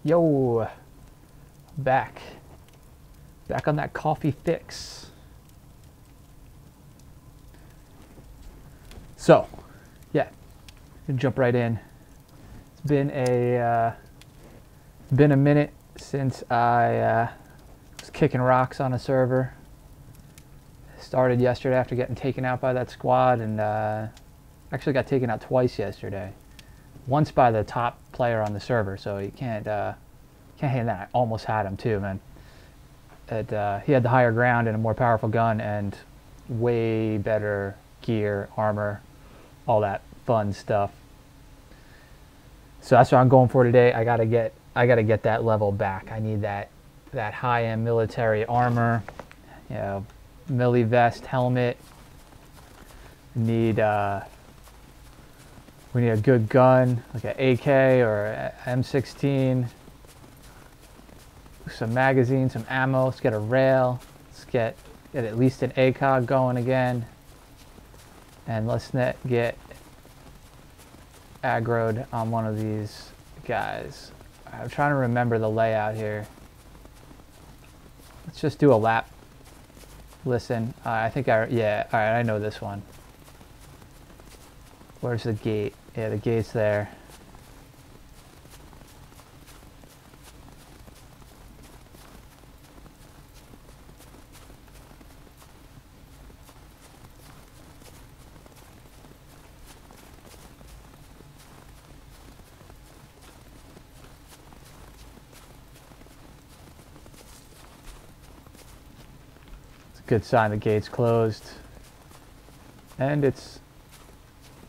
Yo, back on that coffee fix. So, yeah, gonna jump right in. It's been a minute since I was kicking rocks on a server. Started yesterday after getting taken out by that squad, and actually got taken out twice yesterday. Once by the top player on the server, so you can't hate that. I almost had him too, man. He had the higher ground and a more powerful gun and way better gear, armor, all that fun stuff. So that's what I'm going for today. I gotta get that level back. I need that high-end military armor, you know, melee vest, helmet. We need a good gun, like an AK or M16. Some magazines, some ammo. Let's get a rail. Let's get at least an ACOG going again. And let's not get aggroed on one of these guys. I'm trying to remember the layout here. Let's just do a lap. Listen, yeah, alright, I know this one. Where's the gate? Yeah, the gate's there. Good sign the gate's closed. And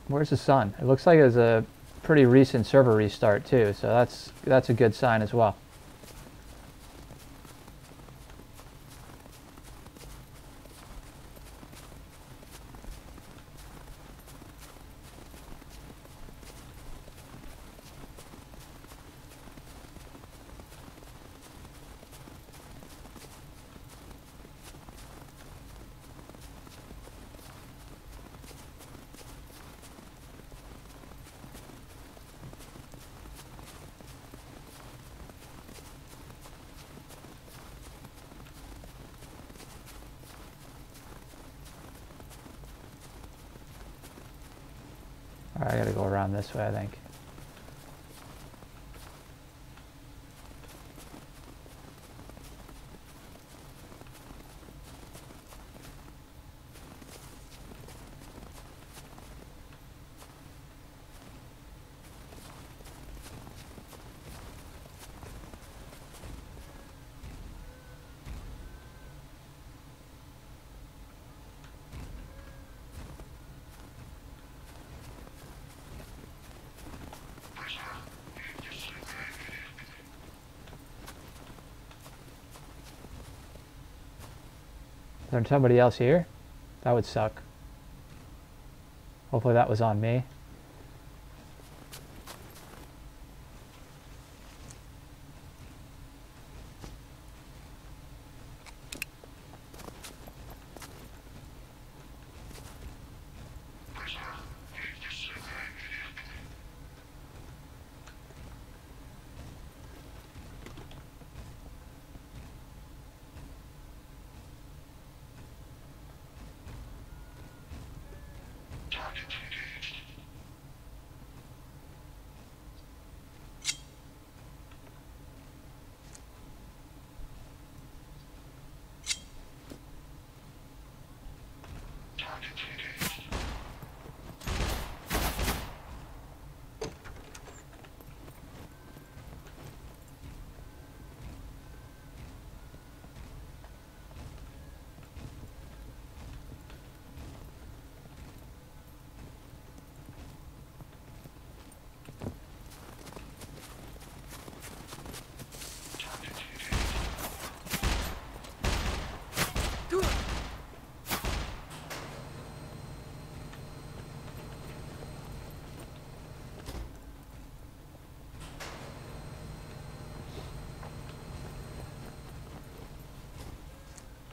where's the sun? It looks like it was a pretty recent server restart too, so that's a good sign as well. Alright, I gotta go around this way, I think. Is there somebody else here? That would suck. Hopefully that was on me.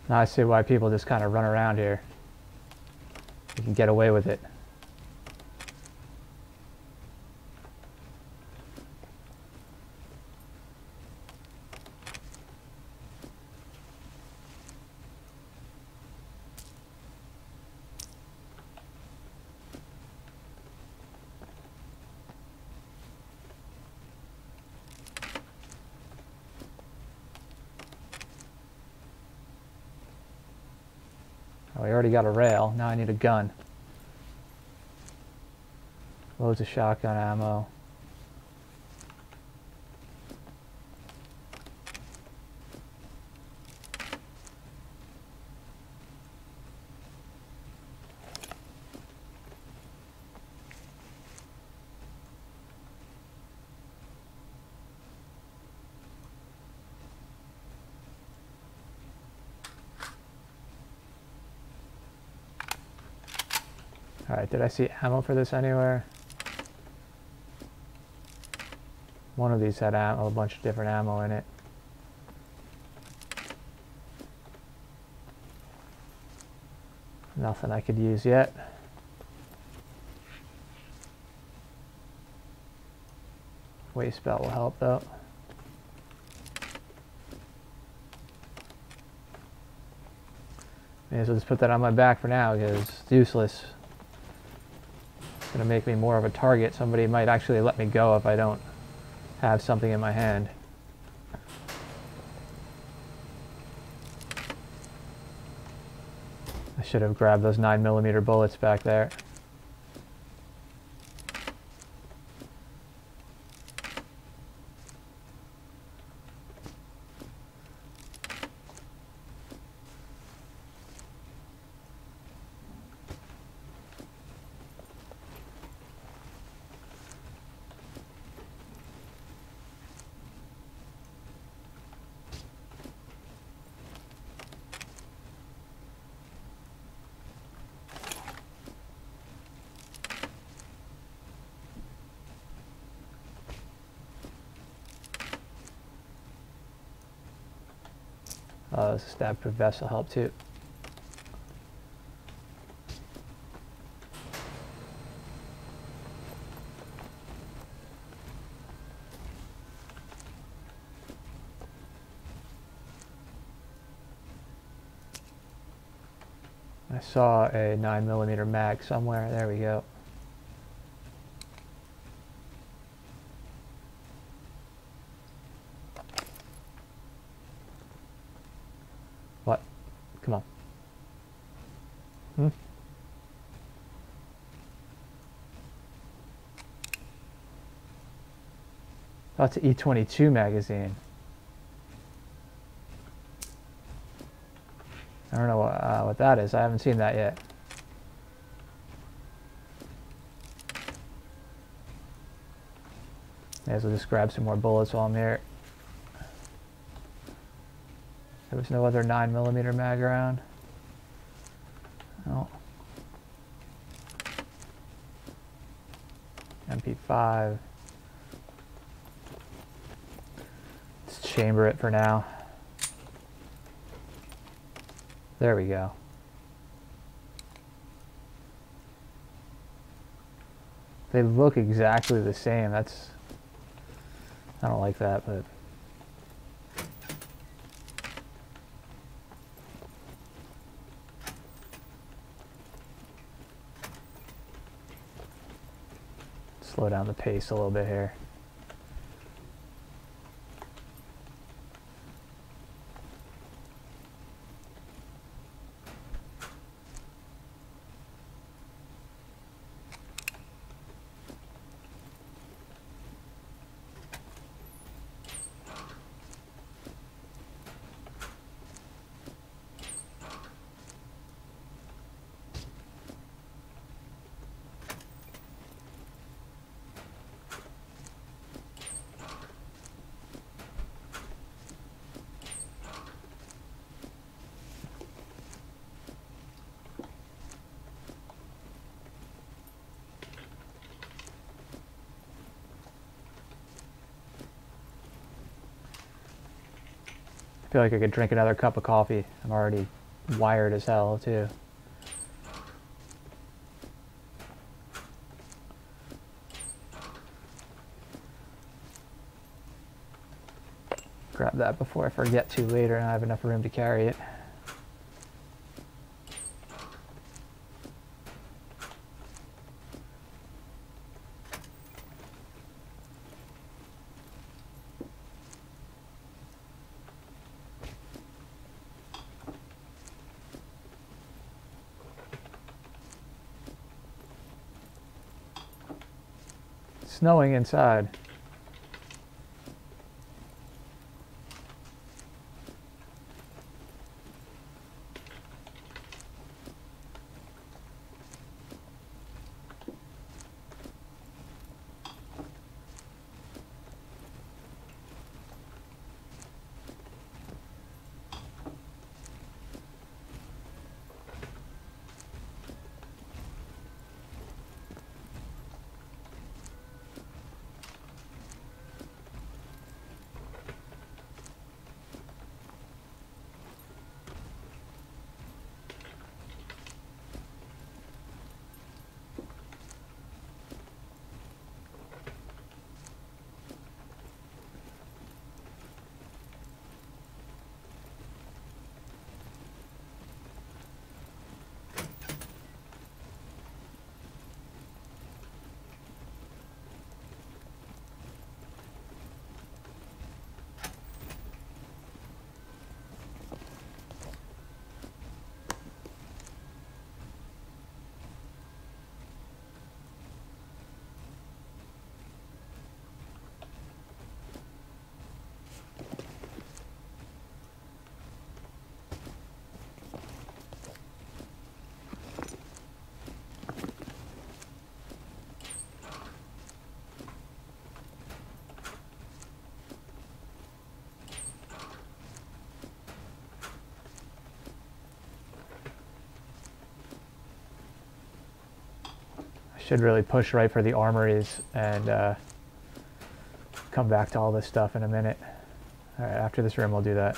Now I see why people just kind of run around here. You can get away with it. Oh, we already got a rail. Now I need a gun. Loads of shotgun ammo. Alright, did I see ammo for this anywhere? One of these had ammo, a bunch of different ammo in it. Nothing I could use yet. Waste belt will help though. May as well just put that on my back for now because it's useless. It's going to make me more of a target. Somebody might actually let me go if I don't have something in my hand. I should have grabbed those 9mm bullets back there. This stab-proof vest will help too. I saw a 9mm mag somewhere. There we go. What? Come on. Oh, it's an E22 magazine. I don't know what that is. I haven't seen that yet. May as well just grab some more bullets while I'm here. There was no other 9mm mag around. Oh. MP5. Let's chamber it for now. There we go. They look exactly the same. I don't like that, but slow down the pace a little bit here. I feel like I could drink another cup of coffee. I'm already wired as hell, too. Grab that before I forget to later and I have enough room to carry it. snowing inside. Should really push right for the armories and come back to all this stuff in a minute. Alright, after this room we'll do that.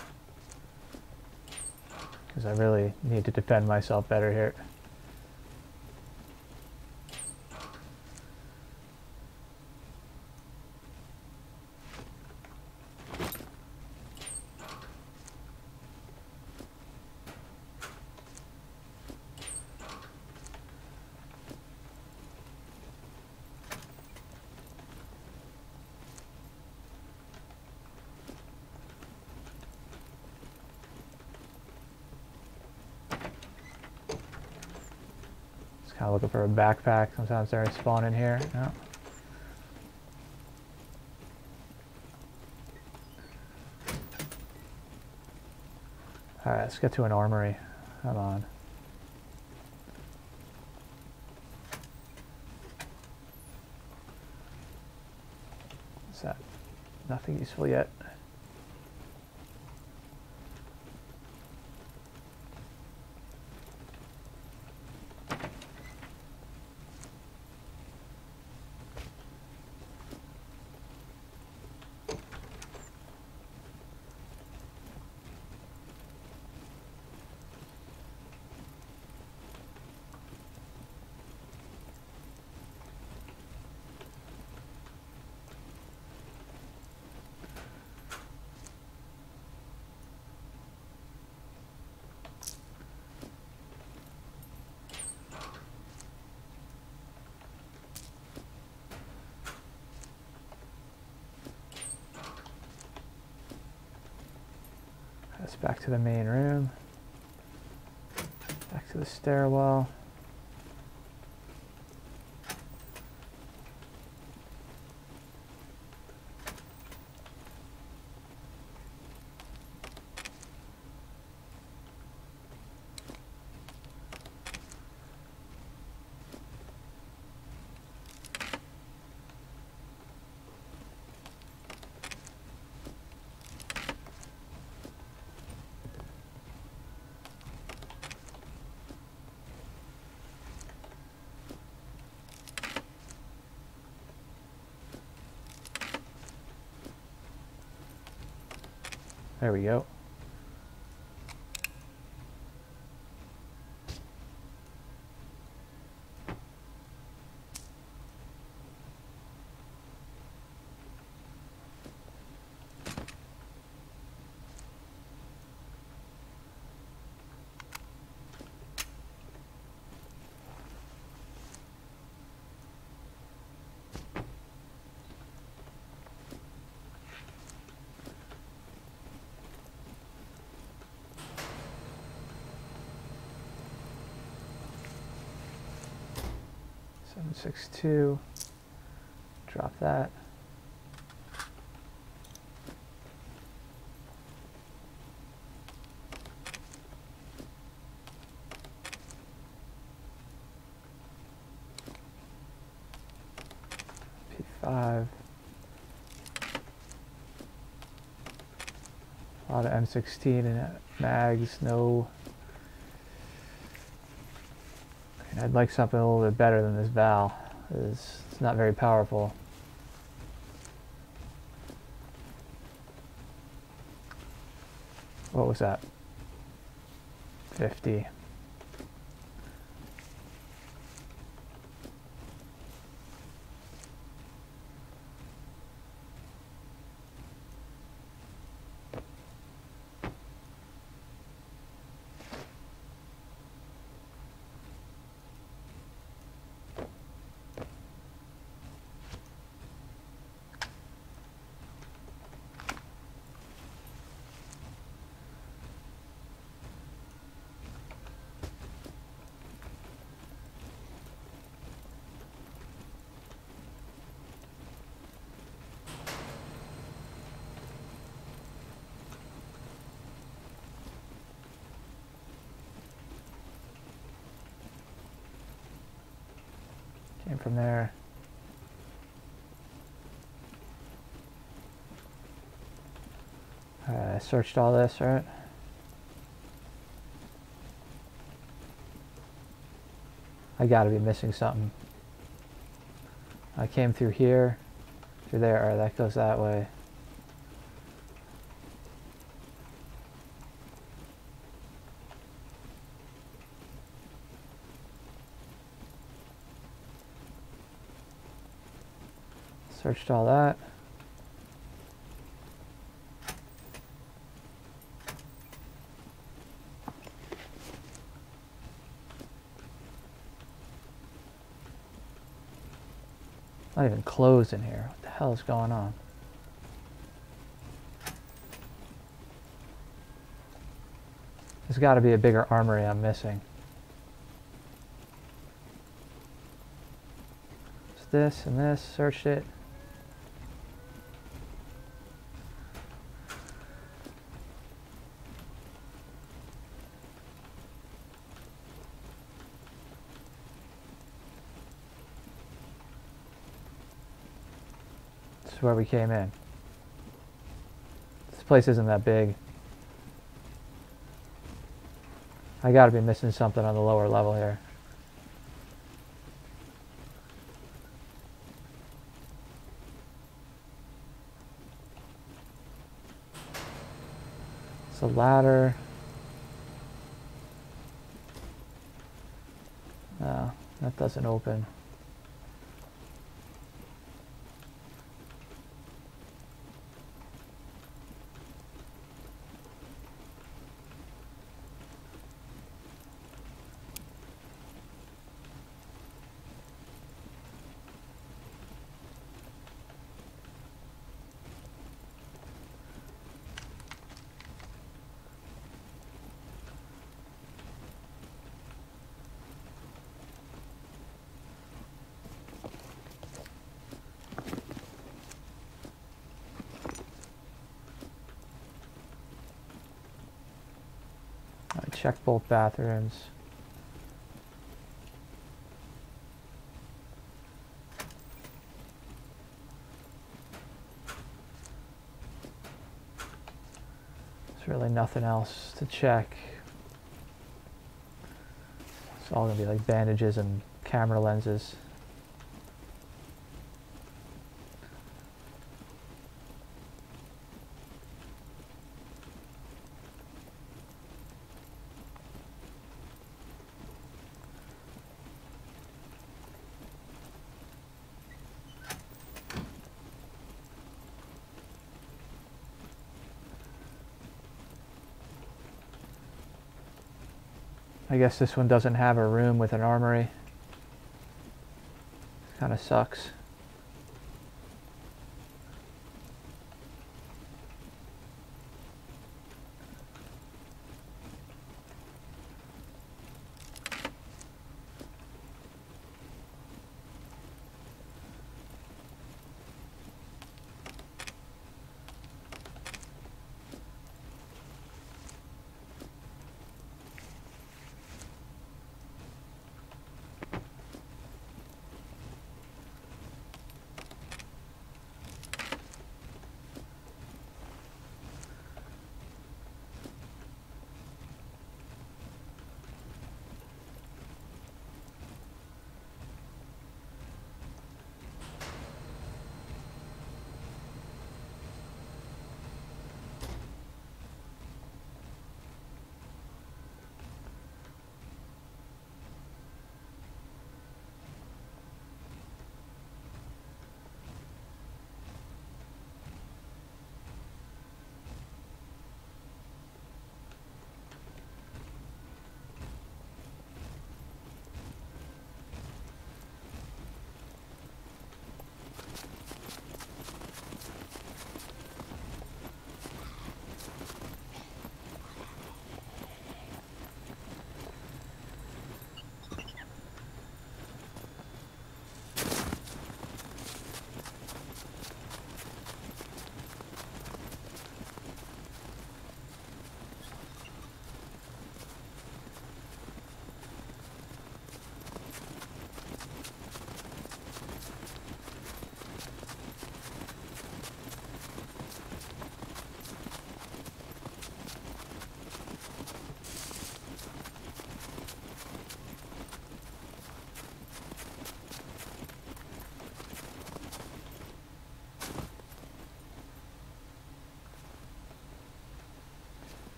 Because I really need to defend myself better here. Kind of looking for a backpack. Sometimes they spawn in here. No. Alright, let's get to an armory. Come on. What's that? Nothing useful yet. That's back to the main room. Back to the stairwell. There we go. Seven, 6, 2. Drop that. P5. A lot of M16 and mags, no. I'd like something a little bit better than this Val. It's not very powerful. What was that? 50. Came from there. I searched all this, right? I gotta be missing something. I came through here, through there, or that goes that way. Searched all that. Not even closed in here. What the hell is going on? There's got to be a bigger armory I'm missing. It's this and this. Searched it. This is where we came in. This place isn't that big. I gotta be missing something on the lower level here. It's a ladder. No, that doesn't open. Check both bathrooms. There's really nothing else to check. It's all gonna be like bandages and camera lenses. I guess this one doesn't have a room with an armory. Kind of sucks.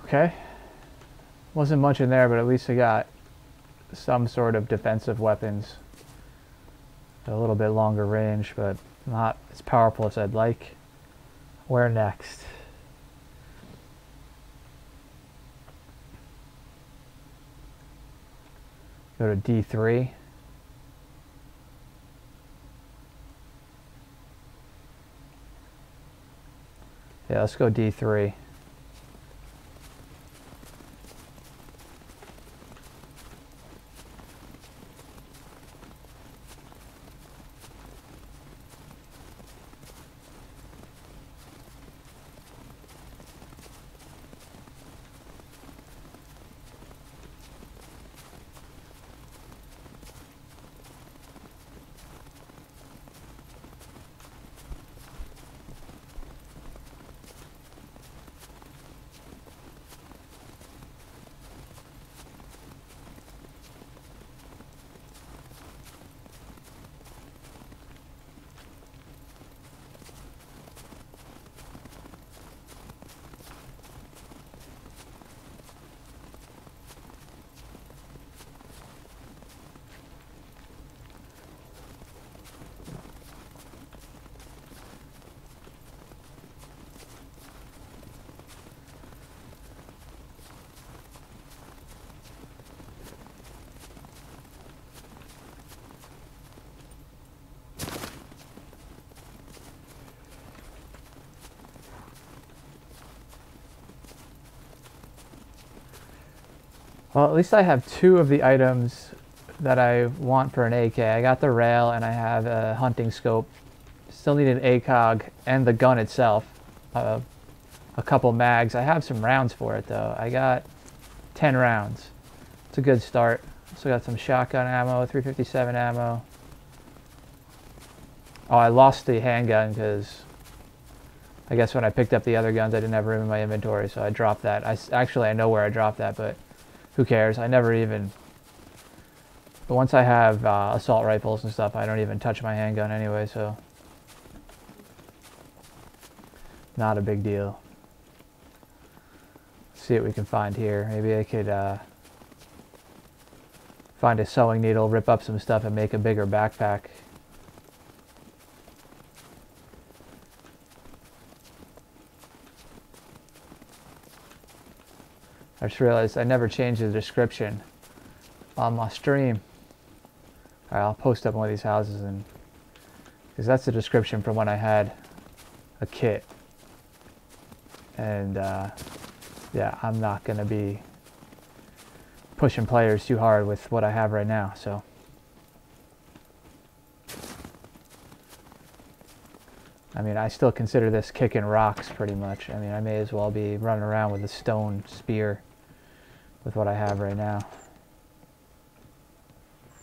Okay. Wasn't much in there, but at least I got some sort of defensive weapons. A little bit longer range, but not as powerful as I'd like. Where next? Go to D3. Yeah, let's go D3. Well, at least I have two of the items that I want for an AK. I got the rail and I have a hunting scope. Still need an ACOG and the gun itself. A couple mags. I have some rounds for it though. I got 10 rounds. It's a good start. Also got some shotgun ammo, 357 ammo. Oh, I lost the handgun because I guess when I picked up the other guns I didn't have room in my inventory, so I dropped that. I know where I dropped that, but who cares? I never even... But once I have assault rifles and stuff, I don't even touch my handgun anyway, so... Not a big deal. Let's see what we can find here. Maybe I could find a sewing needle, rip up some stuff, and make a bigger backpack. I just realized I never changed the description on my stream. Alright, I'll post up one of these houses, and because that's the description from when I had a kit. And yeah, I'm not going to be pushing players too hard with what I have right now, so. I mean, I still consider this kicking rocks pretty much. I mean, I may as well be running around with a stone spear with what I have right now.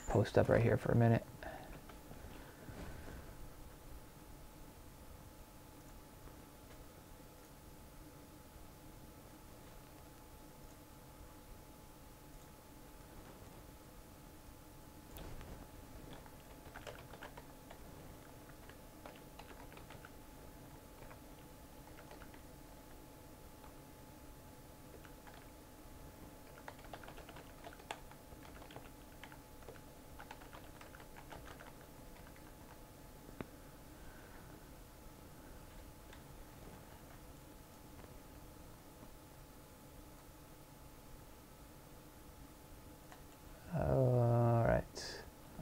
Post up right here for a minute.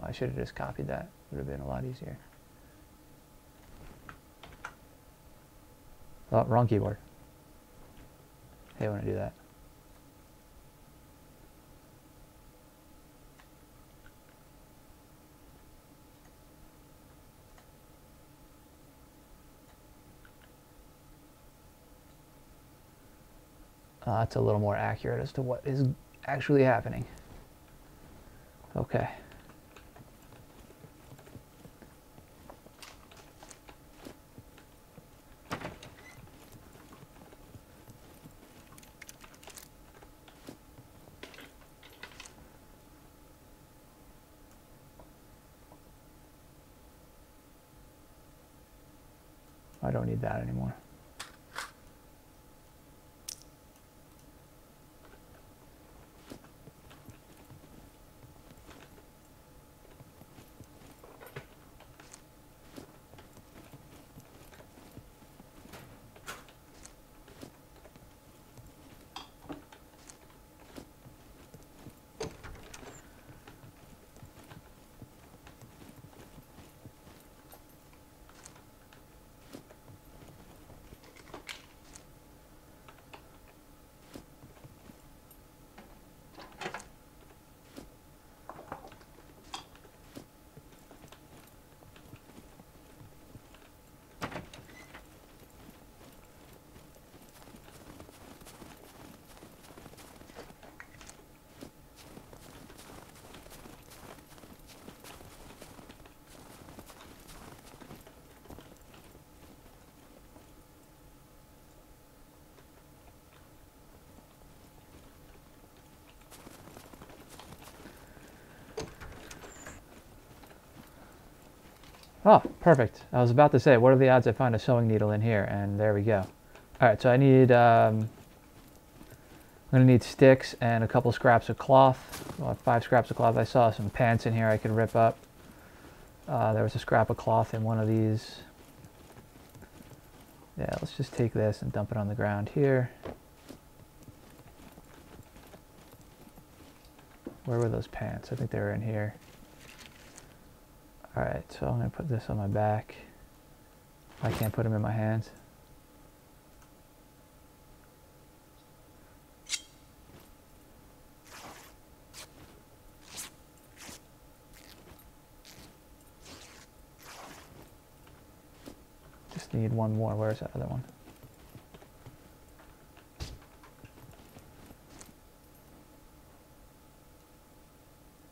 I should have just copied that. Would have been a lot easier. Oh, wrong keyboard. Hey, I want to do that. That's a little more accurate as to what is actually happening. Okay. I don't need that anymore. Oh, perfect. I was about to say, what are the odds I find a sewing needle in here? And there we go. Alright, so I need, I'm going to need sticks and a couple scraps of cloth. Well, 5 scraps of cloth. I saw some pants in here I could rip up. There was a scrap of cloth in one of these. Yeah, let's just take this and dump it on the ground here. Where were those pants? I think they were in here. Alright, so I'm going to put this on my back. I can't put them in my hands. Just need one more. Where's that other one?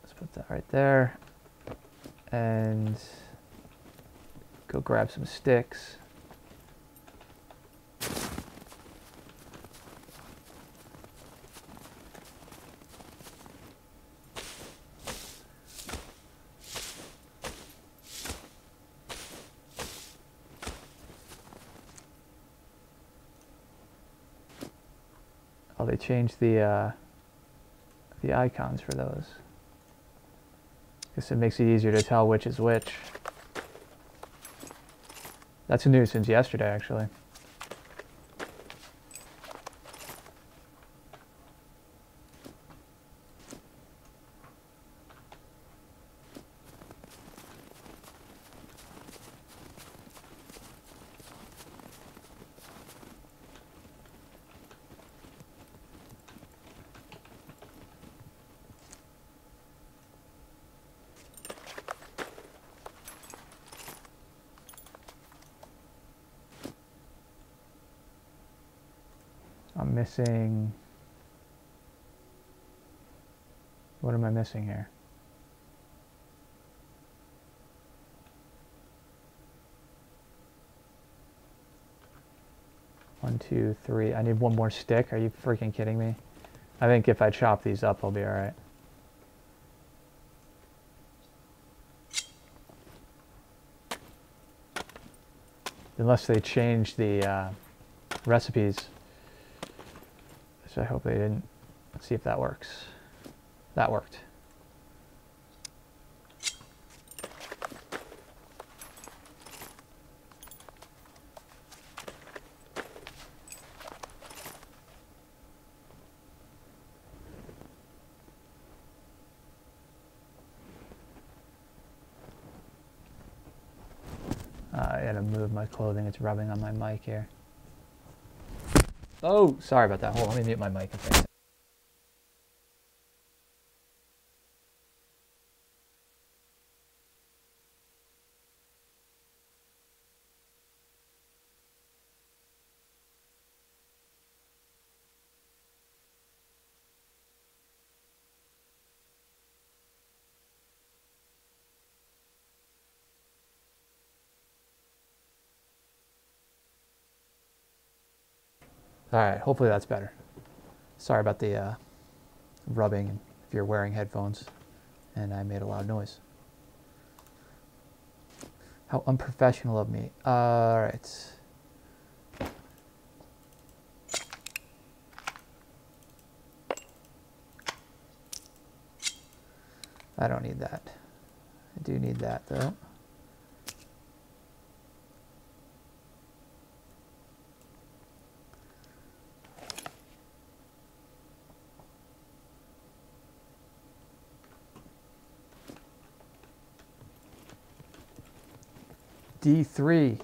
Let's put that right there. And go grab some sticks. Oh, they changed the icons for those. Guess it makes it easier to tell which is which. That's new since yesterday, actually. I'm missing... What am I missing here? One, two, three. I need one more stick. Are you freaking kidding me? I think if I chop these up, I'll be alright. Unless they change the recipes. So I hope they didn't. Let's see if that works. That worked. I gotta move my clothing. It's rubbing on my mic here. Oh, sorry about that. Hold on, let me mute my mic a second. Alright, hopefully that's better. Sorry about the rubbing if you're wearing headphones and I made a loud noise. How unprofessional of me. Alright. I don't need that. I do need that though. D3.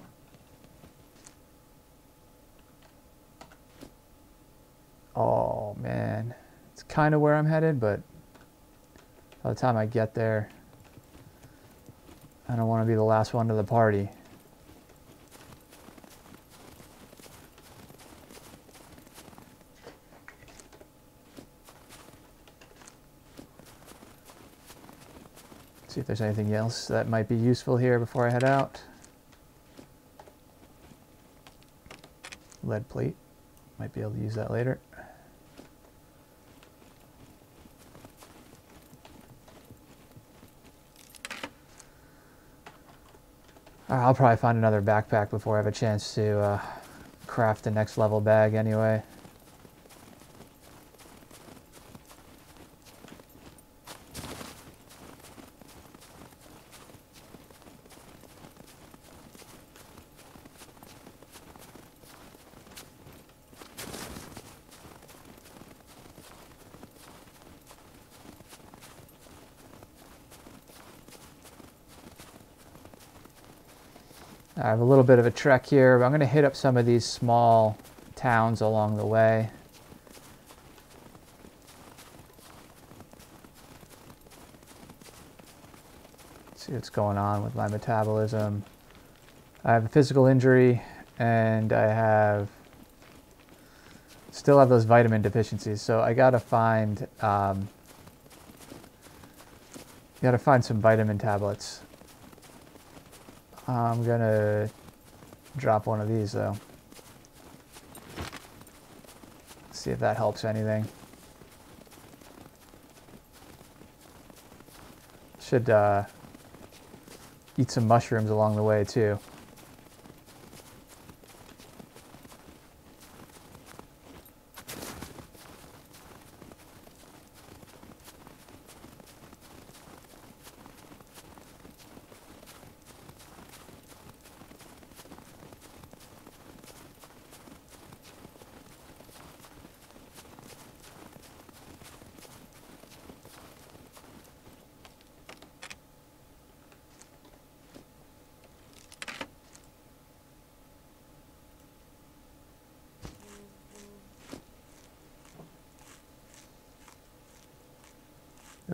Oh man, it's kind of where I'm headed, but by the time I get there, I don't want to be the last one to the party. See if there's anything else that might be useful here before I head out. Lead plate. Might be able to use that later. I'll probably find another backpack before I have a chance to craft the next level bag anyway. I have a little bit of a trek here, but I'm going to hit up some of these small towns along the way. See what's going on with my metabolism. I have a physical injury, and I still have those vitamin deficiencies, so I gotta find some vitamin tablets. I'm gonna drop one of these though. See if that helps anything. Should eat some mushrooms along the way too.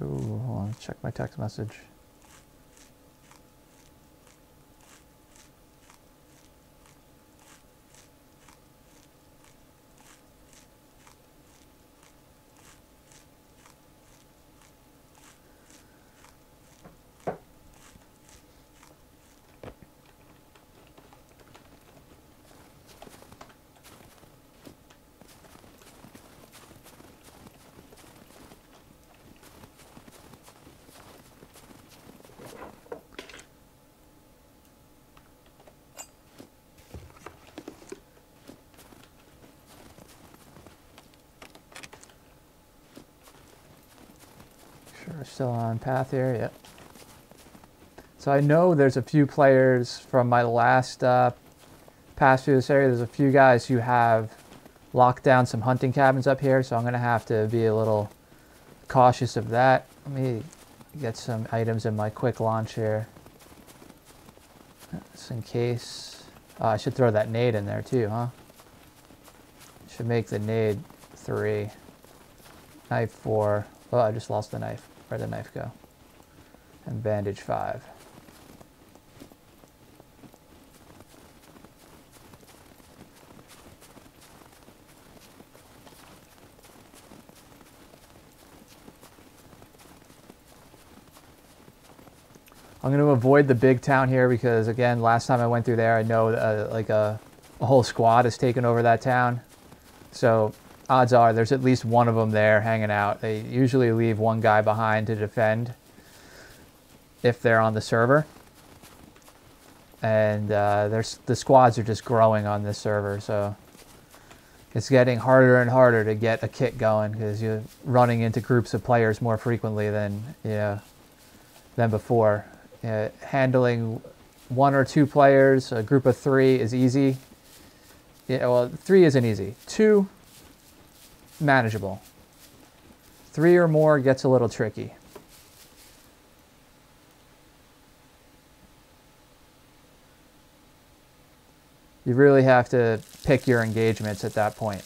Ooh, hold on, check my text message. We're still on path here, yep. So I know there's a few players from my last pass through this area. There's a few guys who have locked down some hunting cabins up here, so I'm going to have to be a little cautious of that. Let me get some items in my quick launch here. Just in case. Oh, I should throw that nade in there too, huh? Should make the nade 3. Knife 4. Oh, I just lost the knife. Where'd the knife go? And bandage 5. I'm going to avoid the big town here because, again, last time I went through there, I know like a whole squad has taken over that town. So odds are there's at least one of them there hanging out. They usually leave one guy behind to defend if they're on the server. And the squads are just growing on this server, so it's getting harder and harder to get a kit going because you're running into groups of players more frequently than before. Handling 1 or 2 players, a group of 3 is easy. Yeah, well, 3 isn't easy. 2, manageable. 3 or more gets a little tricky. You really have to pick your engagements at that point.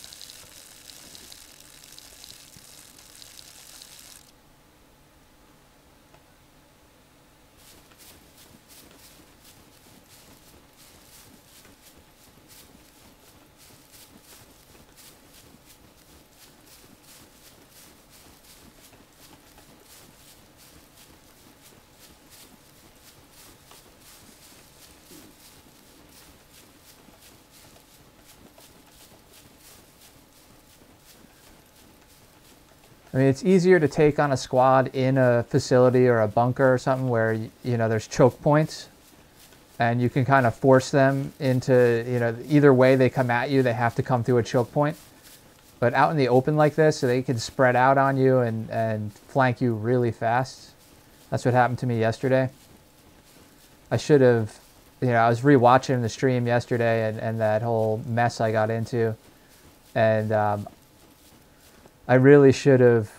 I mean, it's easier to take on a squad in a facility or a bunker or something where, there's choke points. and you can kind of force them into, you know, either way they come at you, they have to come through a choke point. But out in the open like this, so they can spread out on you and flank you really fast. That's what happened to me yesterday. I should have, you know, I was rewatching the stream yesterday and that whole mess I got into. And I really should have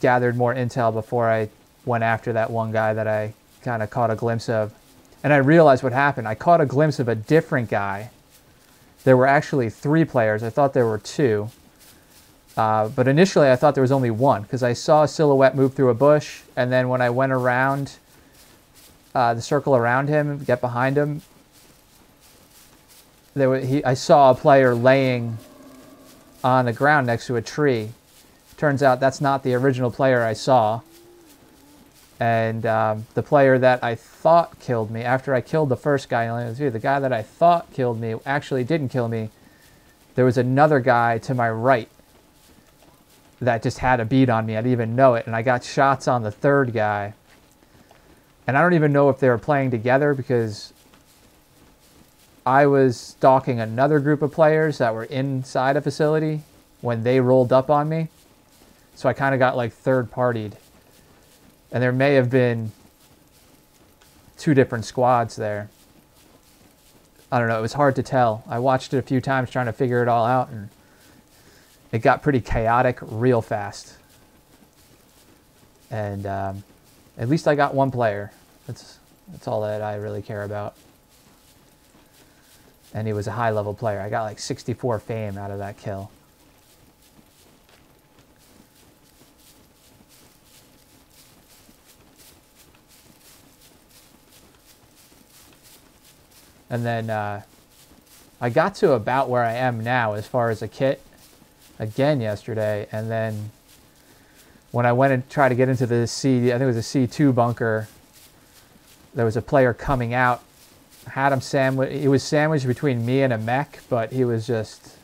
gathered more intel before I went after that one guy that I kind of caught a glimpse of. And I realized what happened. I caught a glimpse of a different guy. There were actually 3 players. I thought there were 2. But initially I thought there was only 1 because I saw a silhouette move through a bush, and then when I went around the circle around him, get behind him, I saw a player laying on the ground next to a tree. Turns out that's not the original player I saw. And the player that I thought killed me, after I killed the first guy, the guy that I thought killed me actually didn't kill me. There was another guy to my right that just had a beat on me. I didn't even know it. And I got shots on the third guy. And I don't even know if they were playing together because I was stalking another group of players that were inside a facility when they rolled up on me. So I kind of got like third-partied. And there may have been 2 different squads there. I don't know. It was hard to tell. I watched it a few times trying to figure it all out, and it got pretty chaotic real fast. And at least I got 1 player. That's all that I really care about. And he was a high-level player. I got like 64 fame out of that kill. And then I got to about where I am now as far as a kit again yesterday. And then when I went and tried to get into the I think it was a C2 bunker, there was a player coming out. Had him sandwiched. He was sandwiched between me and a mech, but he was just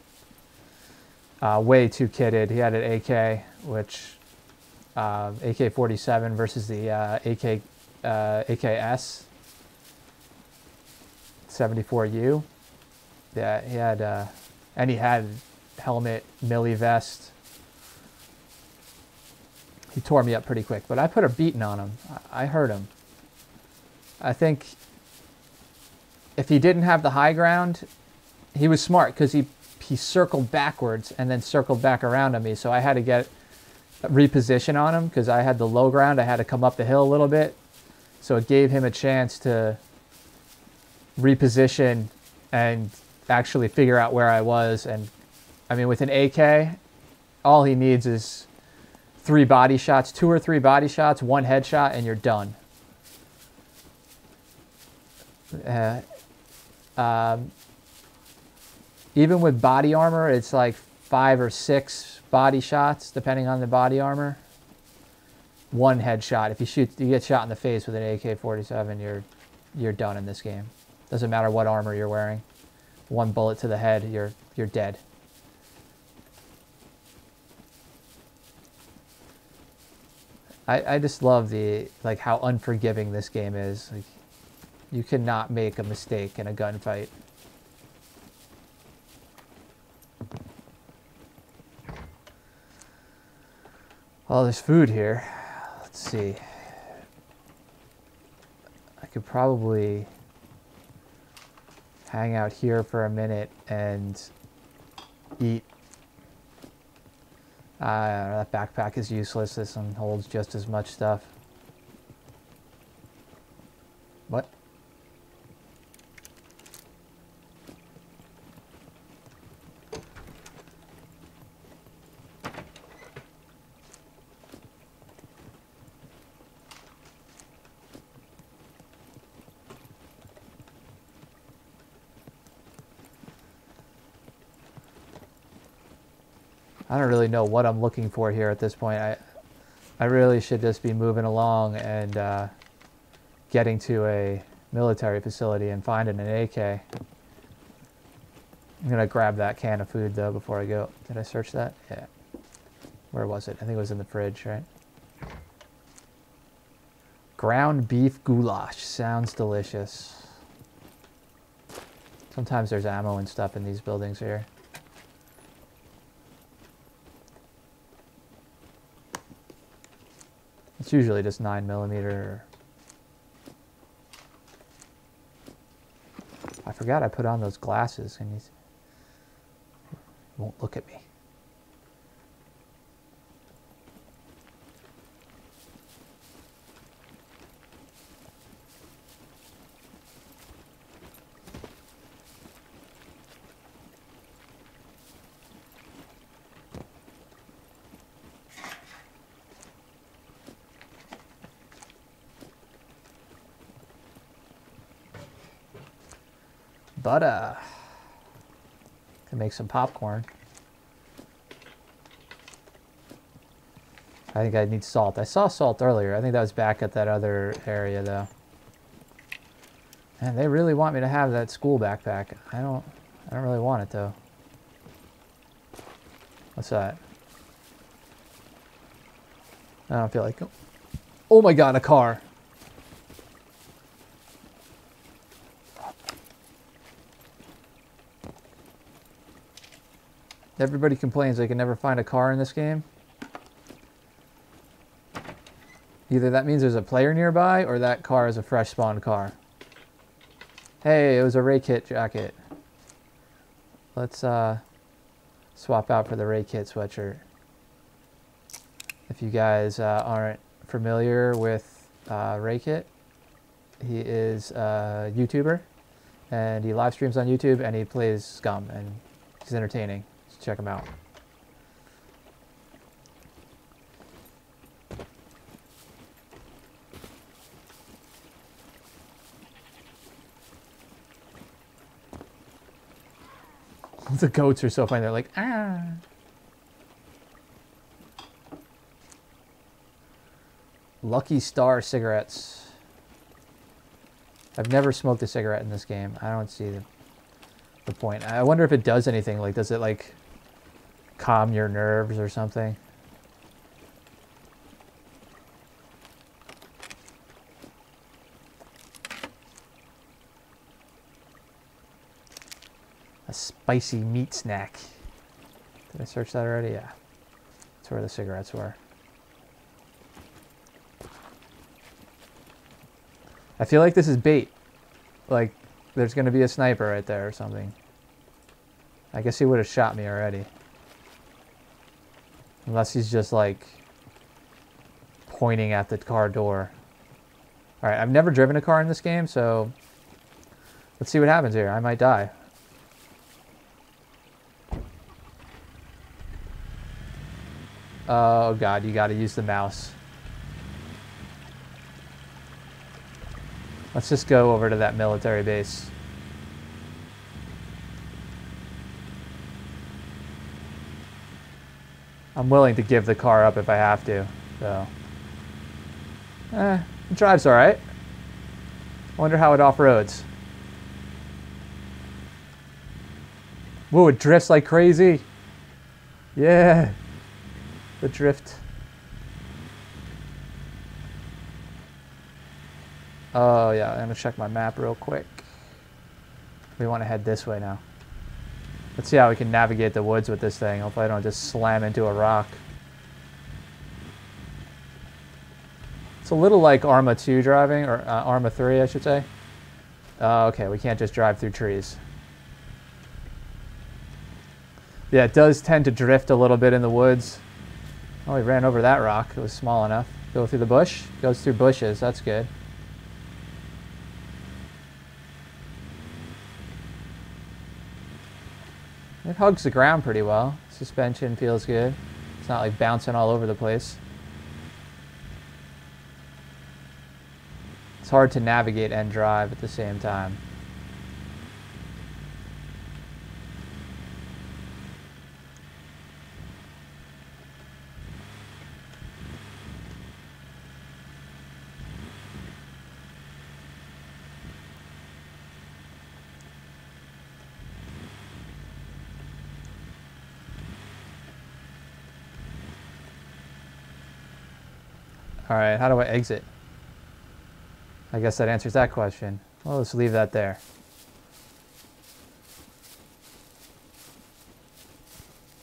way too kitted. He had an AK, which AK-47 versus the AKS 74U. Yeah, he had, and he had helmet, melee vest. He tore me up pretty quick, but I put a beating on him. I hurt him. I think if he didn't have the high ground, he was smart because he circled backwards and then circled back around on me. So I had to get reposition on him because I had the low ground. I had to come up the hill a little bit. So it gave him a chance to reposition and actually figure out where I was. And I mean, with an AK, all he needs is 3 body shots, 2 or 3 body shots, 1 headshot, and you're done. Even with body armor, it's like 5 or 6 body shots, depending on the body armor. 1 headshot. If you get shot in the face with an AK-47, you're done in this game. Doesn't matter what armor you're wearing. 1 bullet to the head, you're dead. I just love how unforgiving this game is. Like, you cannot make a mistake in a gunfight. Well, there's food here. Let's see. I could probably hang out here for a minute and eat. That backpack is useless. This one holds just as much stuff. What? I don't really know what I'm looking for here at this point. I really should just be moving along and getting to a military facility and finding an AK. I'm going to grab that can of food, though, before I go. Did I search that? Yeah. Where was it? I think it was in the fridge, right? Ground beef goulash. Sounds delicious. Sometimes there's ammo and stuff in these buildings here. It's usually just 9mm. I forgot I put on those glasses and he won't look at me. Butter. Can make some popcorn. I think I need salt. I saw salt earlier. I think that was back at that other area though. And they really want me to have that school backpack. I don't really want it though. What's that? I don't feel like... Oh my god, a car. Everybody complains they can never find a car in this game. Either that means there's a player nearby, or that car is a fresh spawned car. Hey, it was a Ray Kit jacket. Let's swap out for the Ray Kit sweatshirt. If you guys aren't familiar with Ray Kit, he is a YouTuber, and he live streams on YouTube, and he plays Scum, and he's entertaining. Check them out. The goats are so funny. They're like, ah. Lucky Star cigarettes. I've never smoked a cigarette in this game. I don't see the point. I wonder if it does anything. Like, does it like calm your nerves or something? A spicy meat snack. Did I search that already? Yeah. That's where the cigarettes were. I feel like this is bait. Like, there's going to be a sniper right there or something. I guess he would have shot me already. Unless he's just, like, pointing at the car door. Alright, I've never driven a car in this game, so... Let's see what happens here. I might die. Oh god, you gotta use the mouse. Let's just go over to that military base. I'm willing to give the car up if I have to, so. It drives alright. I wonder how it off-roads. Whoa, it drifts like crazy. Yeah. The drift. Oh yeah, I'm gonna check my map real quick. We want to head this way now. Let's see how we can navigate the woods with this thing. Hopefully I don't just slam into a rock. It's a little like Arma 2 driving, or Arma 3 I should say. Okay, we can't just drive through trees. Yeah, it does tend to drift a little bit in the woods. Oh, we ran over that rock. It was small enough. Go through the bush. Goes through bushes. That's good. It hugs the ground pretty well. Suspension feels good. It's not like bouncing all over the place. It's hard to navigate and drive at the same time. Alright, how do I exit? I guess that answers that question. Well, let's leave that there.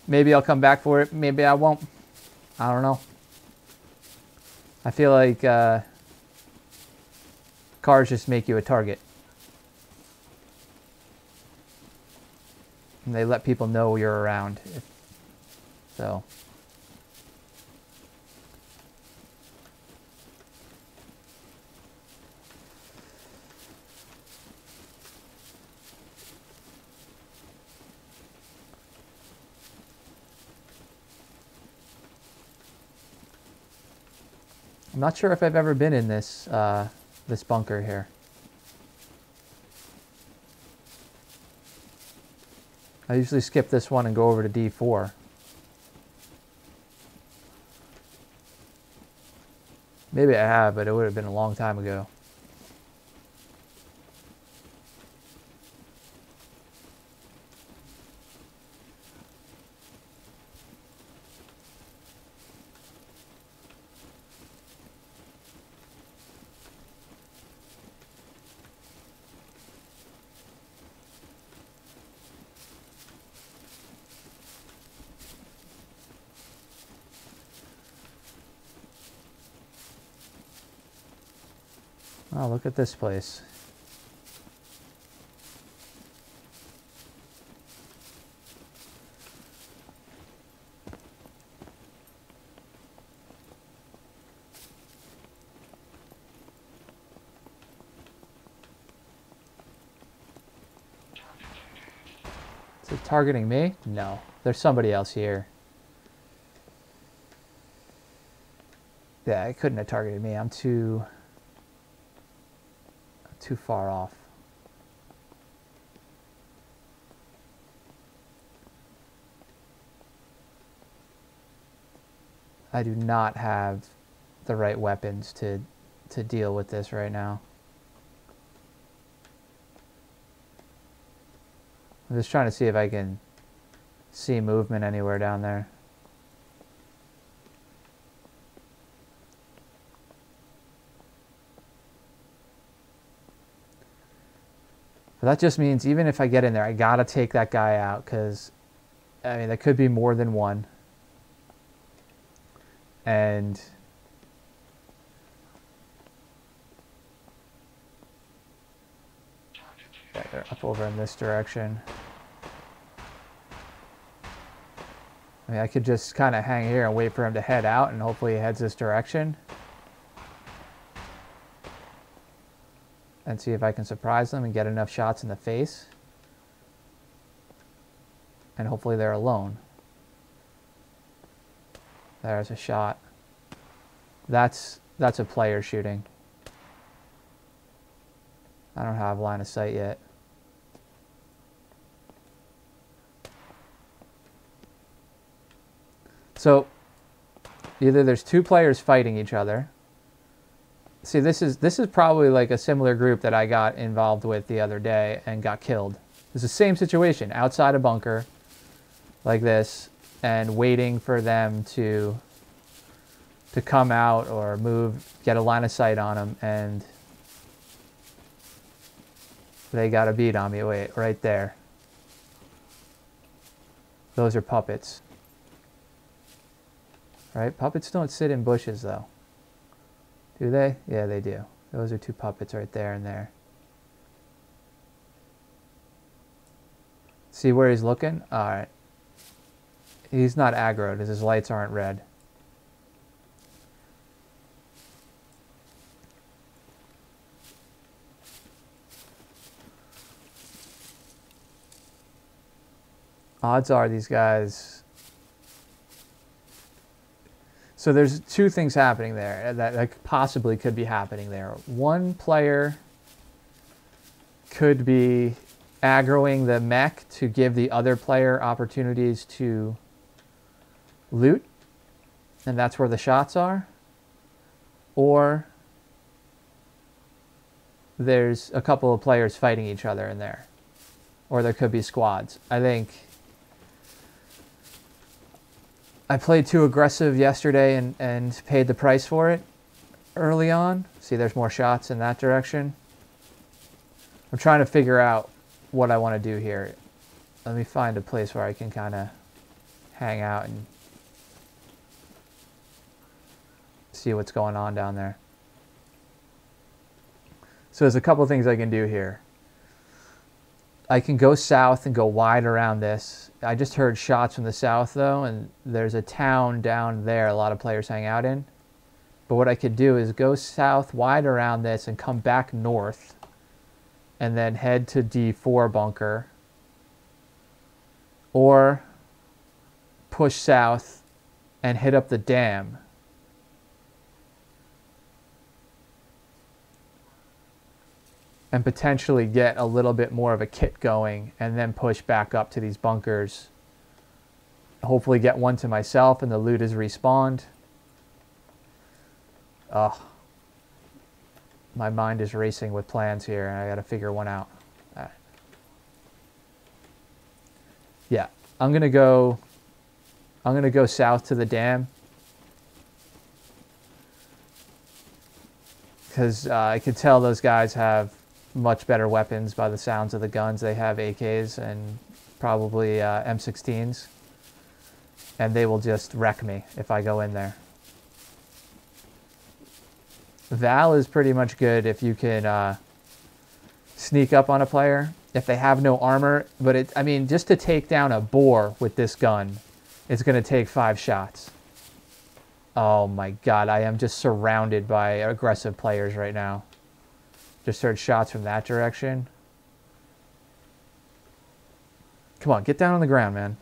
Maybe I'll come back for it. Maybe I won't. I don't know. I feel like cars just make you a target. And they let people know you're around. So. I'm not sure if I've ever been in this this bunker here. I usually skip this one and go over to D4. Maybe I have, but it would have been a long time ago. Oh, look at this place. Is it targeting me? No. There's somebody else here. Yeah, it couldn't have targeted me. I'm too far off. I do not have the right weapons to deal with this right now. I'm just trying to see if I can see movement anywhere down there. But that just means even if I get in there, I gotta take that guy out, because I mean, there could be more than one. And yeah, they're up over in this direction. I mean, I could just kind of hang here and wait for him to head out, and hopefully he heads this direction. And see if I can surprise them and get enough shots in the face. And hopefully they're alone. There's a shot. That's a player shooting. I don't have line of sight yet. So either there's two players fighting each other. See, this is probably like a similar group that I got involved with the other day and got killed. It's the same situation, outside a bunker like this, and waiting for them to come out or move, get a line of sight on them, and they got a beat on me. Wait, right there. Those are puppets. Right? Puppets don't sit in bushes, though. Do they? Yeah, they do. Those are two puppets right there and there. See where he's looking? Alright. He's not aggroed because his lights aren't red. Odds are these guys... So there's two things happening there that possibly could be happening there. One player could be aggroing the mech to give the other player opportunities to loot, and that's where the shots are. Or there's a couple of players fighting each other in there. Or there could be squads. I think I played too aggressive yesterday and paid the price for it. early on. See, there's more shots in that direction. I'm trying to figure out what I want to do here. Let me find a place where I can kind of hang out and see what's going on down there. So there's a couple things I can do here. I can go south and go wide around this. I just heard shots from the south though, and there's a town down there a lot of players hang out in. But what I could do is go south wide around this and come back north and then head to D4 bunker, or push south and hit up the dam. And potentially get a little bit more of a kit going and then push back up to these bunkers. Hopefully get one to myself and the loot is respawned. Oh, my mind is racing with plans here and I gotta figure one out. Yeah, I'm gonna go south to the dam. Because I could tell those guys have much better weapons by the sounds of the guns. They have AKs and probably M16s. And they will just wreck me if I go in there. Val is pretty much good if you can sneak up on a player. If they have no armor. But I mean, just to take down a boar with this gun, it's going to take 5 shots. Oh my god, I am just surrounded by aggressive players right now. Just heard shots from that direction. Come on, get down on the ground, man.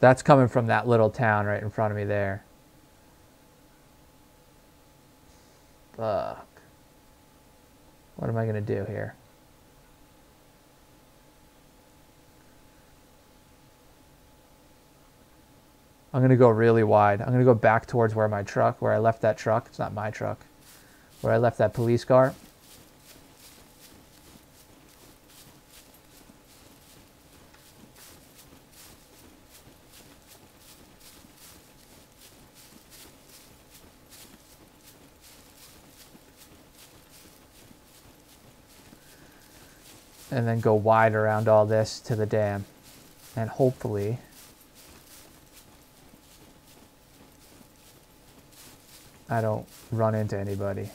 That's coming from that little town right in front of me there. Fuck. What am I going to do here? I'm going to go really wide. I'm going to go back towards where I left that truck. It's not my truck. Where I left that police car. And then go wide around all this to the dam. And hopefully I don't run into anybody.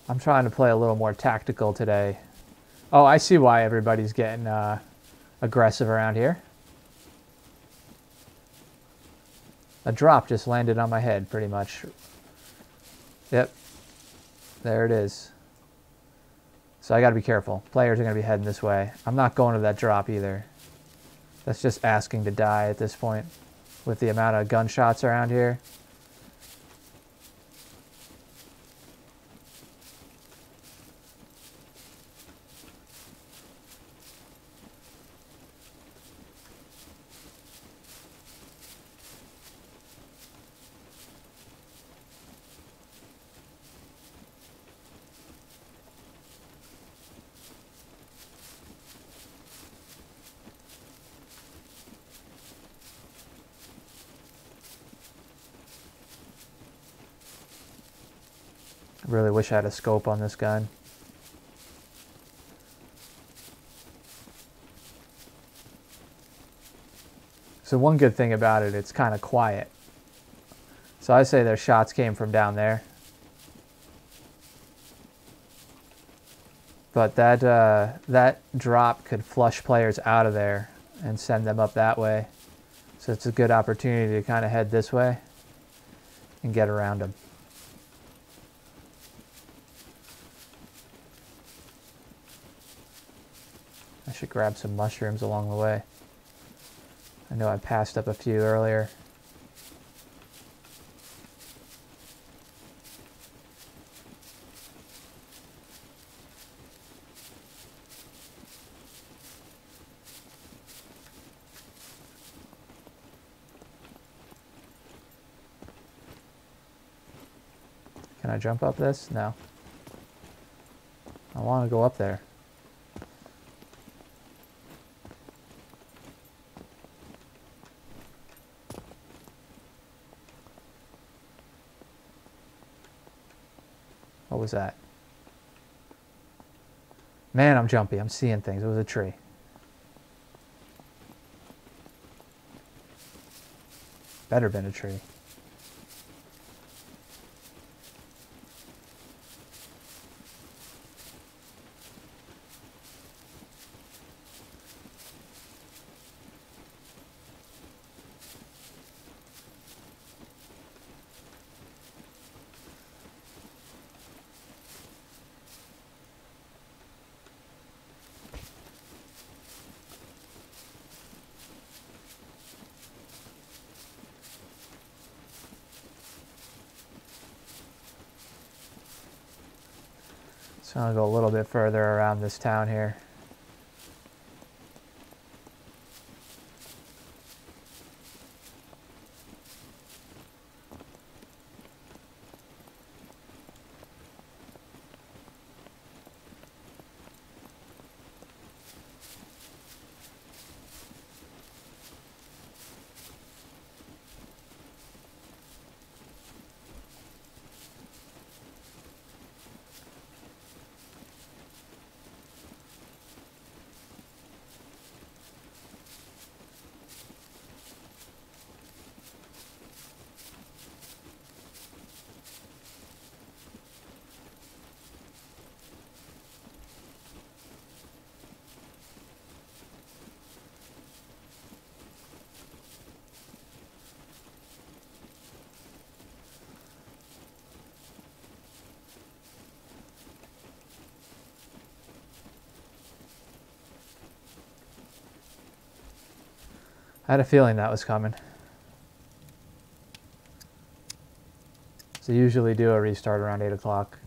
I'm trying to play a little more tactical today. Oh, I see why everybody's getting aggressive around here. A drop just landed on my head, pretty much. Yep. There it is. So I gotta be careful. Players are gonna be heading this way. I'm not going to that drop either. That's just asking to die at this point. With the amount of gunshots around here. I really wish I had a scope on this gun. So one good thing about it, it's kind of quiet. So I say their shots came from down there. But that drop could flush players out of there and send them up that way. So So it's a good opportunity to kind of head this way and get around them. I should grab some mushrooms along the way. I know I passed up a few earlier. Can I jump up this? No. I want to go up there. What was that? Man, I'm jumpy. I'm seeing things. It was a tree. Better been a tree. So I'll go a little bit further around this town here. I had a feeling that was coming. So usually do a restart around 8 o'clock.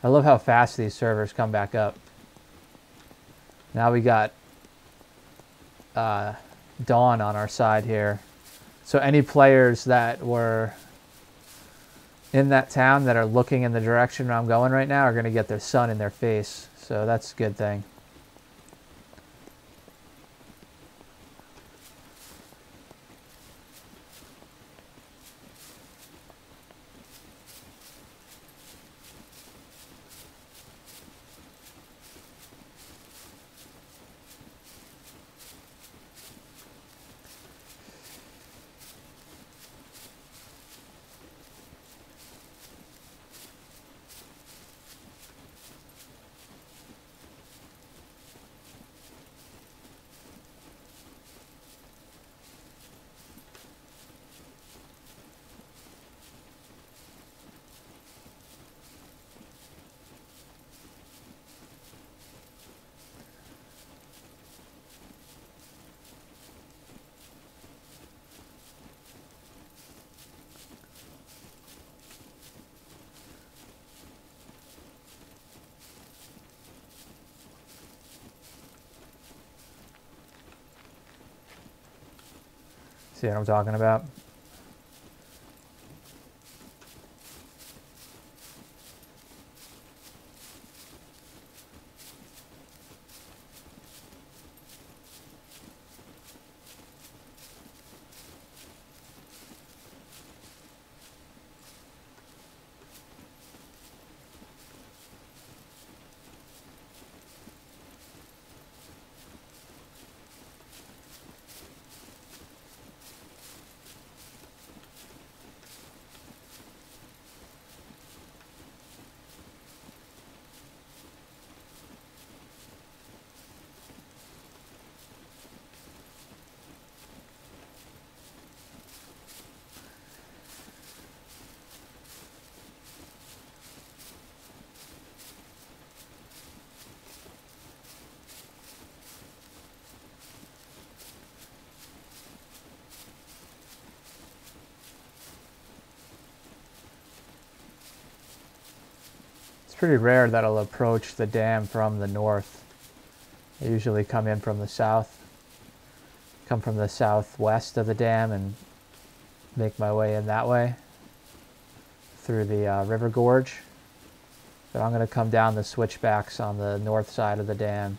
I love how fast these servers come back up. Now we got dawn on our side here. So any players that were in that town that are looking in the direction I'm going right now are going to get their sun in their face. So that's a good thing. See what I'm talking about? It's pretty rare that I'll approach the dam from the north. I usually come in from the south, come from the southwest of the dam and make my way in that way through the river gorge. But I'm going to come down the switchbacks on the north side of the dam.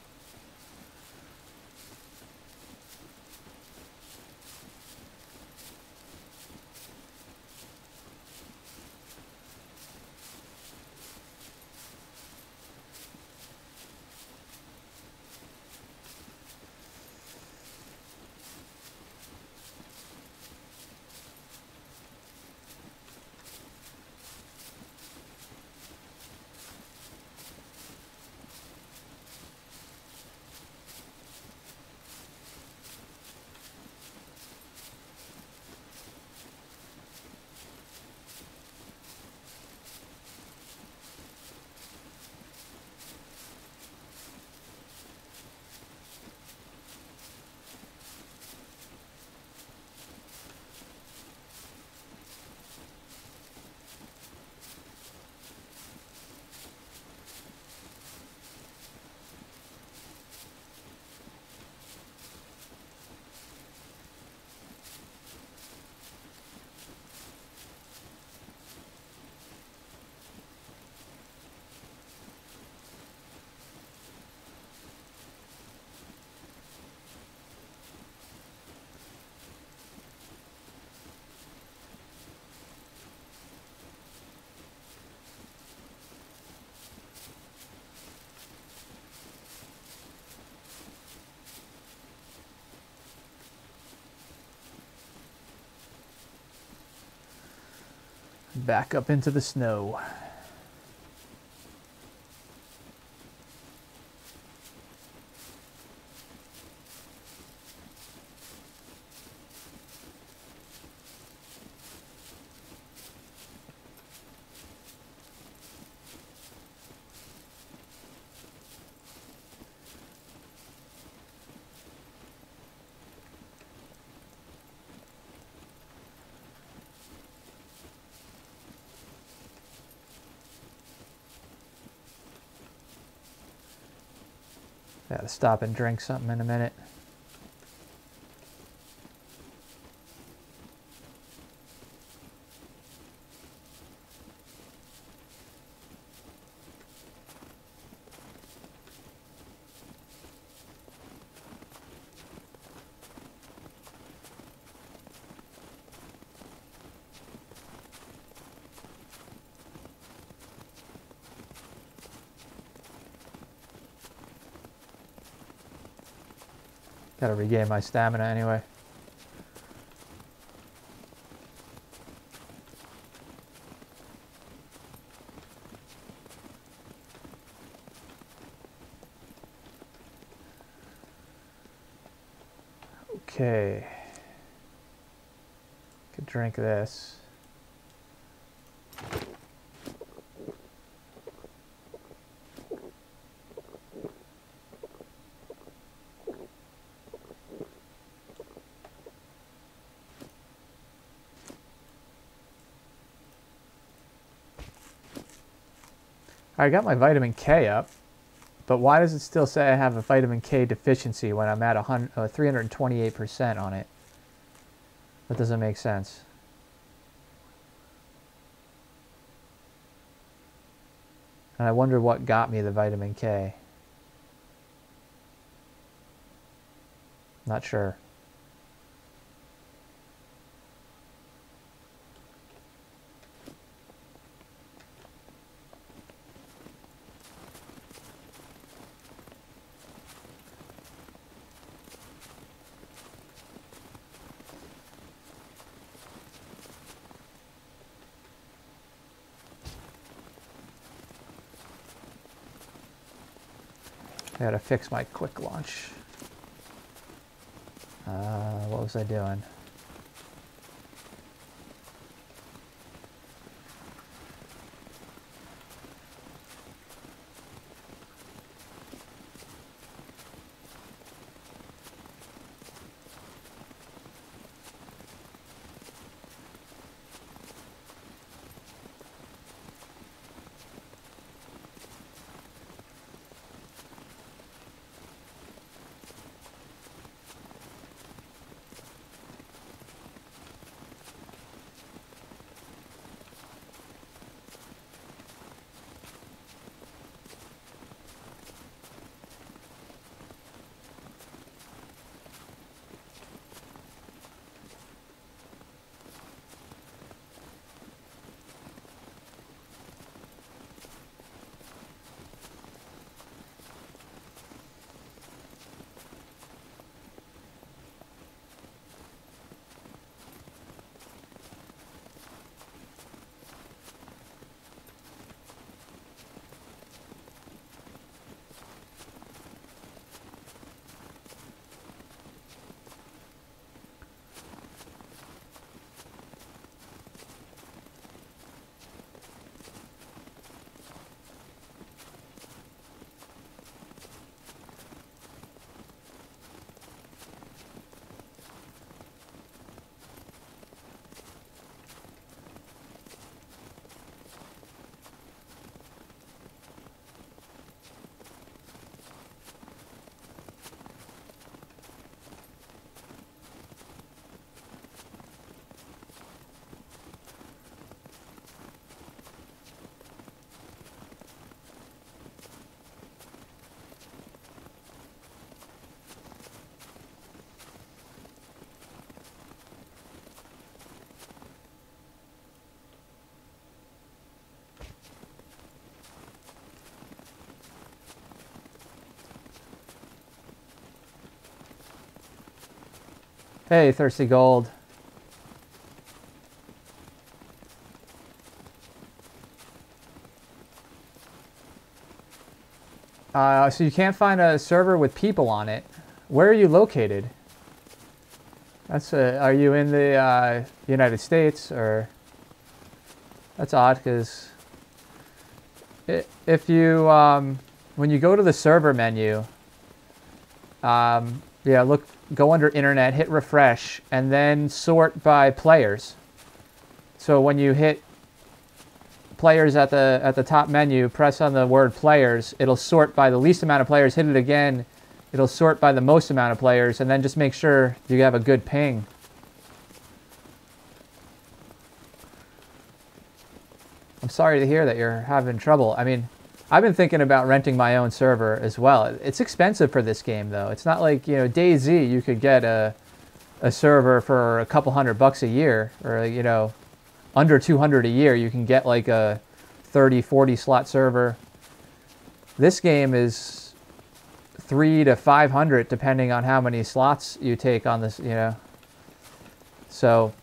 Back up into the snow. Gotta stop and drink something in a minute. Gotta regain my stamina anyway. Okay. Could drink this. I got my vitamin K up, but why does it still say I have a vitamin K deficiency when I'm at 328% on it? That doesn't make sense. And I wonder what got me the vitamin K. Not sure. I gotta fix my quick launch. What was I doing? Hey, Thirsty Gold. So you can't find a server with people on it. Where are you located? Are you in the United States, or? That's odd, because if you when you go to the server menu, yeah, go under Internet, hit refresh, and then sort by players. So when you hit players at the top menu, press on the word players, it'll sort by the least amount of players. Hit it again, it'll sort by the most amount of players, and then just make sure you have a good ping. I'm sorry to hear that you're having trouble. I mean, I've been thinking about renting my own server as well. It's expensive for this game, though. It's not like, you know, DayZ, you could get a server for a couple $100 a year, or, you know, under 200 a year. You can get like a 30, 40 slot server. This game is 300 to 500 depending on how many slots you take on this, you know. So,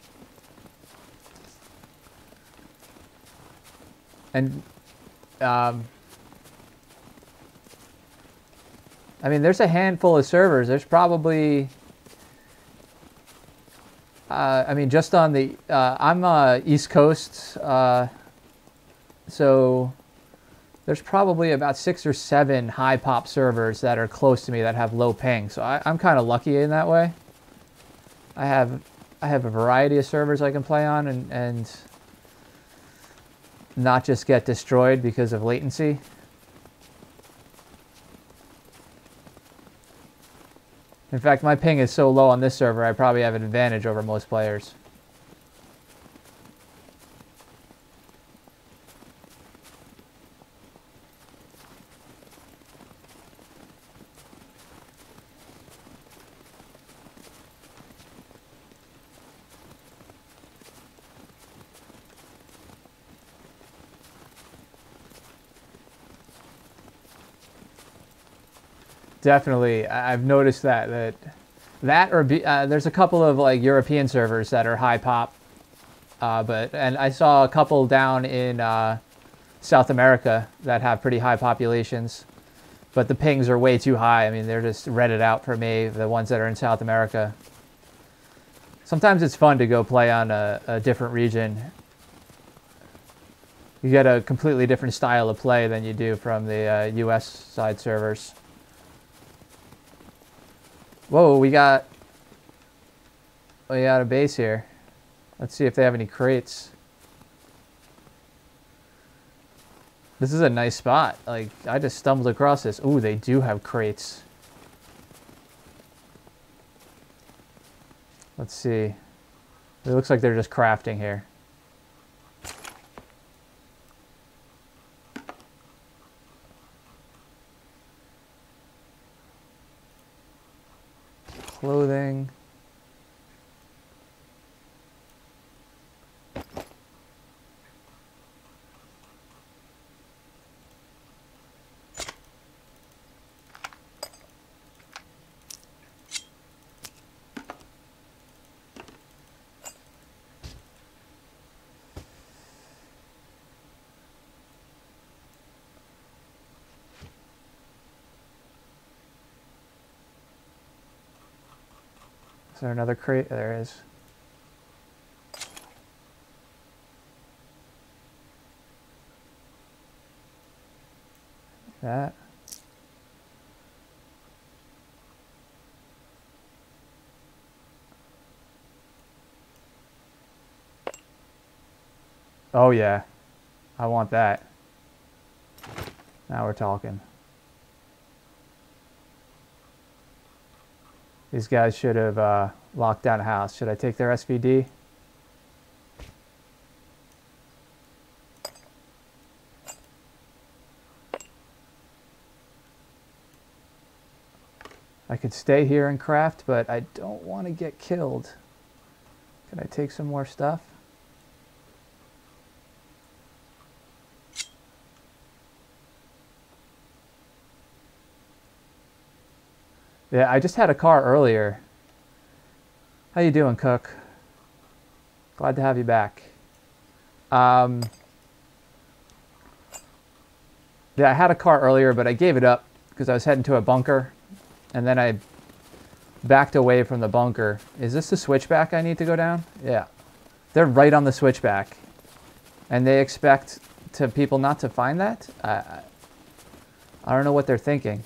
and I mean, there's a handful of servers. There's probably I mean, just on the I'm East Coast, so there's probably about 6 or 7 high pop servers that are close to me that have low ping. So I'm kind of lucky in that way. I have a variety of servers I can play on and not just get destroyed because of latency. In fact, my ping is so low on this server, I probably have an advantage over most players. Definitely, I've noticed that or there's a couple of like European servers that are high pop, and I saw a couple down in South America that have pretty high populations, but the pings are way too high. I mean, they're just redded out for me, the ones that are in South America. Sometimes it's fun to go play on a different region. You get a completely different style of play than you do from the US side servers. Whoa, we got a base here. Let's see if they have any crates. This is a nice spot. Like, I just stumbled across this. Ooh, they do have crates. Let's see. It looks like they're just crafting here. Clothing. Is there another crate? There is. That. Oh yeah, I want that. Now we're talking. These guys should have locked down a house. Should I take their SVD? I could stay here and craft, but I don't want to get killed. Can I take some more stuff? Yeah, I just had a car earlier How you doing, Cook? Glad to have you back. Yeah, I had a car earlier, but I gave it up because I was heading to a bunker, and then I backed away from the bunker. Is this the switchback I need to go down? Yeah. They're right on the switchback, and they expect people not to find that? I don't know what they're thinking.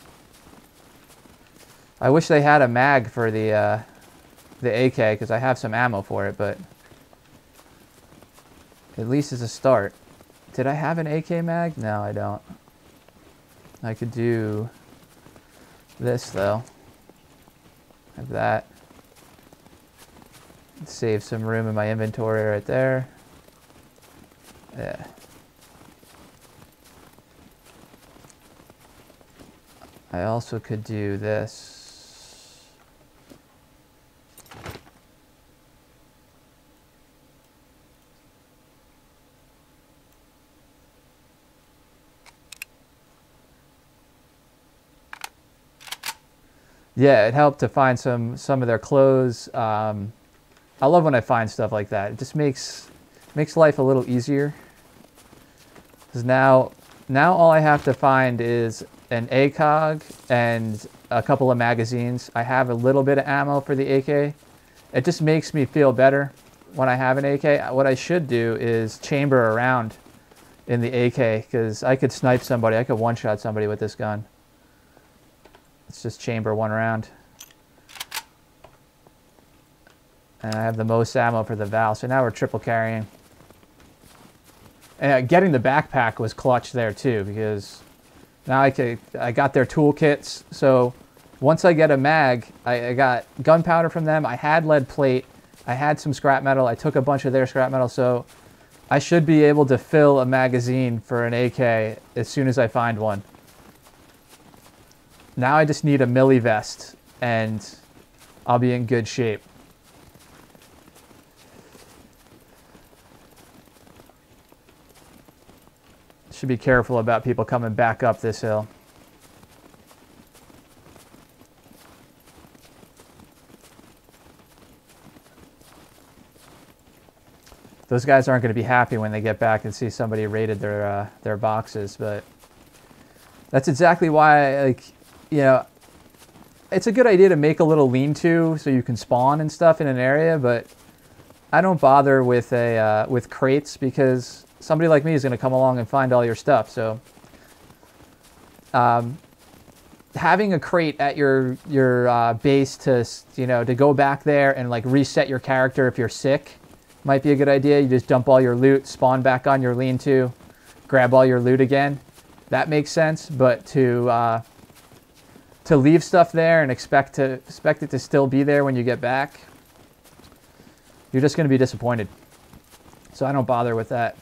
I wish they had a mag for the AK, because I have some ammo for it, but at least it's a start. Did I have an AK mag? No, I don't. I could do this, though. Have that. Save some room in my inventory right there. Yeah. I also could do this. Yeah, it helped to find some of their clothes. I love when I find stuff like that. It just makes life a little easier. Because now all I have to find is an ACOG and a couple of magazines. I have a little bit of ammo for the AK. It just makes me feel better when I have an AK. What I should do is chamber around in the AK, because I could snipe somebody. I could one-shot somebody with this gun. Let's just chamber one round. And I have the most ammo for the Val, so now we're triple carrying. And getting the backpack was clutch there too, because now I got their toolkits. So once I get a mag, I got gunpowder from them. I had lead plate. I had some scrap metal. I took a bunch of their scrap metal, so I should be able to fill a magazine for an AK as soon as I find one. Now I just need a milli vest, and I'll be in good shape. Should be careful about people coming back up this hill. Those guys aren't going to be happy when they get back and see somebody raided their boxes, but that's exactly why, like, you know, it's a good idea to make a little lean-to so you can spawn and stuff in an area, but I don't bother with with crates, because somebody like me is going to come along and find all your stuff. So having a crate at your base to go back there and like reset your character if you're sick might be a good idea. You just dump all your loot, spawn back on your lean-to, grab all your loot again. That makes sense, but to leave stuff there and expect it to still be there when you get back, you're just going to be disappointed. So I don't bother with that.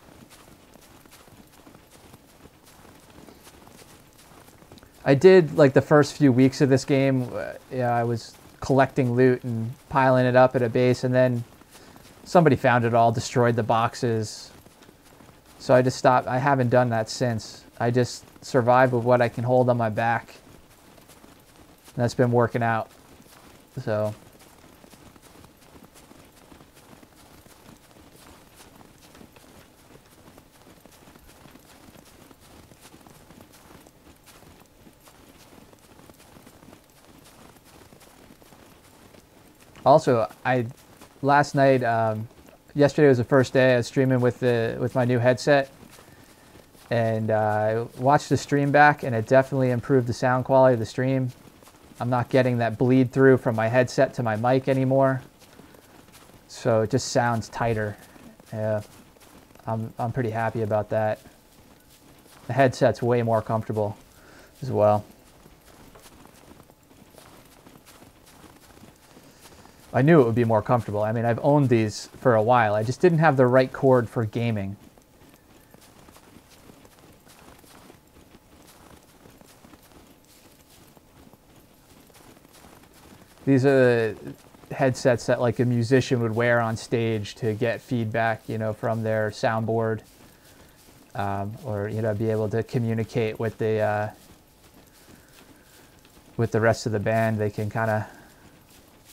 I did, like, the first few weeks of this game, I was collecting loot and piling it up at a base, and then somebody found it all, destroyed the boxes. So I just stopped. I haven't done that since. I just survive with what I can hold on my back. And that's been working out. So also, last night, yesterday was the first day I was streaming with my new headset, and I watched the stream back, and it definitely improved the sound quality of the stream. I'm not getting that bleed through from my headset to my mic anymore, so it just sounds tighter. Yeah, I'm pretty happy about that. The headset's way more comfortable as well. I knew it would be more comfortable. I mean, I've owned these for a while. I just didn't have the right cord for gaming. These are the headsets that like a musician would wear on stage to get feedback, from their soundboard, or be able to communicate with the rest of the band. They can kind of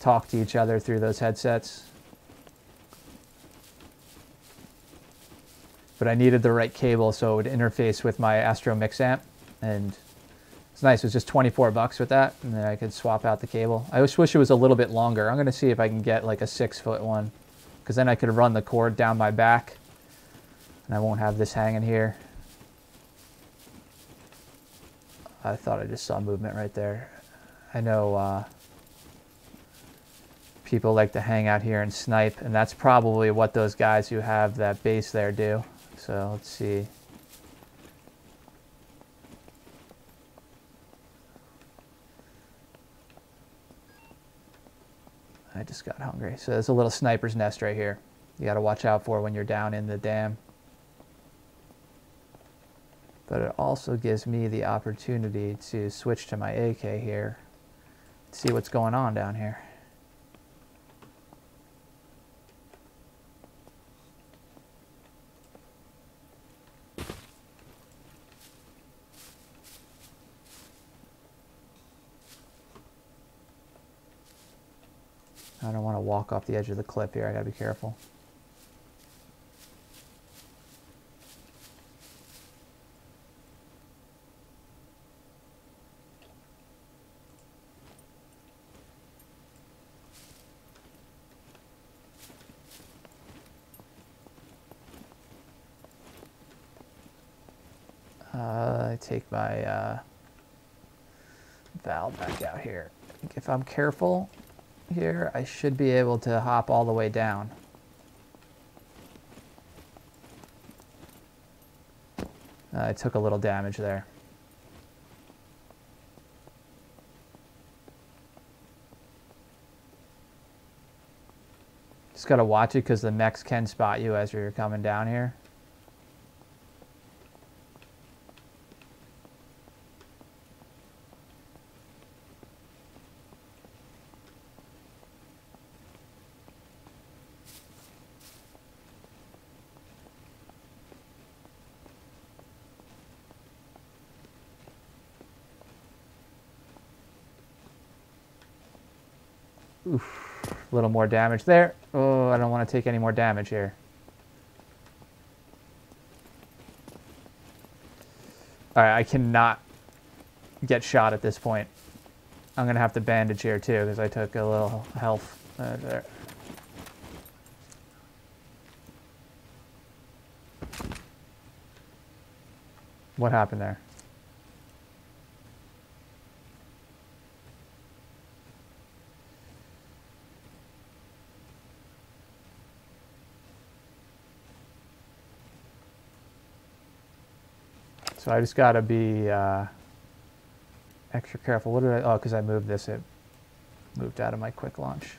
talk to each other through those headsets. But I needed the right cable so it would interface with my Astro Mix amp, and it's nice. It was just 24 bucks with that, and then I could swap out the cable. I just wish it was a little bit longer. I'm going to see if I can get like a 6-foot one, because then I could run the cord down my back, and I won't have this hanging here. I thought I just saw movement right there. I know people like to hang out here and snipe, and that's probably what those guys who have that base there do. So let's see. I just got hungry. So there's a little sniper's nest right here. You got to watch out for when you're down in the dam. But it also gives me the opportunity to switch to my AK here, see what's going on down here. I don't want to walk off the edge of the cliff here. I gotta be careful. I take my valve back out here. I think if I'm careful here, I should be able to hop all the way down. I took a little damage there. Just gotta watch it because the mechs can spot you as you're coming down here. Oof, a little more damage there. Oh, I don't want to take any more damage here. Alright, I cannot get shot at this point. I'm going to have to bandage here too because I took a little health there. What happened there? So I just got to be extra careful. What did I... Oh, because I moved this. It moved out of my quick launch.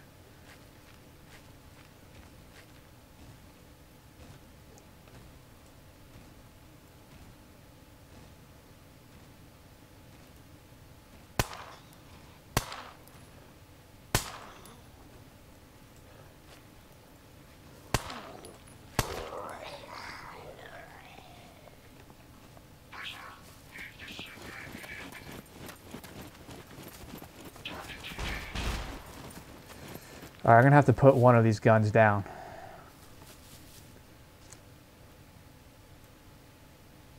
All right, I'm going to have to put one of these guns down.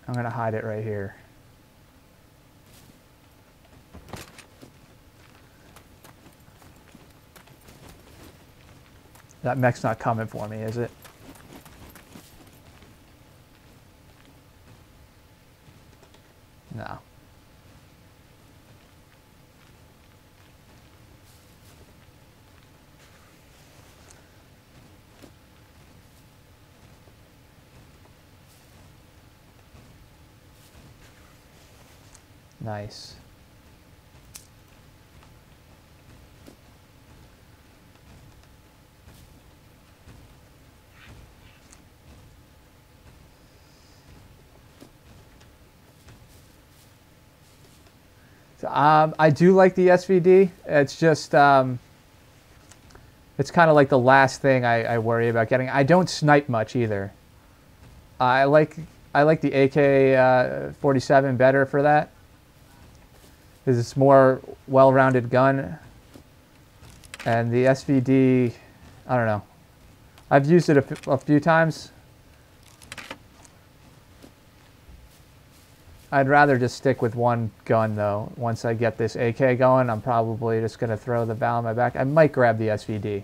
I'm going to hide it right here. That mech's not coming for me, is it? No. Nice. So, I do like the SVD. It's just, it's kind of like the last thing I worry about getting. I don't snipe much either. I like the AK-47 better for that. Because it's more well-rounded gun. And the SVD, I don't know. I've used it a few times. I'd rather just stick with one gun though. Once I get this AK going, I'm probably just going to throw the Val in my back. I might grab the SVD.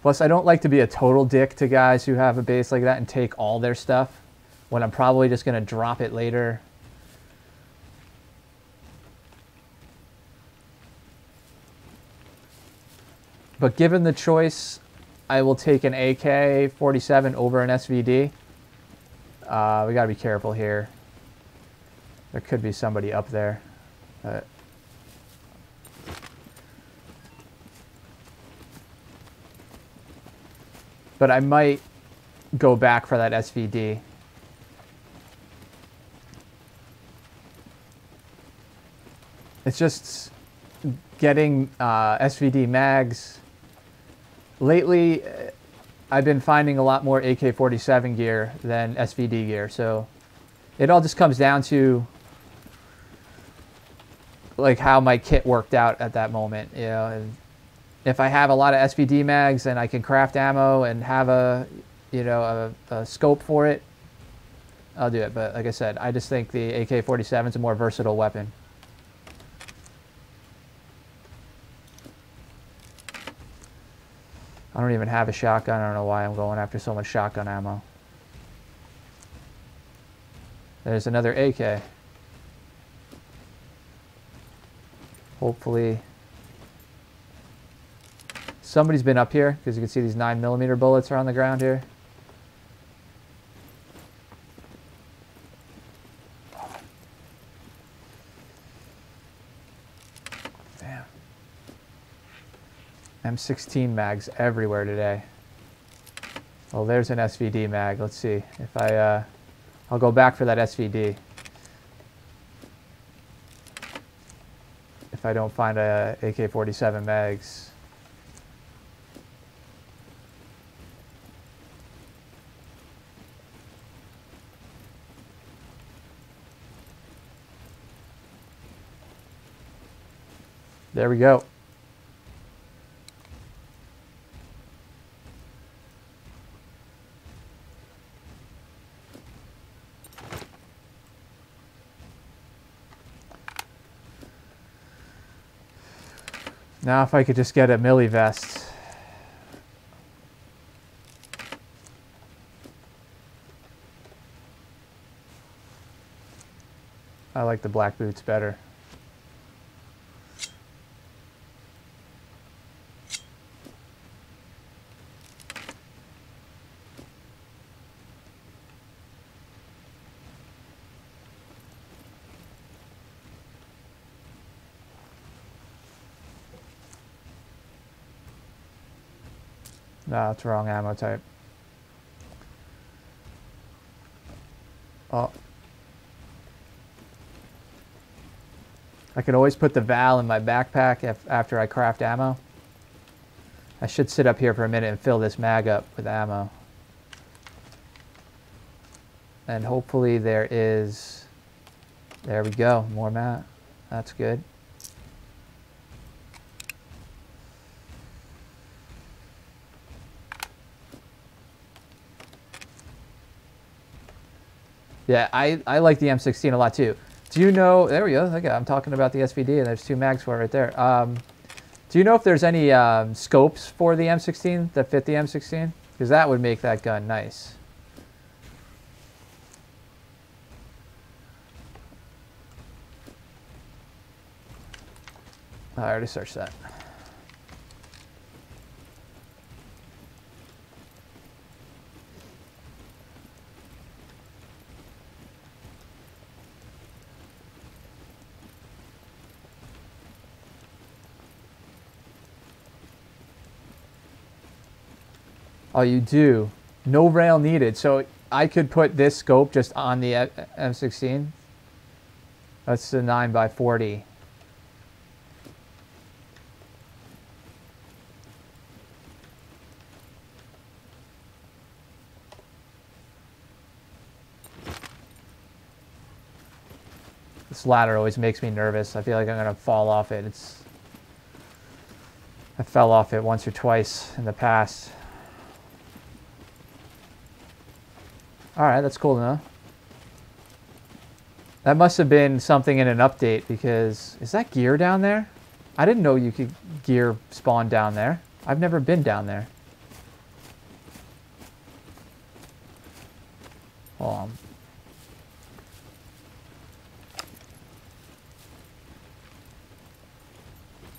Plus, I don't like to be a total dick to guys who have a base like that and take all their stuff when I'm probably just going to drop it later. But given the choice, I will take an AK-47 over an SVD. We got to be careful here. There could be somebody up there. But I might go back for that SVD. It's just getting SVD mags. Lately, I've been finding a lot more AK-47 gear than SVD gear. So it all just comes down to like how my kit worked out at that moment. You know, and if I have a lot of SVD mags and I can craft ammo and have a, you know, a scope for it, I'll do it. But like I said, I just think the AK-47 is a more versatile weapon. I don't even have a shotgun. I don't know why I'm going after so much shotgun ammo. There's another AK. Hopefully somebody's been up here, because you can see these 9mm bullets are on the ground here. Damn. M16 mags everywhere today. Well, there's an SVD mag. Let's see if I'll go back for that SVD. If I don't find a AK-47 mags. There we go. Now if I could just get a milli vest. I like the black boots better. No, it's wrong ammo type. Oh. I can always put the Val in my backpack after I craft ammo. I should sit up here for a minute and fill this mag up with ammo. And hopefully there is... There we go, more mat. That's good. Yeah, I like the M16 a lot too. Do you know, there we go, okay, I'm talking about the SVD and there's two mags for it right there. Do you know if there's any scopes for the M16 that fit the M16? Because that would make that gun nice. Oh, I already searched that. Oh, you do. No rail needed. So I could put this scope just on the M16. That's the 9x40. This ladder always makes me nervous. I feel like I'm gonna fall off it. I fell off it once or twice in the past. Alright, that's cool to know. That must have been something in an update, because... Is that gear down there? I didn't know you could gear spawn down there. I've never been down there. Hold on.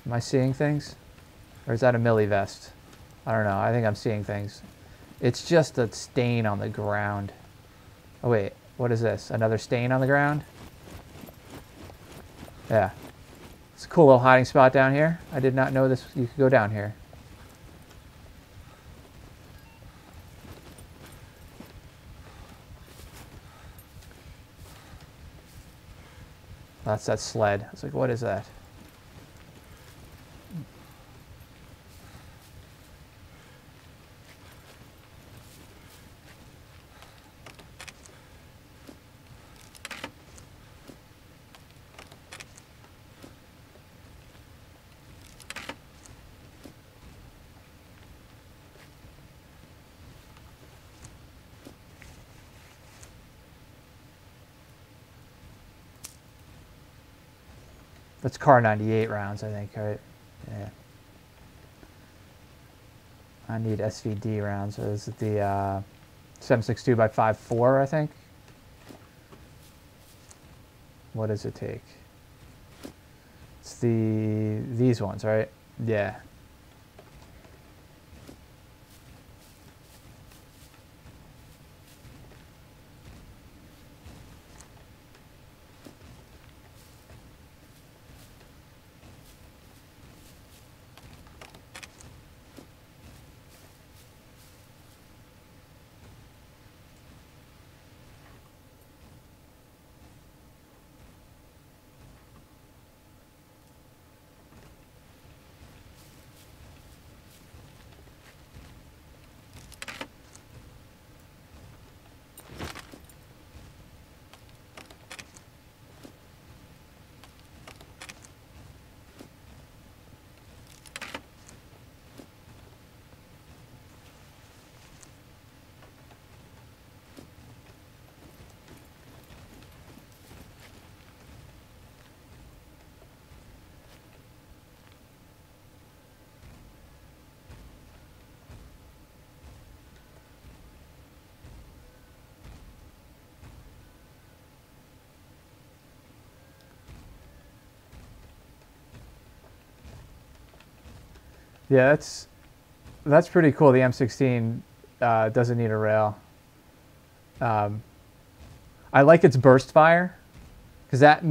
Am I seeing things? Or is that a Millie vest? I don't know. I think I'm seeing things. It's just a stain on the ground. Oh wait, what is this? Another stain on the ground? Yeah. It's a cool little hiding spot down here. I did not know this. You could go down here. That's that sled. I was like, what is that? That's Car 98 rounds, I think, right? Yeah. I need SVD rounds. So this is the 7.62 by 5.4, I think. What does it take? It's these ones, right? Yeah. Yeah, that's pretty cool. The M16 doesn't need a rail. I like its burst fire, because that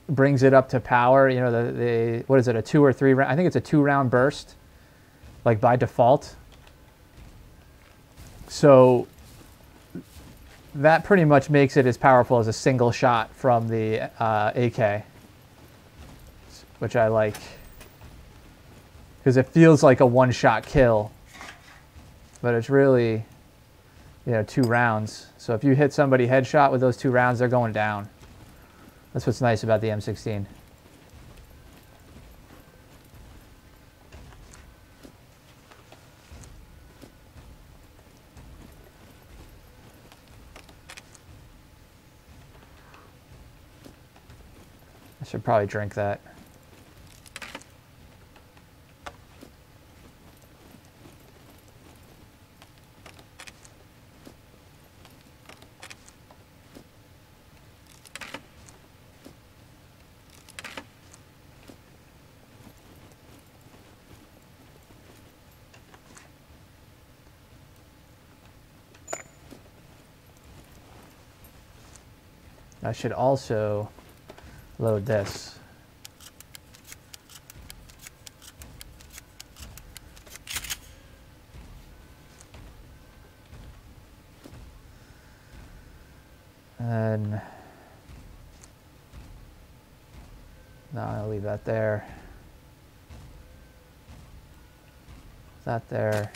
brings it up to power. You know, the what is it, a 2 or 3 round? I think it's a 2-round burst, like by default. So that pretty much makes it as powerful as a single shot from the AK, which I like. Because it feels like a one-shot kill, but it's really, 2 rounds. So if you hit somebody headshot with those 2 rounds, they're going down. That's what's nice about the M16. I should probably drink that. I should also load this. And no, I'll leave that there. That there.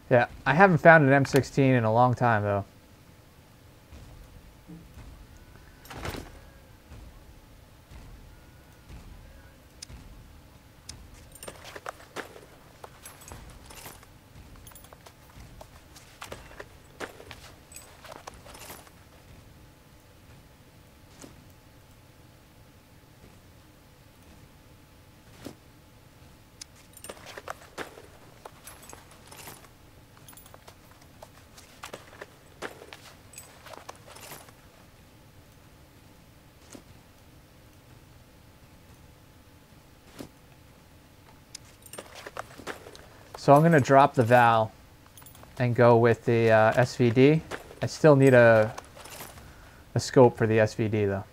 Yeah, I haven't found an M16 in a long time, though. So I'm going to drop the Val and go with the SVD. I still need a scope for the SVD, though.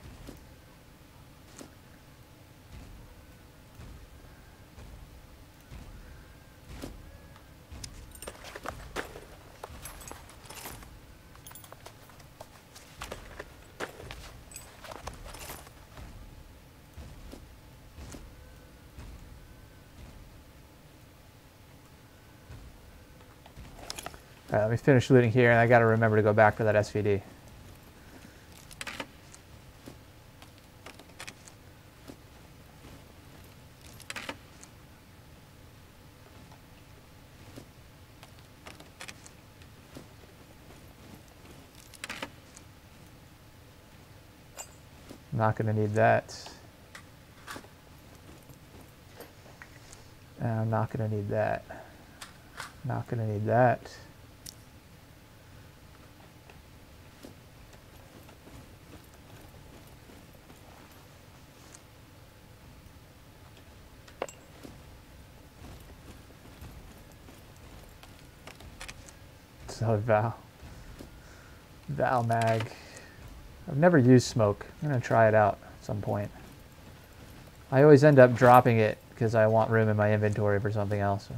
All right, let me finish looting here, and I got to remember to go back for that SVD. I'm not going to need that. I'm not going to need that. Not going to need that. So Val mag. I've never used smoke. I'm going to try it out at some point. I always end up dropping it because I want room in my inventory for something else.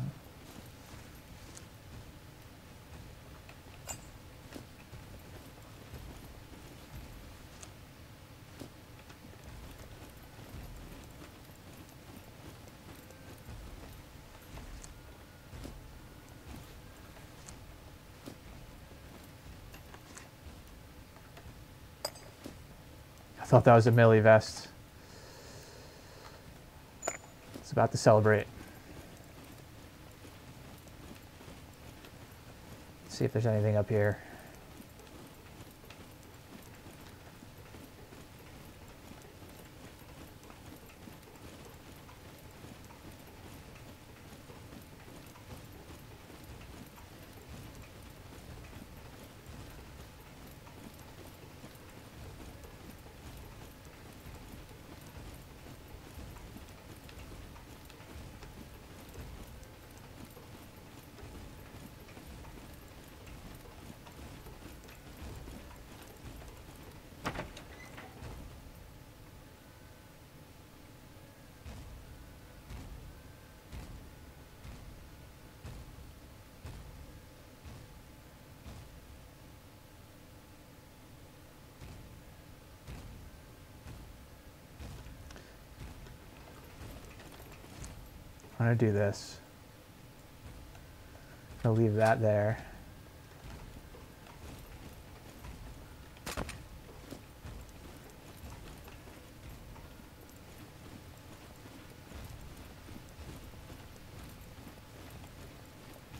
I thought that was a melee vest. It's about to celebrate. Let's see if there's anything up here. I'm going to do this. I'll leave that there.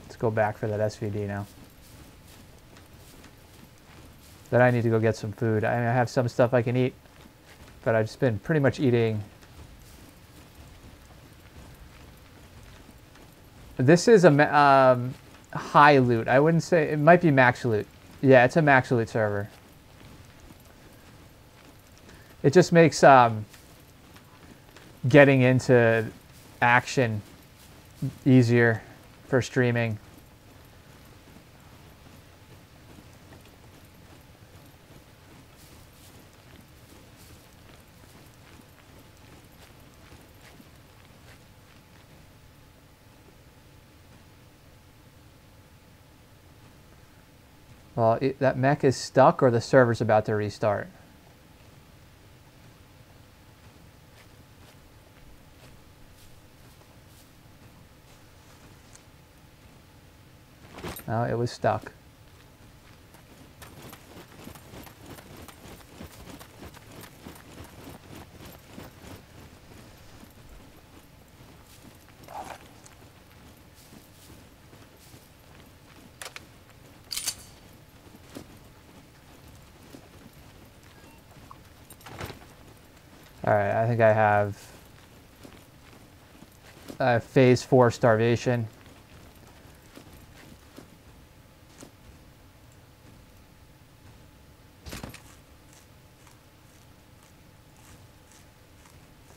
Let's go back for that SVD now. Then I need to go get some food. I mean, I have some stuff I can eat, but I've just been pretty much eating. This is a high loot. I wouldn't say, it might be max loot. Yeah, it's a max loot server. It just makes getting into action easier for streaming. Well, that mech is stuck or the server's about to restart. No, it was stuck. Alright, I think I have phase 4 starvation.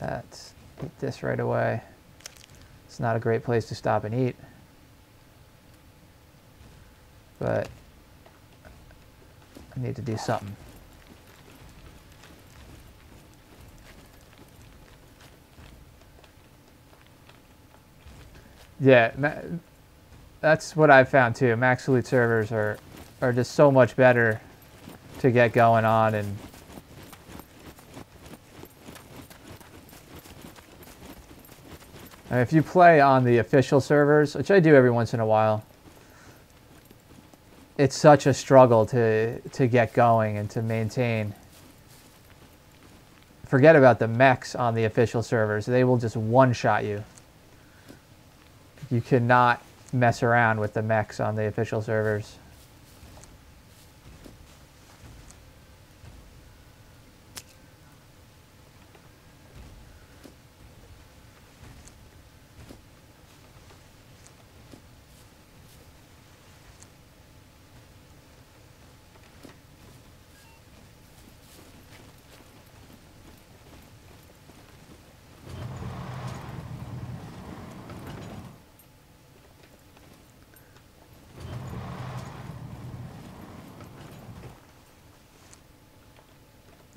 Let's eat this right away. It's not a great place to stop and eat, but I need to do something. Yeah, that's what I've found too. Max Elite servers are just so much better to get going on, and if you play on the official servers, which I do every once in a while, it's such a struggle to get going and to maintain. Forget about the mechs on the official servers. They will just one-shot you. You cannot mess around with the mechs on the official servers.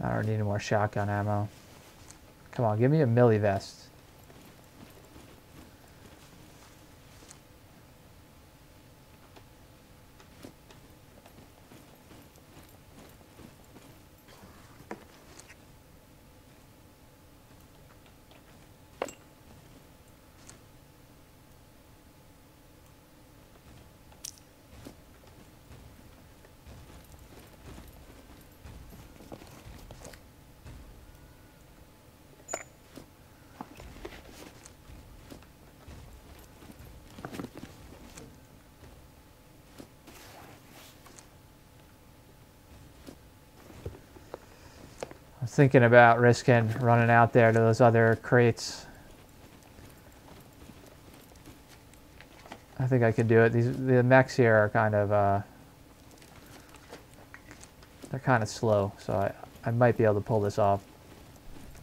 I don't need any more shotgun ammo. Come on, give me a melee vest. I was thinking about risking running out there to those other crates. I think I could do it. The mechs here are kind of they're kind of slow, so I might be able to pull this off.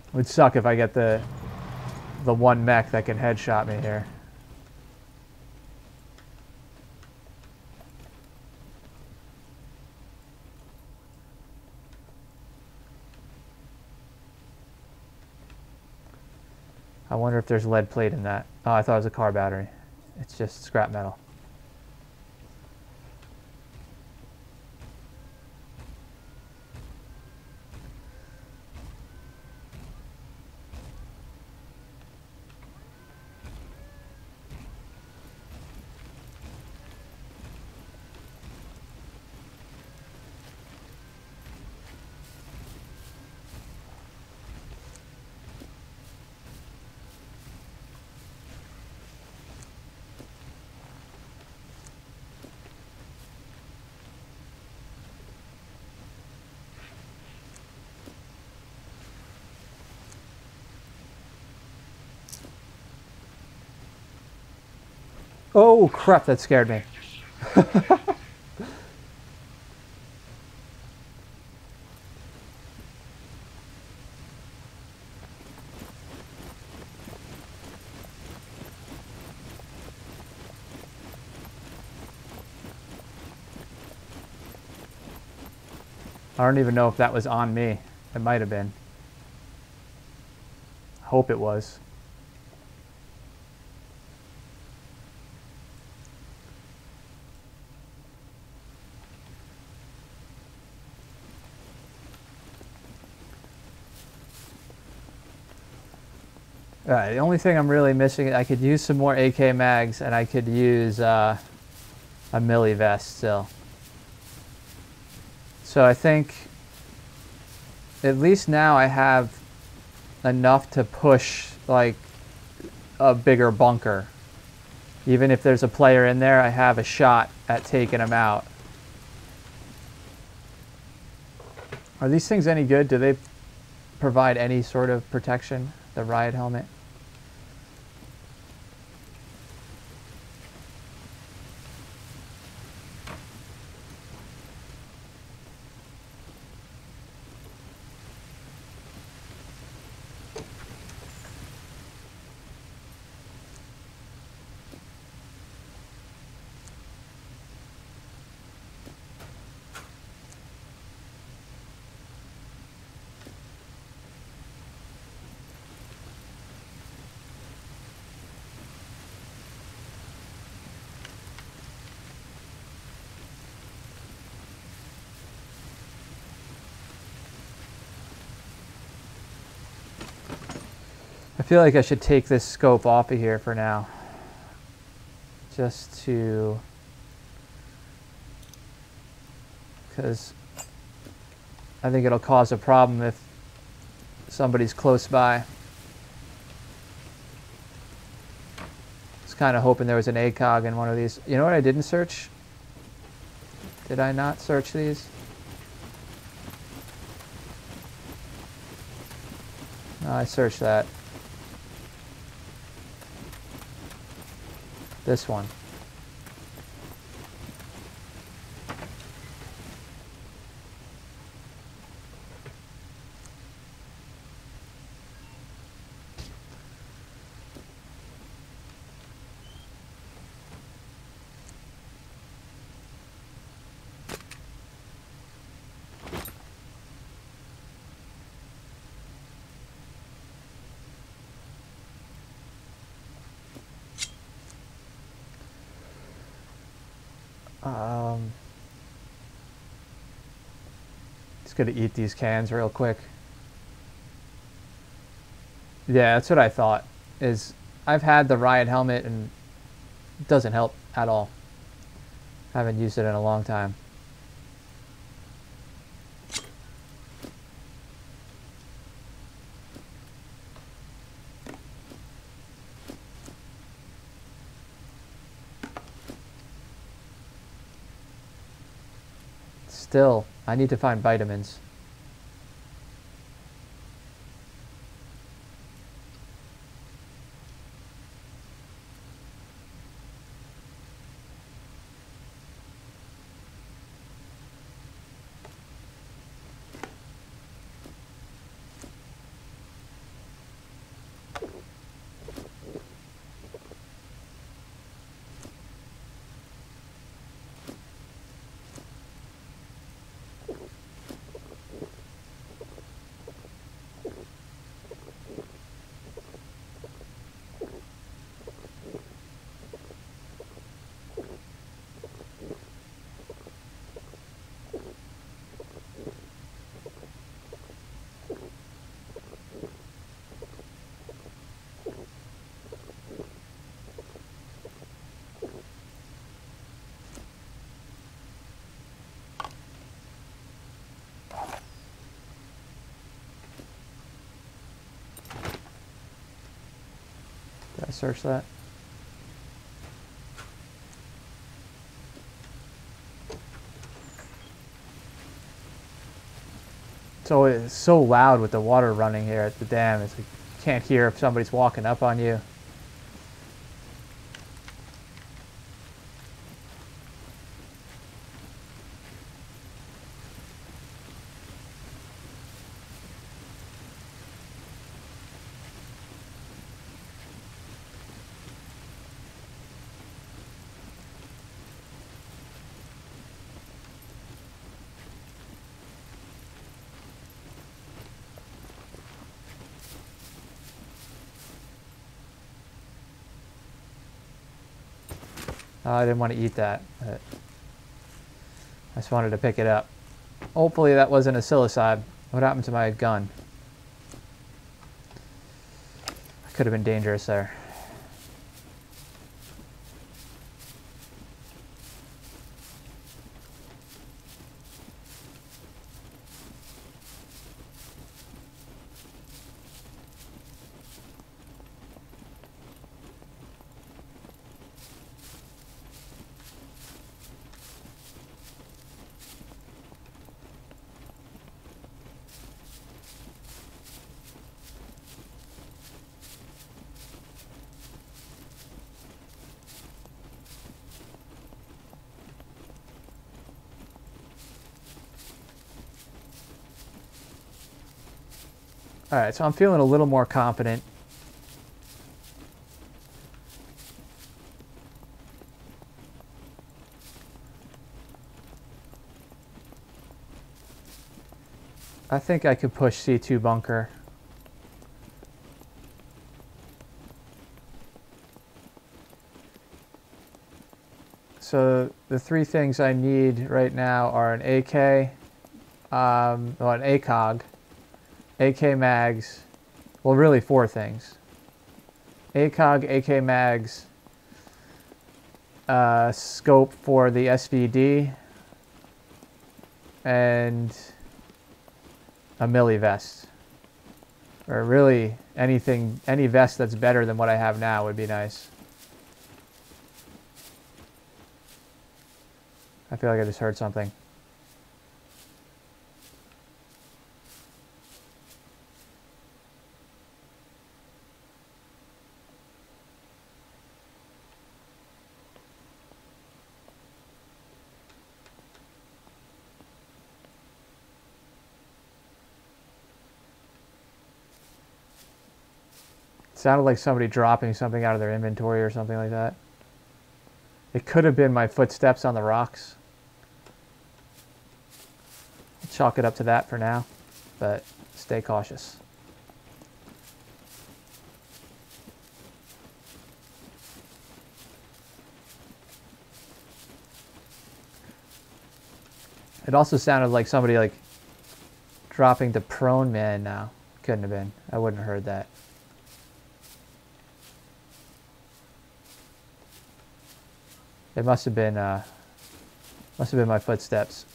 It would suck if I get the one mech that can headshot me here. I wonder if there's lead plate in that. Oh, I thought it was a car battery. It's just scrap metal. Oh crap, that scared me. I don't even know if that was on me. It might have been. I hope it was. The only thing I'm really missing, I could use some more AK mags, and I could use a milli vest still. So I think at least now I have enough to push like a bigger bunker. Even if there's a player in there, I have a shot at taking him out. Are these things any good? Do they provide any sort of protection? The riot helmet? I feel like I should take this scope off of here for now. Just to... because I think it'll cause a problem if somebody's close by. I was kind of hoping there was an ACOG in one of these. You know what I didn't search? Did I not search these? No, I searched that. This one. Just gonna eat these cans real quick. Yeah, that's what I thought. Is I've had the riot helmet and it doesn't help at all. Haven't used it in a long time. Still, I need to find vitamins. Did I search that? So it's so loud with the water running here at the dam. It's like you can't hear if somebody's walking up on you. I didn't want to eat that, but I just wanted to pick it up. Hopefully that wasn't a psilocybe. What happened to my gun? I could have been dangerous there. Alright, so I'm feeling a little more confident. I think I could push C2 bunker. So the three things I need right now are an AK, an ACOG, AK mags, well really four things. ACOG, AK mags, scope for the SVD, and a milli vest. Or really anything, any vest that's better than what I have now would be nice. I feel like I just heard something. It sounded like somebody dropping something out of their inventory or something like that. It could have been my footsteps on the rocks. Chalk it up to that for now, but stay cautious. It also sounded like somebody like dropping the prone man now. Couldn't have been. I wouldn't have heard that. It must have been my footsteps.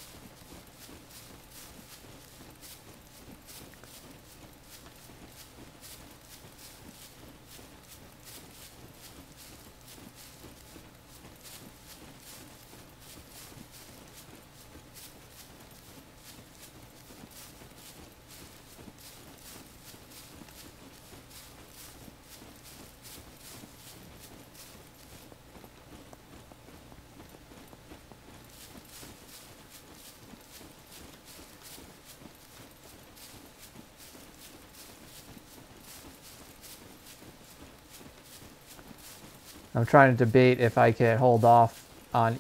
I'm trying to debate if I can hold off on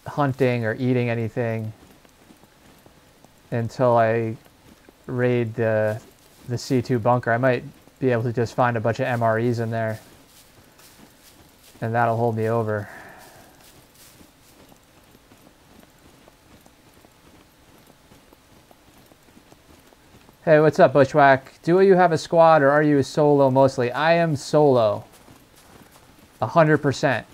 hunting or eating anything until I raid the C2 bunker. I might be able to just find a bunch of MREs in there, and that'll hold me over. Hey, what's up, Bushwhack? Do you have a squad or are you solo mostly? I am solo. 100%.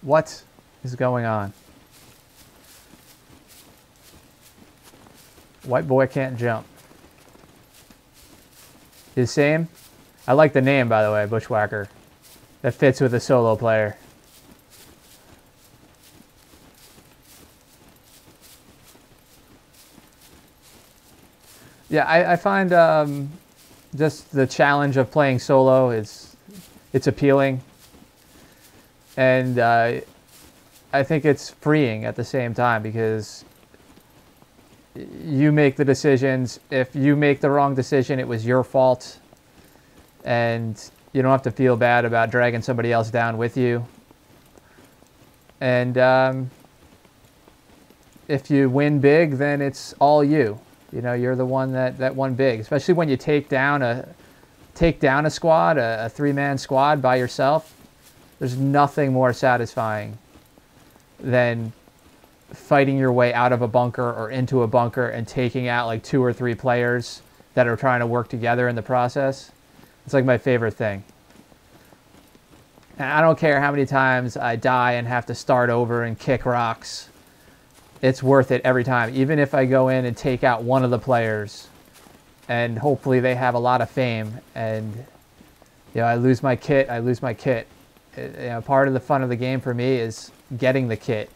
What is going on? White boy can't jump. His same? I like the name, by the way, Bushwhacker. That fits with a solo player. Yeah, I find just the challenge of playing solo it's appealing. And I think it's freeing at the same time because you make the decisions. If you make the wrong decision, it was your fault. And you don't have to feel bad about dragging somebody else down with you. And if you win big, then it's all you. You know, you're the one that won big. Especially when you take down a squad, a three-man squad by yourself. There's nothing more satisfying than fighting your way out of a bunker or into a bunker and taking out like 2 or 3 players that are trying to work together in the process. It's like my favorite thing. And I don't care how many times I die and have to start over and kick rocks. it's worth it every time. Even if I go in and take out one of the players and hopefully they have a lot of fame and, you know, I lose my kit, I lose my kit. You know, part of the fun of the game for me is getting the kit.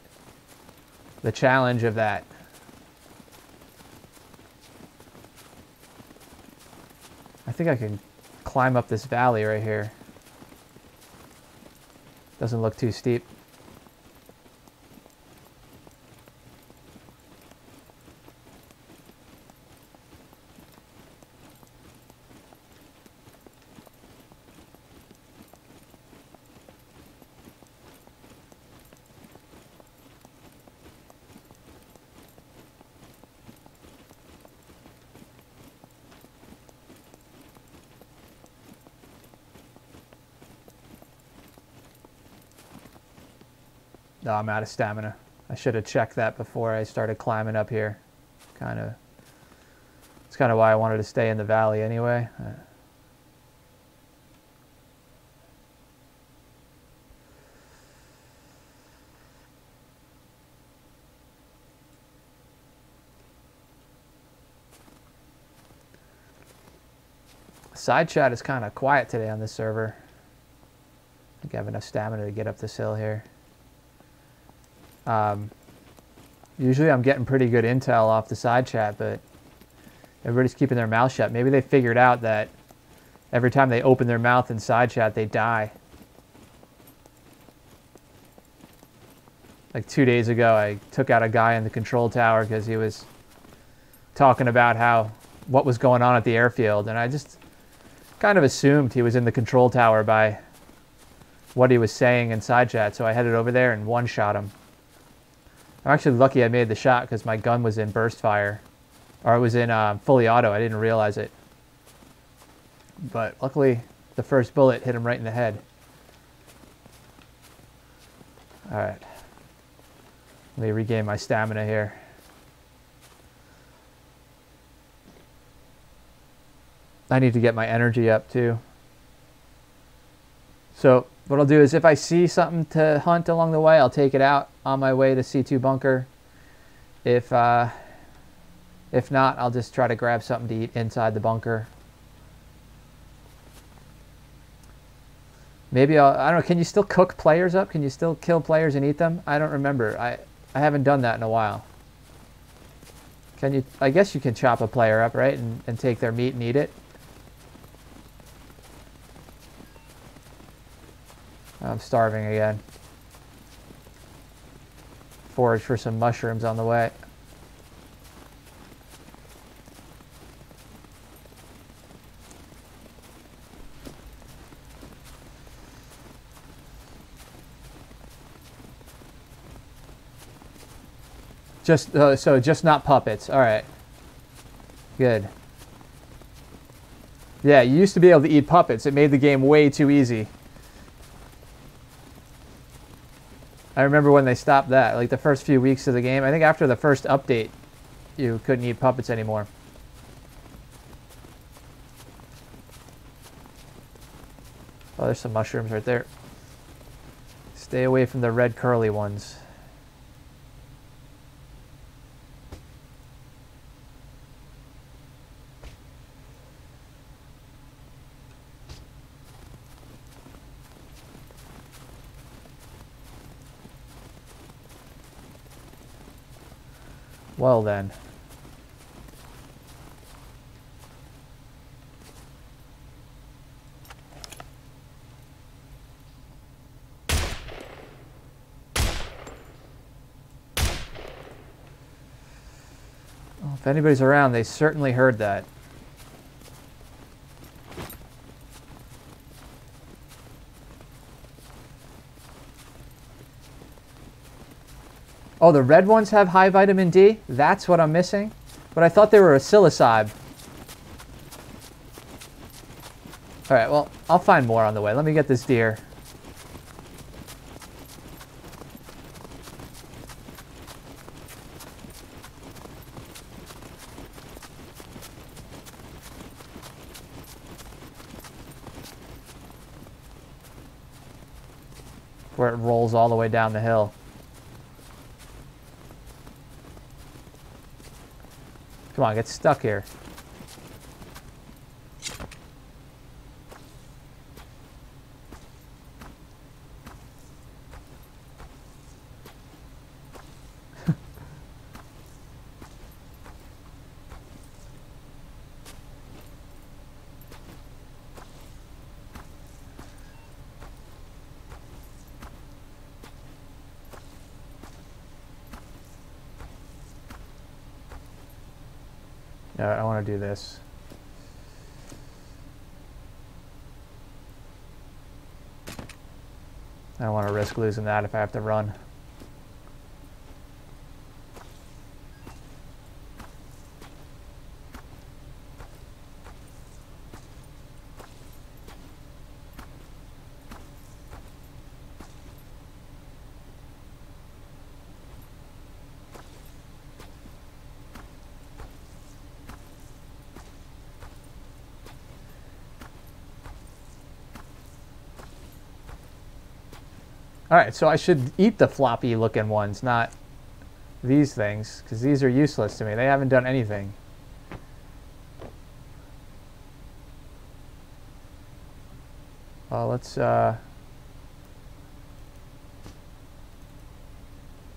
The challenge of that. I think I can climb up this valley right here. Doesn't look too steep. No, I'm out of stamina. I should have checked that before I started climbing up here. It's kind of why I wanted to stay in the valley anyway. Side chat is kind of quiet today on this server. I think I have enough stamina to get up this hill here. Usually I'm getting pretty good intel off the side chat, but everybody's keeping their mouth shut. Maybe they figured out that every time they open their mouth in side chat, they die. Like 2 days ago, I took out a guy in the control tower because he was talking about what was going on at the airfield, and I just kind of assumed he was in the control tower by what he was saying in side chat, so I headed over there and one-shot him. I'm actually lucky I made the shot because my gun was in burst fire. Or it was in fully auto. I didn't realize it. But luckily, the first bullet hit him right in the head. Alright. Let me regain my stamina here. I need to get my energy up too. So what I'll do is if I see something to hunt along the way, I'll take it out on my way to C2 bunker. If not, I'll just try to grab something to eat inside the bunker. Maybe I don't know, can you still cook players up? Can you still kill players and eat them? I don't remember. I haven't done that in a while. Can you? I guess you can chop a player up, right? And take their meat and eat it. I'm starving again. Forage for some mushrooms on the way. So just not puppets. All right. Good. Yeah, you used to be able to eat puppets. It made the game way too easy. I remember when they stopped that, like the first few weeks of the game. I think after the first update, you couldn't eat puppets anymore. Oh, there's some mushrooms right there. Stay away from the red curly ones. Well then. Well, if anybody's around, they certainly heard that. Oh, the red ones have high vitamin D? That's what I'm missing? But I thought they were a psilocybe. Alright, well, I'll find more on the way. Let me get this deer. Where it rolls all the way down the hill. Come on, get stuck here. No, I want to do this. I don't want to risk losing that if I have to run. Alright, so I should eat the floppy looking ones, not these things, because these are useless to me. They haven't done anything. Well, let's get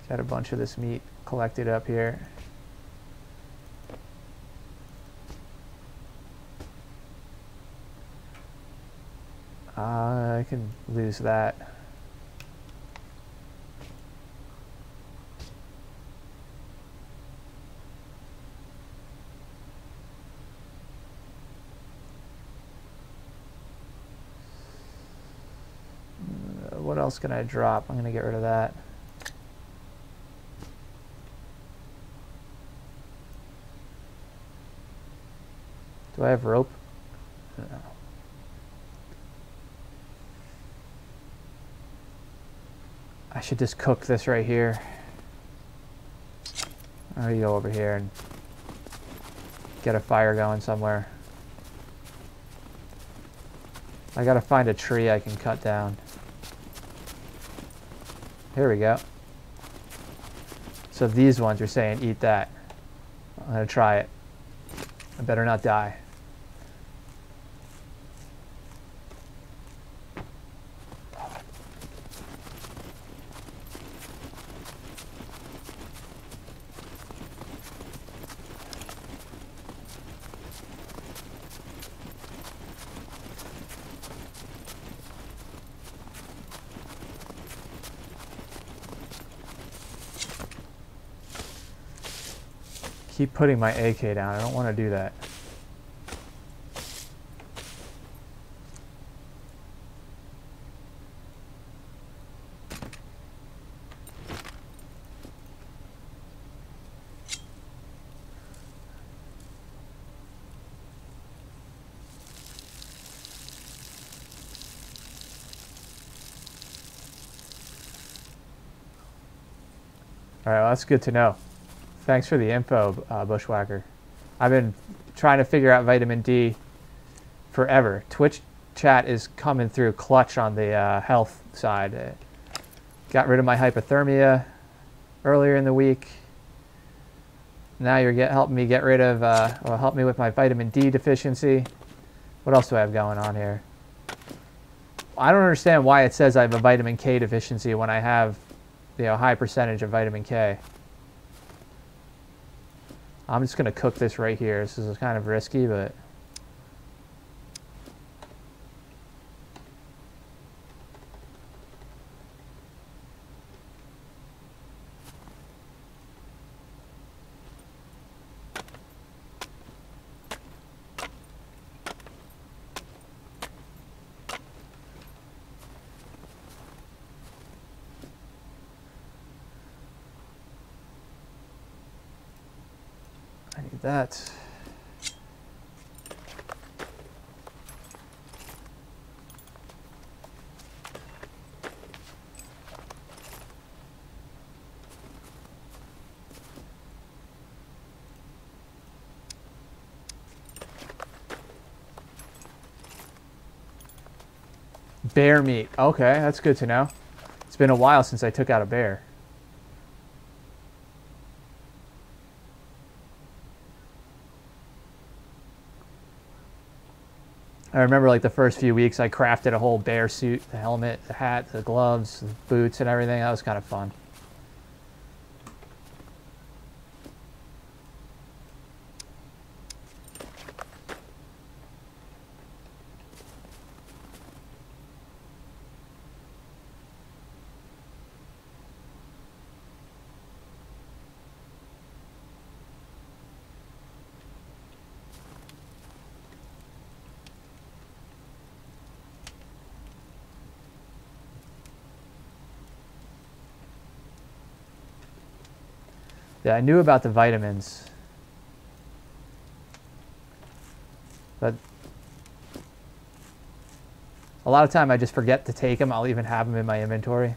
a bunch of this meat collected up here. I can lose that. What else can I drop? I'm going to get rid of that. Do I have rope? No. I should just cook this right here. I'm going to go over here and get a fire going somewhere. I got to find a tree I can cut down. Here we go. So these ones are saying eat that. I'm going to try it. I better not die. Keep putting my AK down. I don't want to do that. All right, well, that's good to know. Thanks for the info, Bushwhacker. I've been trying to figure out vitamin D forever. Twitch chat is coming through clutch on the health side. Got rid of my hypothermia earlier in the week. Now you're helping me get rid of, or help me with my vitamin D deficiency. What else do I have going on here? I don't understand why it says I have a vitamin K deficiency when I have, you know, a high percentage of vitamin K. I'm just going to cook this right here. This is kind of risky, but... I need that. Bear meat. Okay, that's good to know. It's been a while since I took out a bear. I remember like the first few weeks I crafted a whole bear suit, the helmet, the hat, the gloves, the boots and everything. That was kind of fun. Yeah, I knew about the vitamins, but a lot of time I just forget to take them. I'll even have them in my inventory.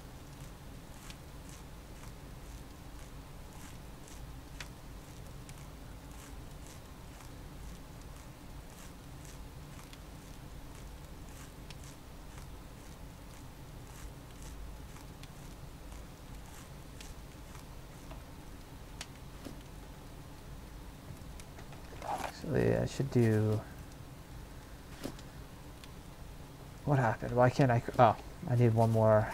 Actually, I should do... What happened? Why can't I... Oh, I need one more.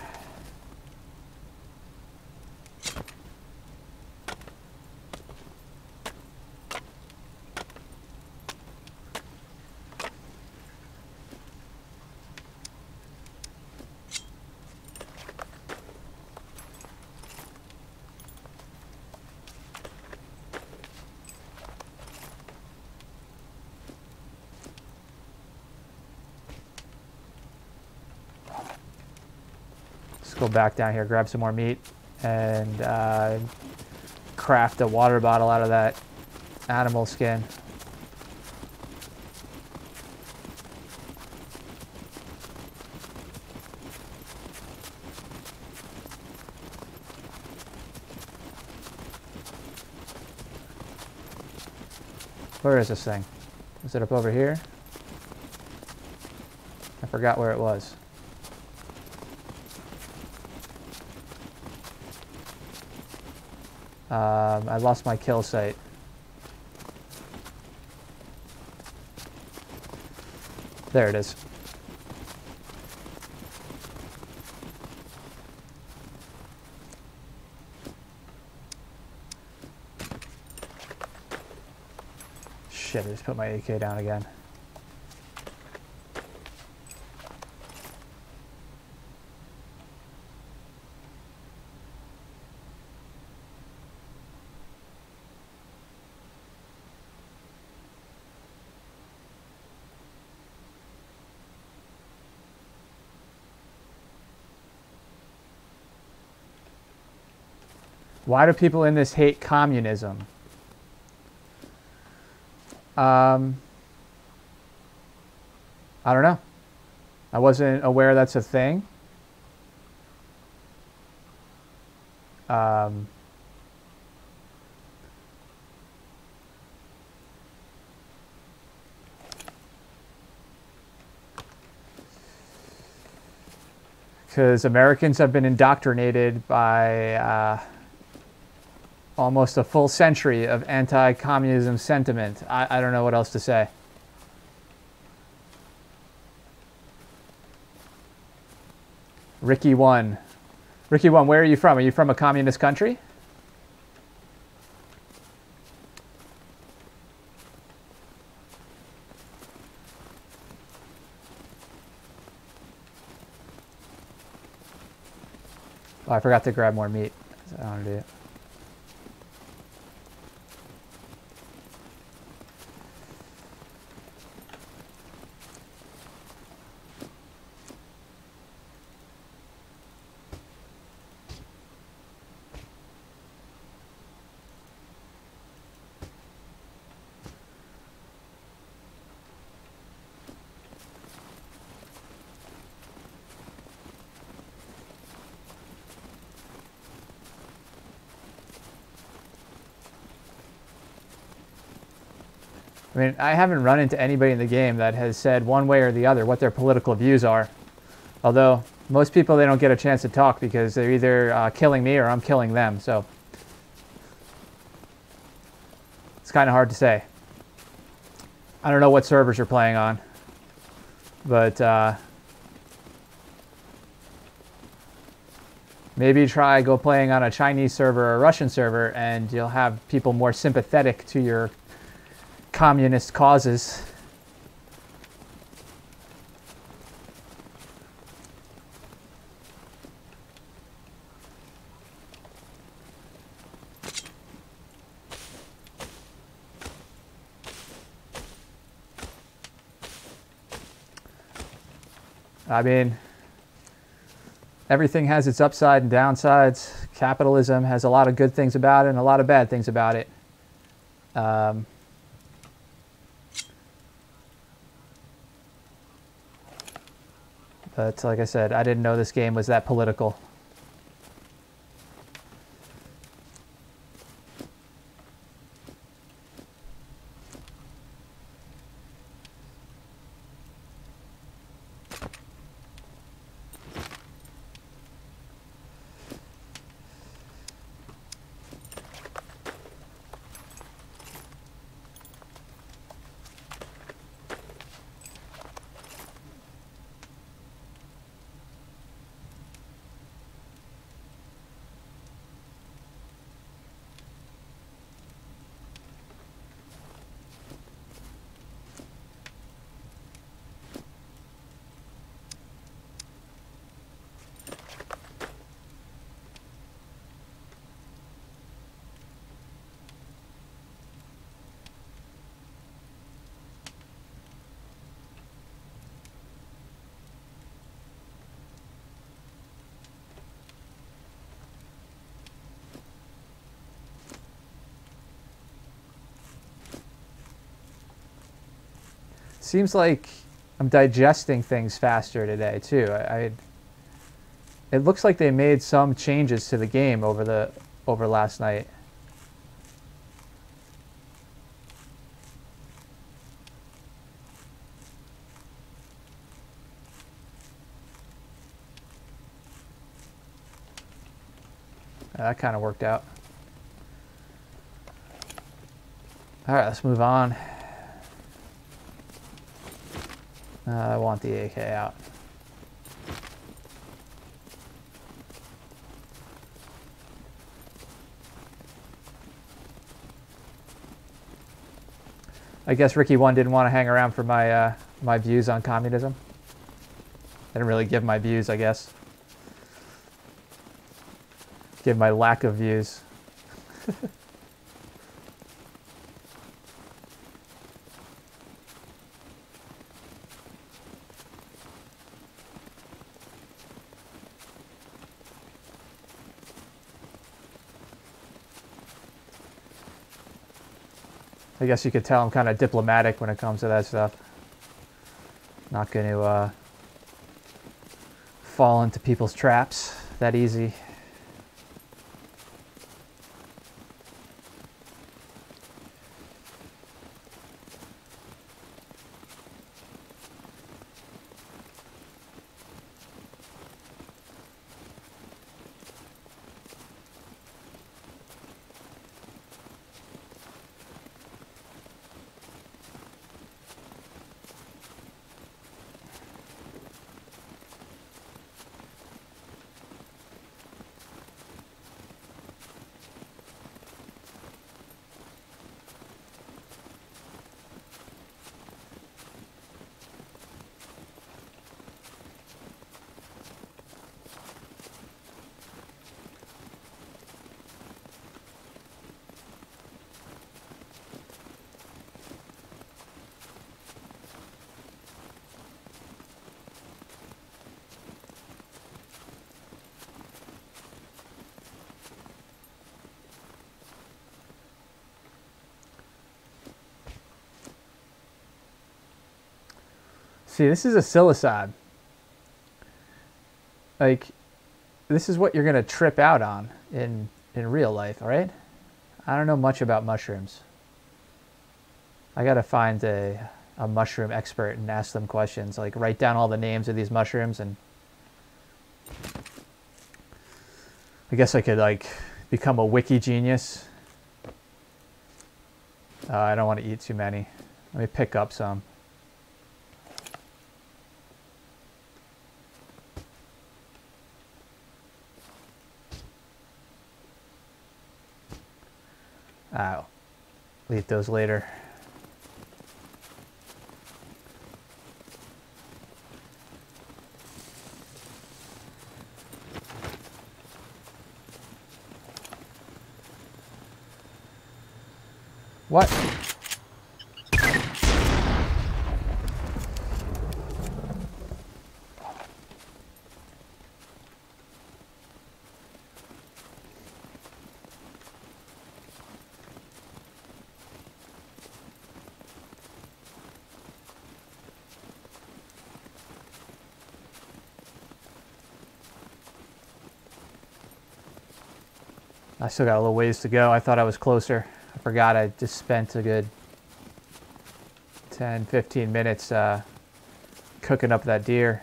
Go back down here, grab some more meat, and craft a water bottle out of that animal skin. Where is this thing? Is it up over here? I forgot where it was. I lost my kill site. There it is. Shit, I just put my AK down again. Why do people in this hate communism? I don't know. I wasn't aware that's a thing. Because Americans have been indoctrinated by almost a full century of anti-communism sentiment. I don't know what else to say. Ricky1. Ricky1, where are you from? Are you from a communist country? Oh, I forgot to grab more meat. I don't want to do it. I mean, I haven't run into anybody in the game that has said one way or the other what their political views are. Although, most people, they don't get a chance to talk because they're either killing me or I'm killing them, so it's kind of hard to say. I don't know what servers you're playing on. But maybe try go playing on a Chinese server or a Russian server, and you'll have people more sympathetic to your communist causes. I mean, everything has its upside and downsides. Capitalism has a lot of good things about it and a lot of bad things about it. But like I said, I didn't know this game was that political. Seems like I'm digesting things faster today too. It looks like they made some changes to the game over last night. That kind of worked out. All right, let's move on. I want the AK out. I guess Ricky 1 didn't want to hang around for my my views on communism. I didn't really give my views, I guess. Give my lack of views. I guess you could tell I'm kind of diplomatic when it comes to that stuff. Not going to fall into people's traps that easy. See, this is a psilocybe. Like, this is what you're going to trip out on in real life, all right? I don't know much about mushrooms. I got to find a mushroom expert and ask them questions. Like, write down all the names of these mushrooms, and I guess I could, like, become a wiki genius. I don't want to eat too many. Let me pick up some. I'll leave those later. What? I still got a little ways to go. I thought I was closer. I forgot I just spent a good 10, 15 minutes cooking up that deer.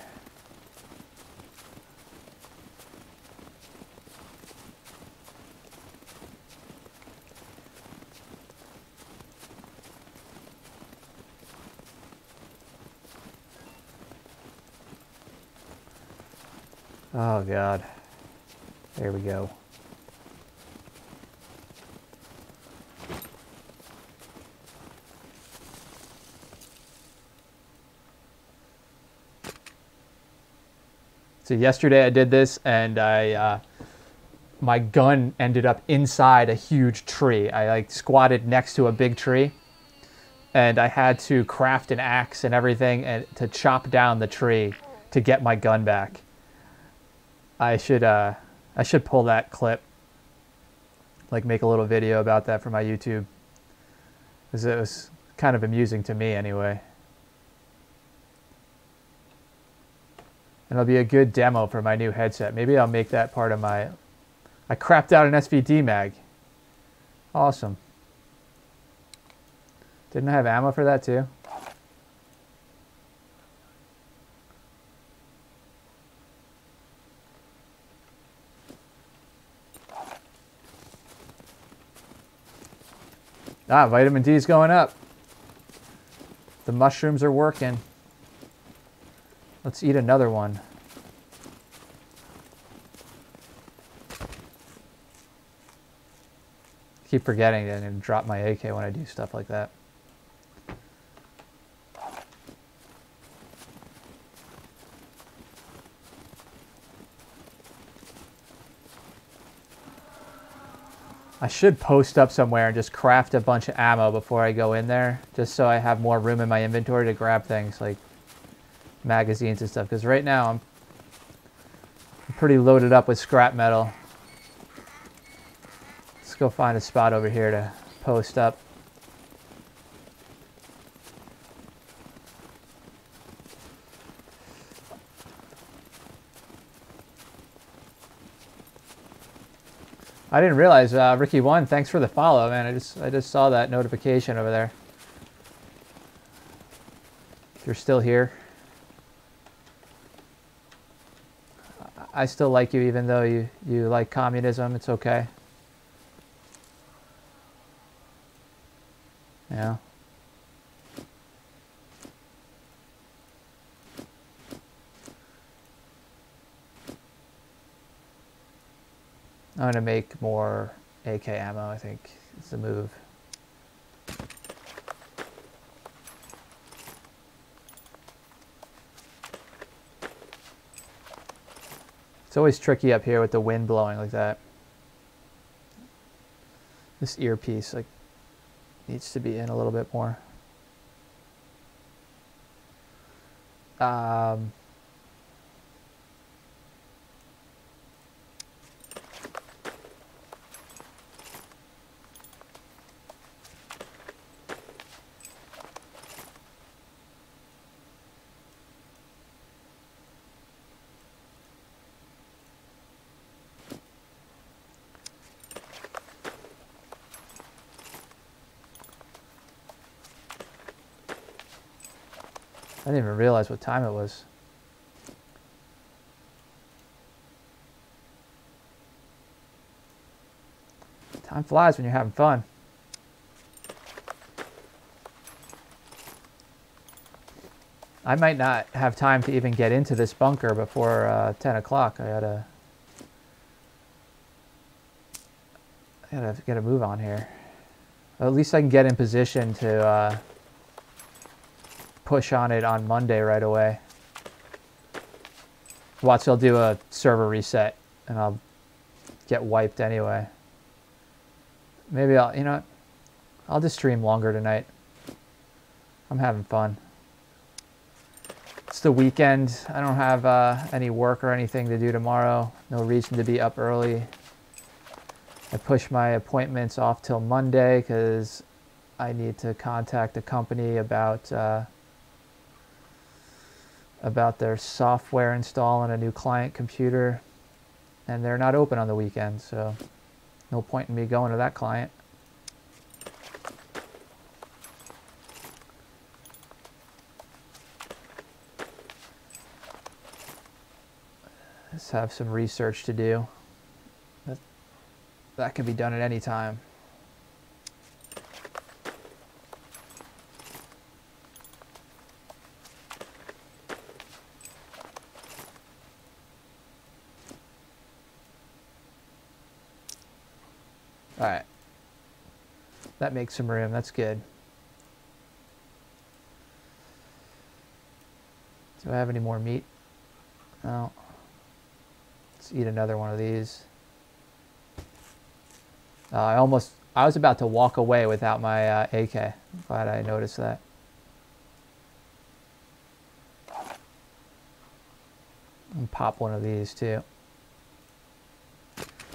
Oh God. There we go. So yesterday I did this, and my gun ended up inside a huge tree. I like squatted next to a big tree, and I had to craft an axe and everything and to chop down the tree to get my gun back. I should pull that clip, like make a little video about that for my YouTube, because it was kind of amusing to me anyway. And it'll be a good demo for my new headset. Maybe I'll make that part of my... I crapped out an SVD mag. Awesome. Didn't I have ammo for that too? Ah, vitamin D is going up. The mushrooms are working. Let's eat another one. Keep forgetting that I'm going to drop my AK when I do stuff like that. I should post up somewhere and just craft a bunch of ammo before I go in there, just so I have more room in my inventory to grab things like magazines and stuff, because right now I'm pretty loaded up with scrap metal. Let's go find a spot over here to post up. I didn't realize Ricky1, thanks for the follow, man. I just saw that notification over there. If you're still here, I still like you, even though you like communism. It's okay. Yeah. I'm gonna make more AK ammo. I think it's the move. It's always tricky up here with the wind blowing like that. This earpiece like needs to be in a little bit more. I didn't even realize what time it was. Time flies when you're having fun. I might not have time to even get into this bunker before 10 o'clock. I gotta get a move on here. At least I can get in position to push on it on Monday right away. Watch, they'll do a server reset and I'll get wiped anyway. Maybe I'll, you know what? I'll just stream longer tonight. I'm having fun. It's the weekend. I don't have any work or anything to do tomorrow. No reason to be up early. I pushed my appointments off till Monday because I need to contact the company about their software install on a new client computer, and they're not open on the weekend, so no point in me going to that client. Just have some research to do. That can be done at any time. All right. That makes some room. That's good. Do I have any more meat? No. Let's eat another one of these. I was about to walk away without my AK. Glad I noticed that. And pop one of these too.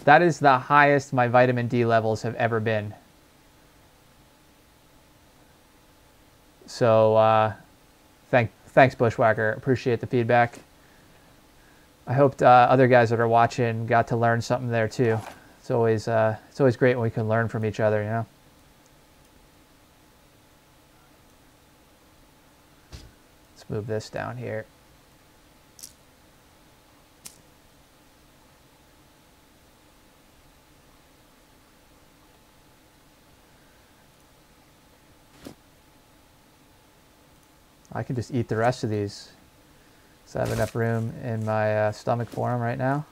That is the highest my vitamin D levels have ever been. So thanks Bushwhacker. Appreciate the feedback. I hope other guys that are watching got to learn something there too. It's always great when we can learn from each other, you know. Let's move this down here. I can just eat the rest of these. So I have enough room in my stomach for them right now.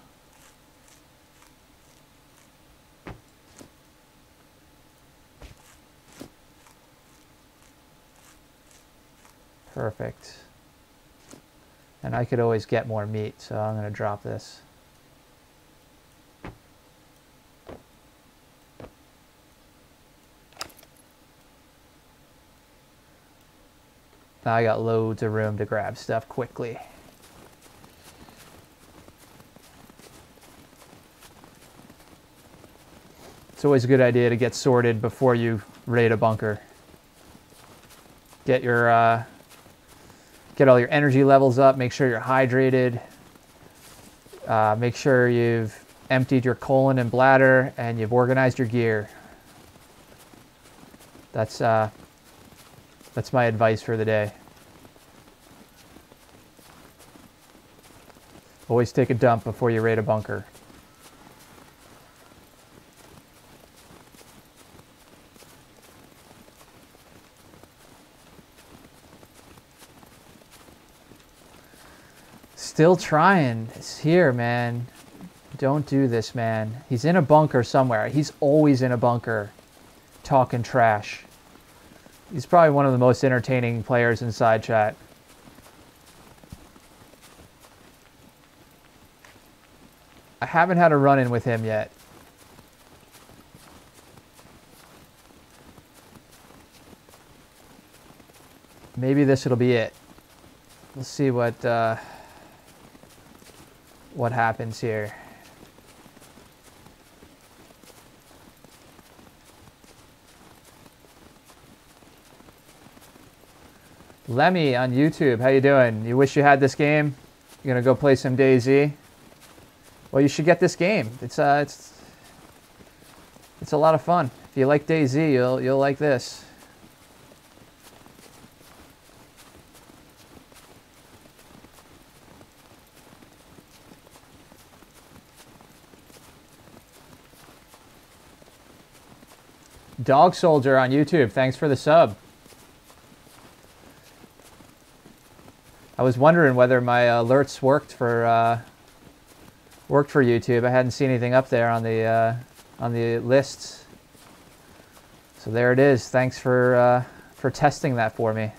Perfect. And I could always get more meat, so I'm going to drop this. Now I got loads of room to grab stuff quickly. It's always a good idea to get sorted before you raid a bunker. Get your get all your energy levels up, make sure you're hydrated, make sure you've emptied your colon and bladder, and you've organized your gear. That's my advice for the day. Always take a dump before you raid a bunker. Still trying. It's here, man. Don't do this, man. He's in a bunker somewhere. He's always in a bunker talking trash. He's probably one of the most entertaining players in side chat. I haven't had a run-in with him yet. Maybe this will be it. We'll see what happens here. Lemmy on YouTube, how you doing? You wish you had this game? You're gonna go play some DayZ? Well, you should get this game. It's a lot of fun. If you like DayZ, you'll like this. Dog Soldier on YouTube, thanks for the sub. I was wondering whether my alerts worked for YouTube. I hadn't seen anything up there on the lists, So there it is. Thanks for testing that for me.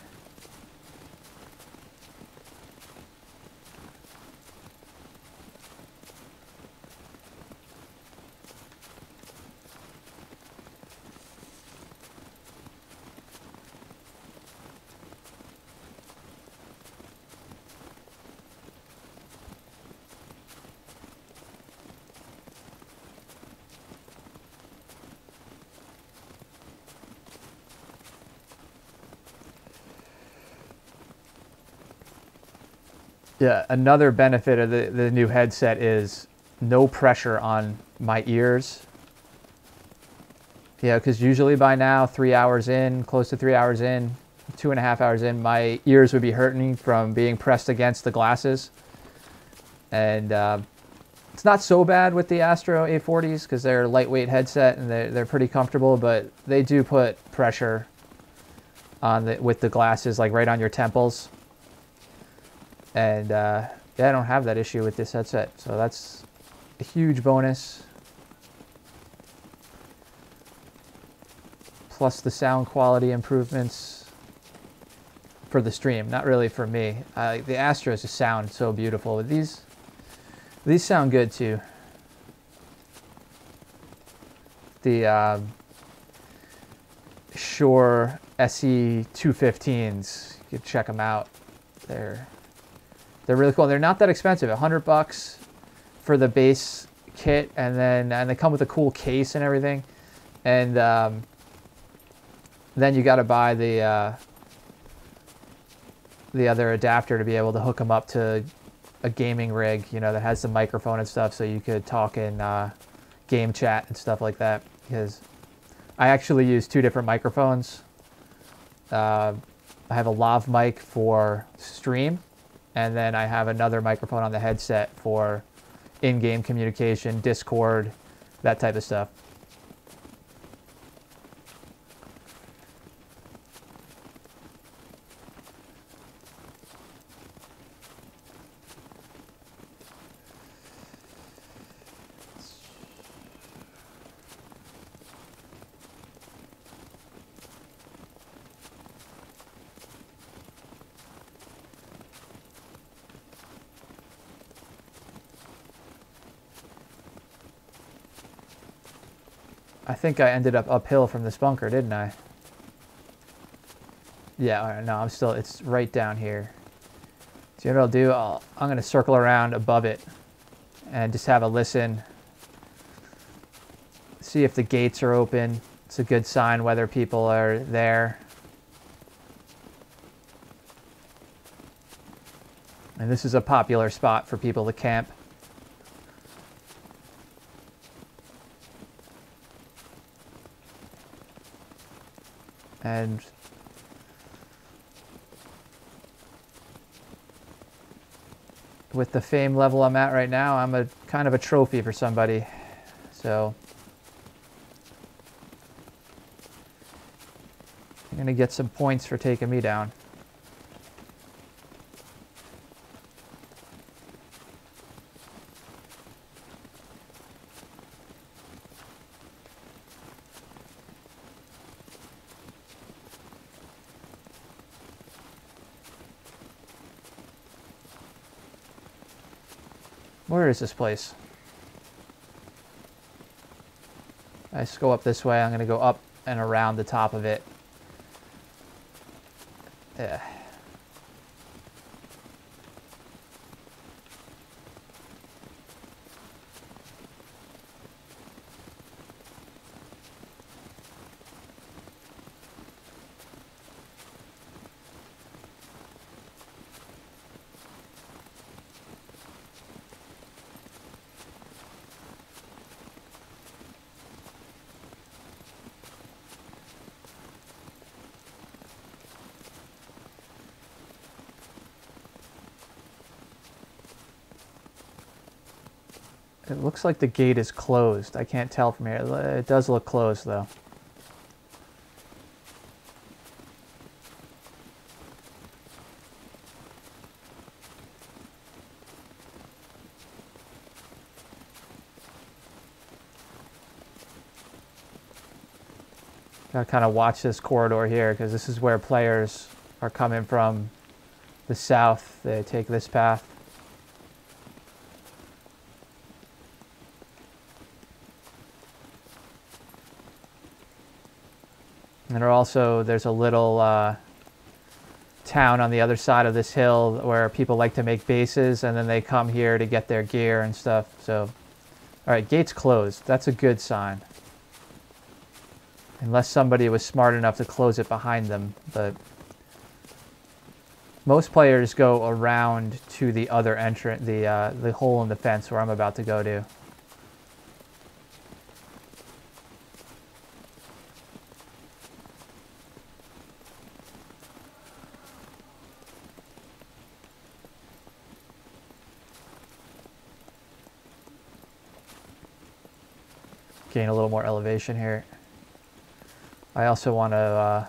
Yeah, another benefit of the new headset is no pressure on my ears. Yeah, because usually by now, 3 hours in, close to 3 hours in, 2.5 hours in, my ears would be hurting from being pressed against the glasses. And it's not so bad with the Astro A40s because they're a lightweight headset and they're pretty comfortable, but they do put pressure on with the glasses, like right on your temples. And yeah, I don't have that issue with this headset, so that's a huge bonus. Plus the sound quality improvements for the stream, not really for me. The Astros just sound so beautiful. These sound good too. The Shure SE 215s, you can check them out. They're really cool. They're not that expensive. $100 for the base kit, and they come with a cool case and everything. And then you got to buy the other adapter to be able to hook them up to a gaming rig, you know, that has the microphone and stuff, so you could talk in game chat and stuff like that. Because I actually use 2 different microphones. I have a lav mic for stream, and then I have another microphone on the headset for in-game communication, Discord, that type of stuff. I think I ended up uphill from this bunker, didn't I? Yeah, all right, no, I'm still, it's right down here. So what I'll do, I'm going to circle around above it and just have a listen. See if the gates are open. It's a good sign whether people are there. And this is a popular spot for people to camp. And with the fame level I'm at right now, I'm a kind of a trophy for somebody. So I'm gonna get some points for taking me down. Where is this place? I just go up this way. I'm going to go up and around the top of it. Yeah. It looks like the gate is closed. I can't tell from here. It does look closed, though. Gotta kind of watch this corridor here because this is where players are coming from the south. They take this path. And there's a little town on the other side of this hill where people like to make bases, and then they come here to get their gear and stuff. So, all right, gate's closed. That's a good sign. Unless somebody was smart enough to close it behind them, but most players go around to the other entrance, the hole in the fence where I'm about to go to. Gain a little more elevation here. I also want to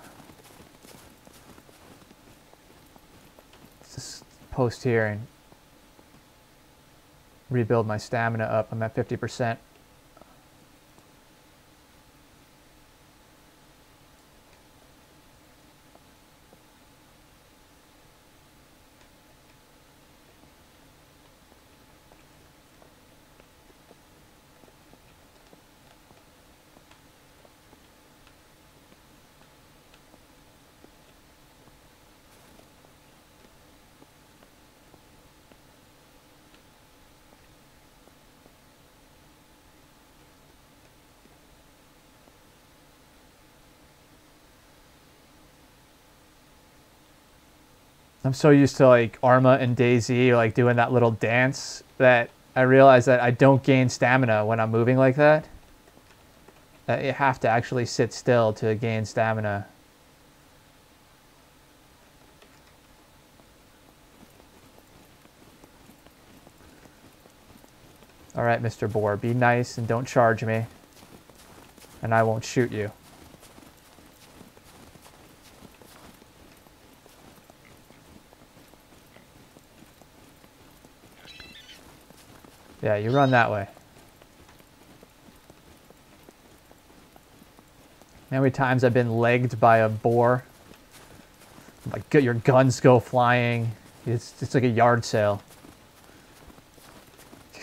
just post here and rebuild my stamina up. I'm at 50%. I'm so used to like Arma and DayZ like doing that little dance that I realize that I don't gain stamina when I'm moving like that. That you have to actually sit still to gain stamina. All right, Mr. Boar, be nice and don't charge me, and I won't shoot you. Yeah, you run that way. How many times I've been legged by a boar? Like your guns go flying. It's like a yard sale.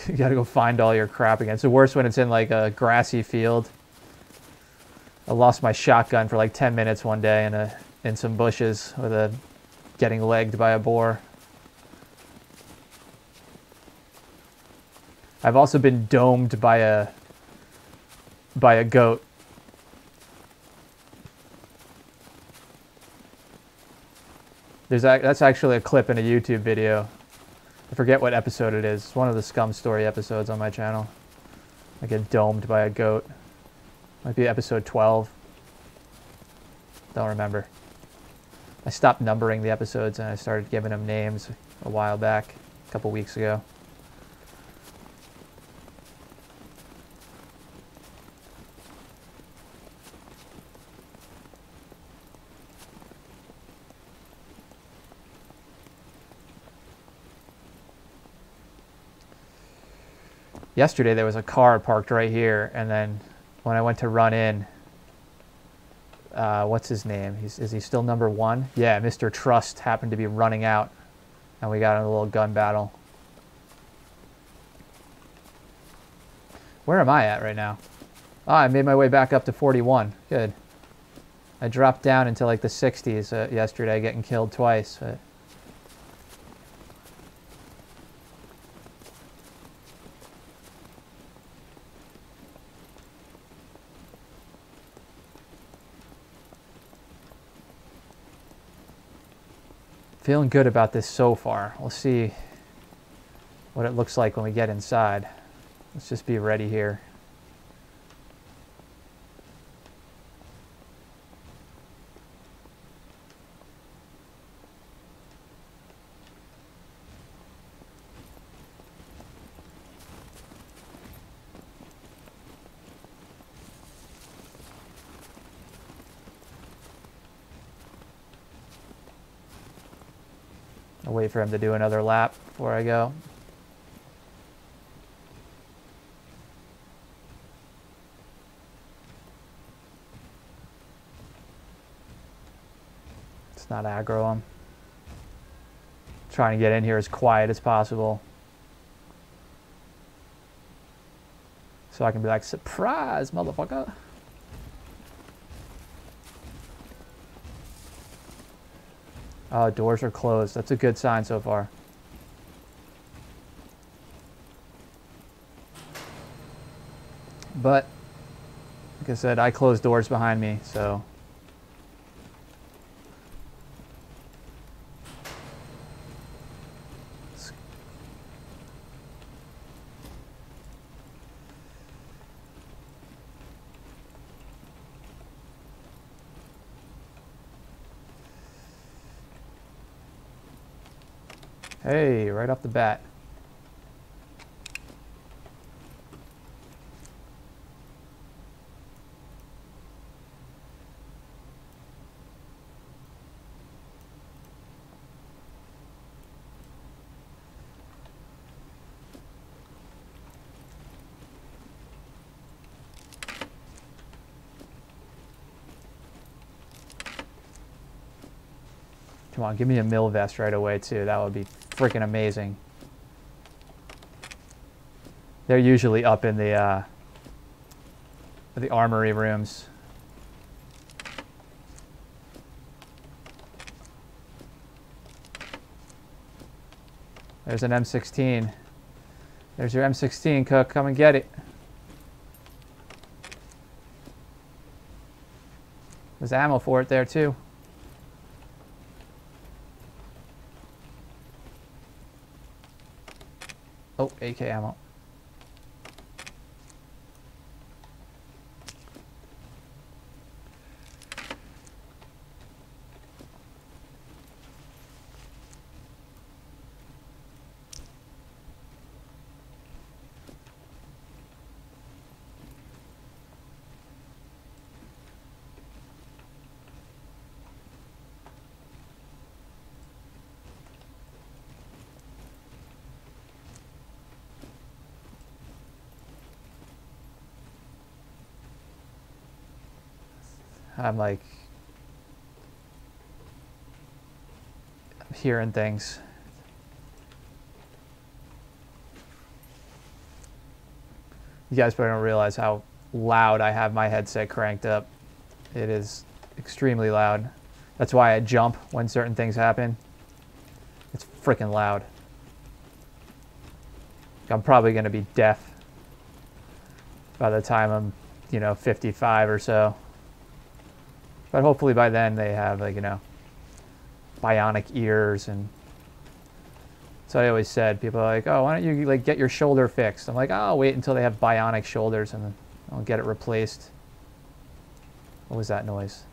You gotta go find all your crap again. It's the worst when it's in like a grassy field. I lost my shotgun for like 10 minutes one day in some bushes with getting legged by a boar. I've also been domed by a goat. That's actually a clip in a YouTube video. I forget what episode it is. It's one of the Scum Story episodes on my channel. I get domed by a goat. Might be episode 12. Don't remember. I stopped numbering the episodes and I started giving them names a while back, a couple weeks ago. Yesterday there was a car parked right here, and then when I went to run in, what's his name? Is he still number 1? Yeah, Mr. Trust happened to be running out, and we got in a little gun battle. Where am I at right now? Oh, I made my way back up to 41. Good. I dropped down into like the 60s yesterday, getting killed twice. But feeling good about this so far. We'll see what it looks like when we get inside. Let's just be ready here. I'll wait for him to do another lap before I go. not aggro them. Trying to get in here as quiet as possible. So I can be like, surprise, motherfucker. Oh, doors are closed. That's a good sign so far. But, like I said, I closed doors behind me, so... Hey, right off the bat. Come on, give me a mill vest right away, too. That would be freaking amazing. They're usually up in the armory rooms. There's an M16. There's your M16, Cook. Come and get it. There's ammo for it there, too. Oh, AK ammo. I'm like hearing things. You guys probably don't realize how loud I have my headset cranked up. It is extremely loud. That's why I jump when certain things happen. It's freaking loud. I'm probably going to be deaf by the time I'm, 55 or so. But hopefully by then they have, bionic ears. And so I always said, people are like, oh, why don't you get your shoulder fixed? I'm like, oh, I'll wait until they have bionic shoulders and then I'll get it replaced. What was that noise?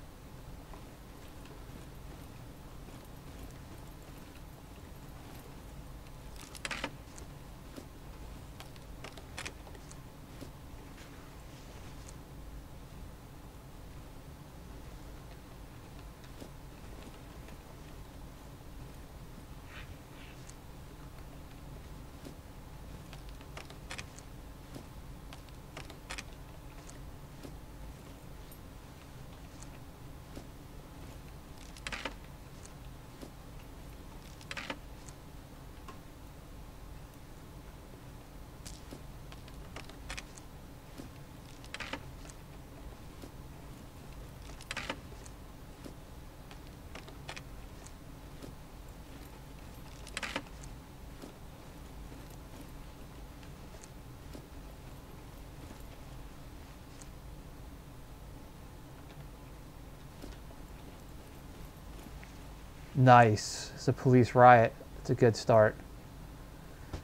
Nice. It's a police riot. It's a good start.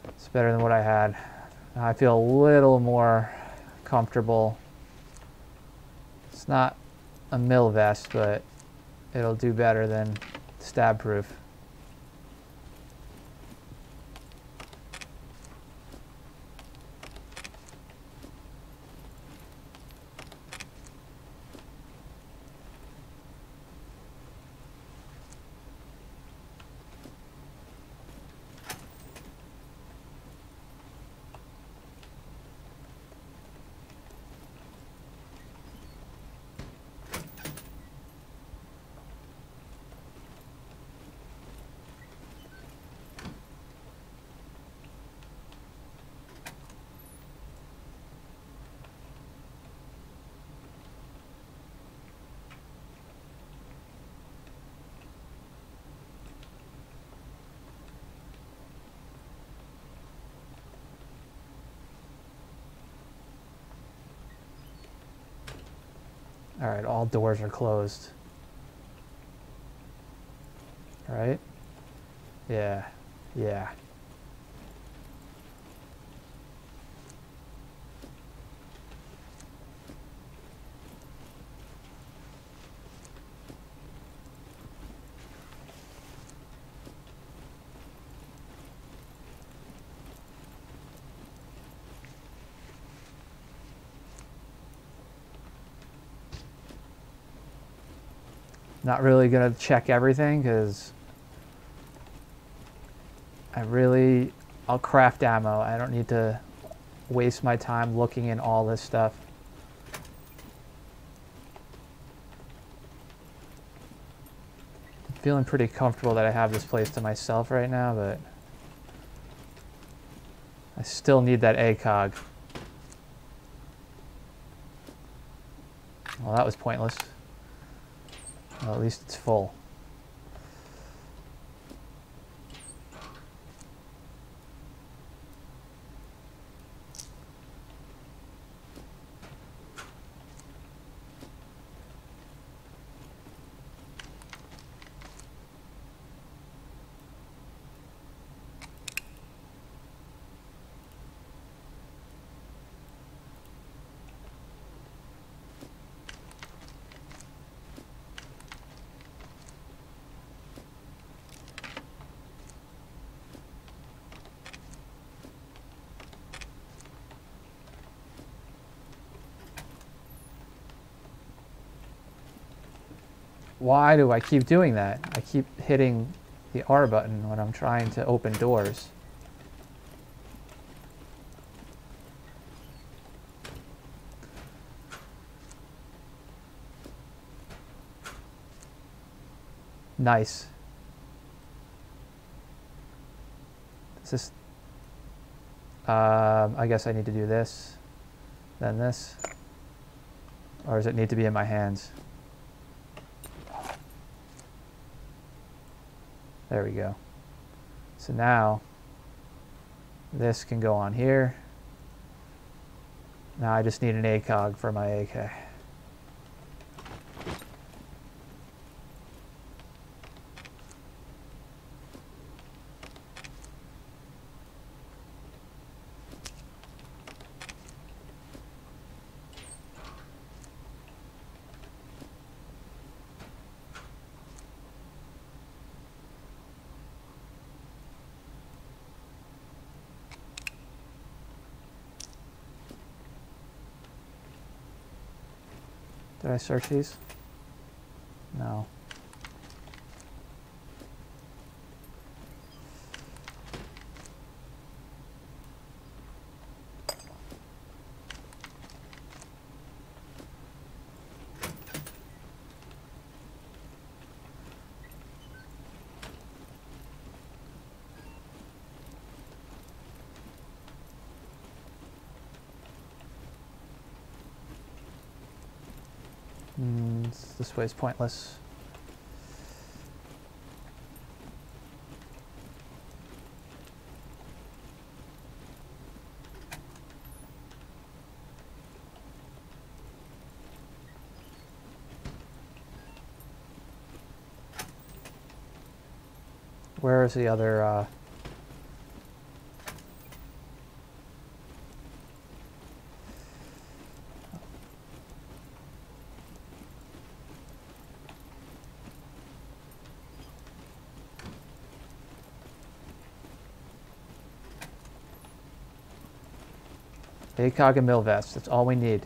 It's better than what I had. I feel a little more comfortable. It's not a mill vest, but it'll do better than stab proof. Alright, all doors are closed. Right? Yeah. Yeah. Not really gonna check everything because I'll craft ammo. I don't need to waste my time looking in all this stuff. I'm feeling pretty comfortable that I have this place to myself right now, but I still need that ACOG. Well, that was pointless. Well, at least it's full. Why do I keep doing that? I keep hitting the R button when I'm trying to open doors. Nice. Is this... I guess I need to do this, then this. Or does it need to be in my hands? There we go. So now, this can go on here. Now I just need an ACOG for my AK. Did I search these? No. This way is pointless. Where is the other ACOG and mill vest? That's all we need.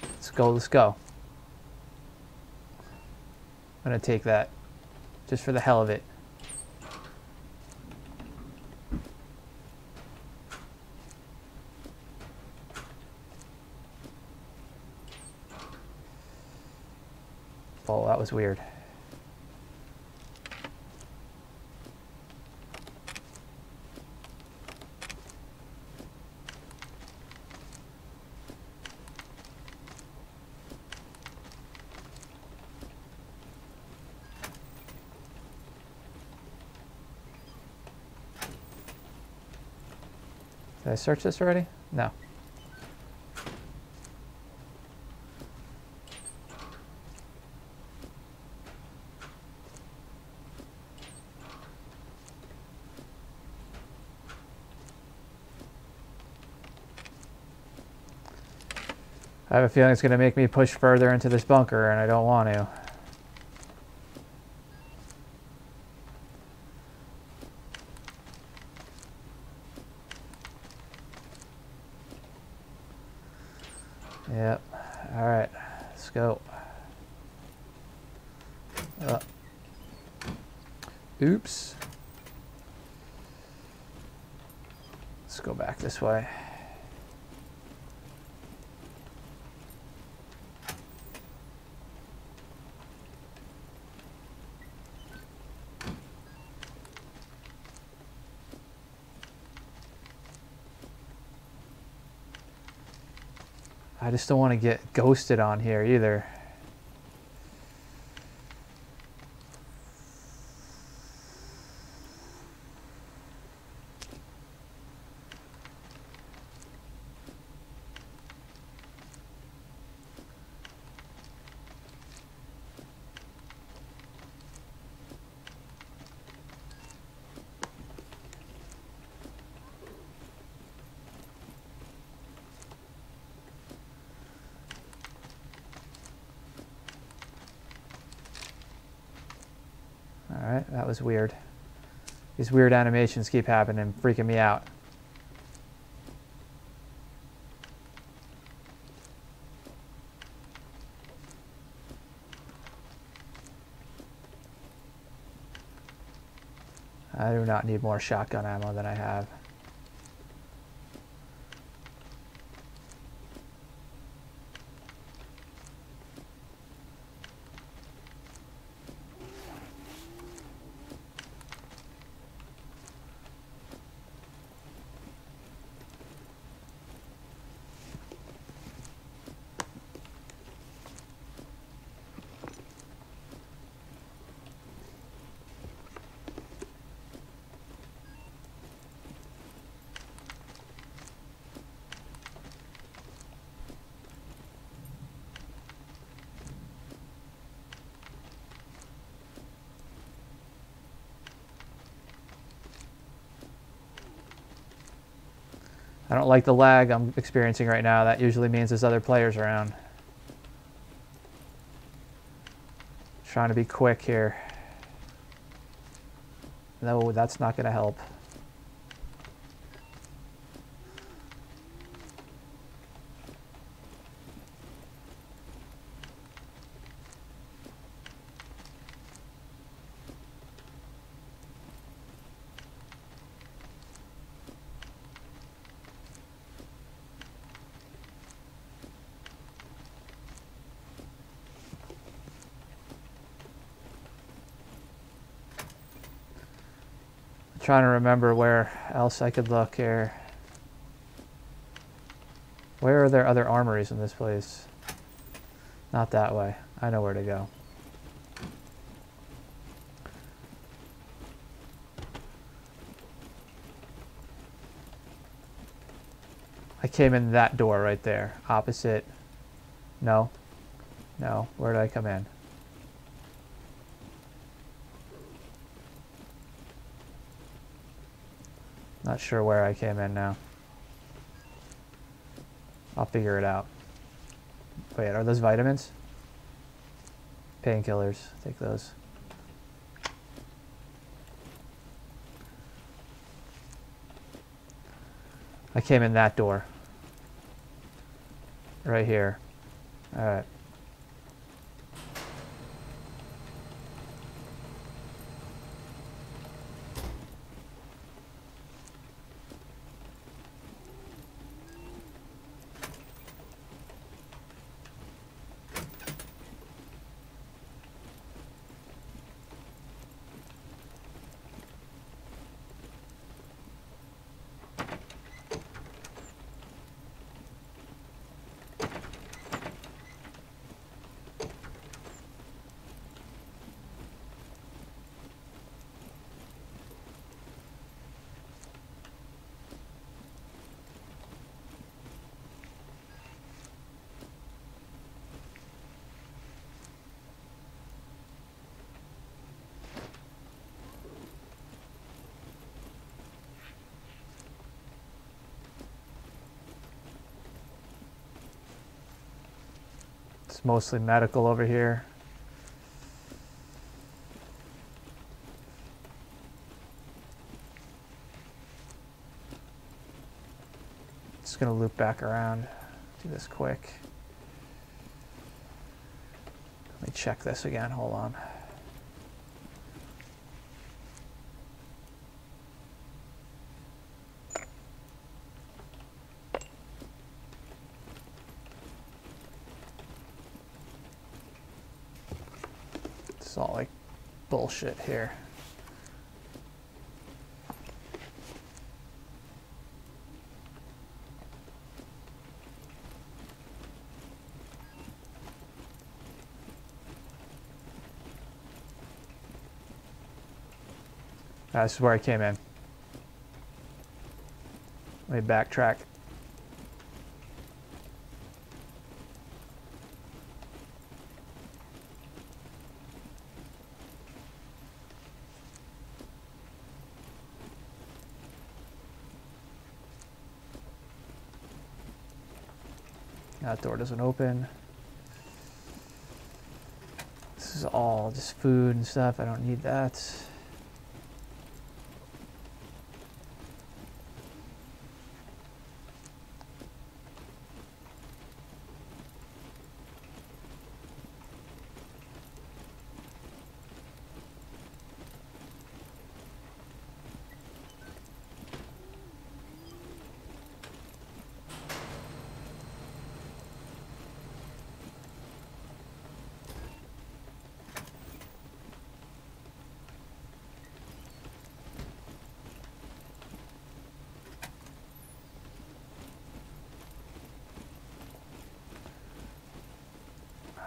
Let's go, let's go. I'm gonna take that just for the hell of it. Oh, that was weird. Did I search this already? No. I have a feeling it's going to make me push further into this bunker, and I don't want to. Yep. Alright. Let's go. Oops. Let's go back this way. I just don't want to get ghosted on here either. Alright, that was weird. These weird animations keep happening, freaking me out. I do not need more shotgun ammo than I have. I don't like the lag I'm experiencing right now. That usually means there's other players around. Trying to be quick here. No, that's not going to help. Trying to remember where else I could look here. Where are there other armories in this place? Not that way. I know where to go. I came in that door right there. Opposite. No. No. Where did I come in? Not sure where I came in now. I'll figure it out. Wait, are those vitamins? Painkillers. Take those. I came in that door. Right here. Alright. It's mostly medical over here. Just gonna loop back around. Do this quick. Let me check this again. Hold on. It's all like bullshit here. This is where I came in. Let me backtrack. That door doesn't open. This is all just food and stuff. I don't need that.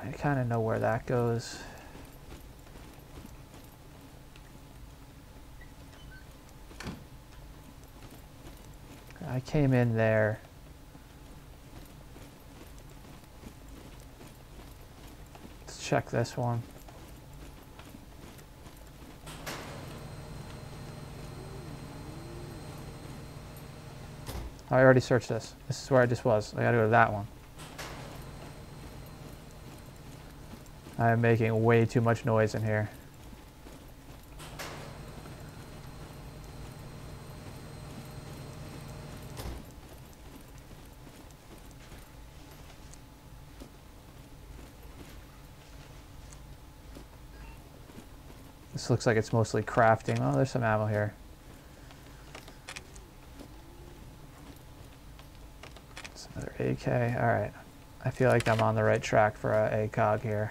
I kind of know where that goes. I came in there. Let's check this one. I already searched this. This is where I just was. I gotta go to that one. I am making way too much noise in here. This looks like it's mostly crafting. Oh, there's some ammo here. It's another AK. Alright. I feel like I'm on the right track for a ACOG here.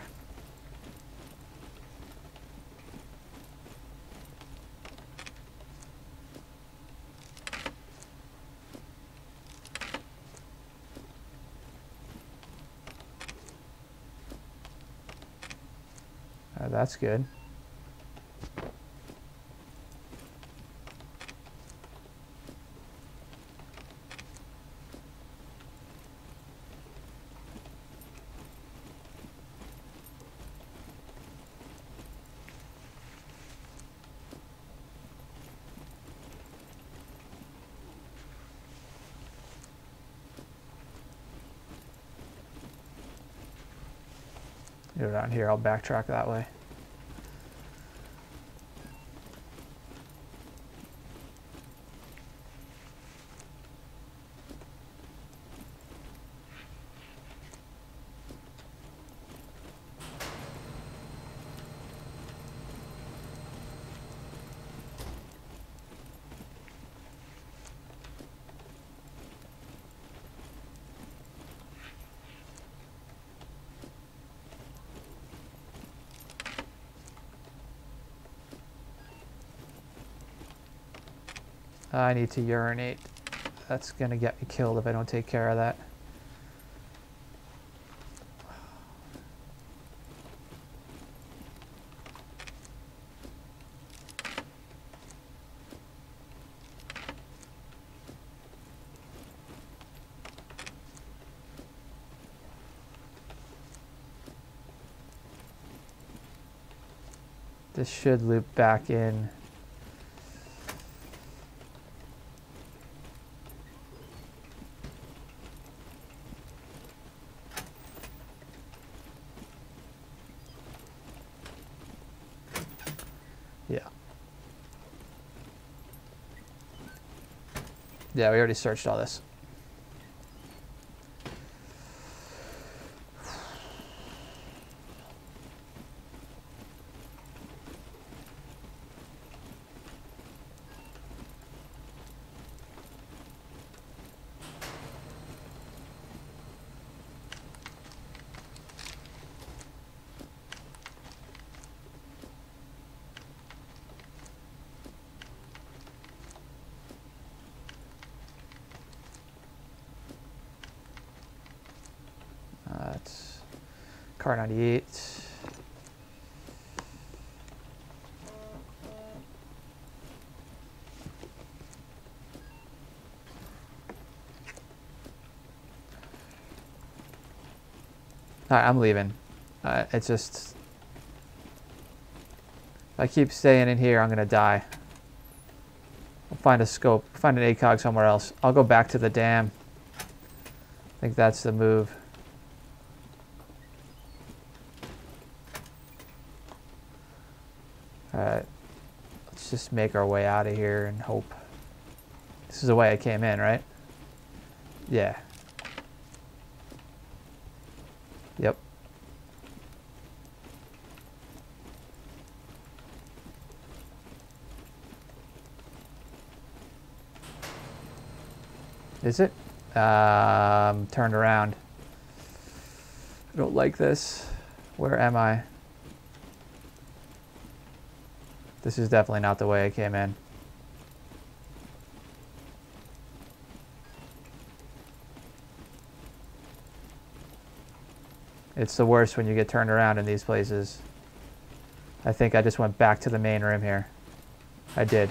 That's good. Go down here, I'll backtrack that way. I need to urinate. That's gonna get me killed if I don't take care of that. This should loop back in. Yeah, we already searched all this. That's car 98. All right, I'm leaving. It's just, if I keep staying in here, I'm gonna die. I'll find a scope, find an ACOG somewhere else. I'll go back to the dam. I think that's the move. Alright, let's just make our way out of here and hope. This is the way I came in, right? Yeah. Yep. Is it? Turned around. I don't like this. Where am I? This is definitely not the way I came in. It's the worst when you get turned around in these places. I think I just went back to the main room here. I did.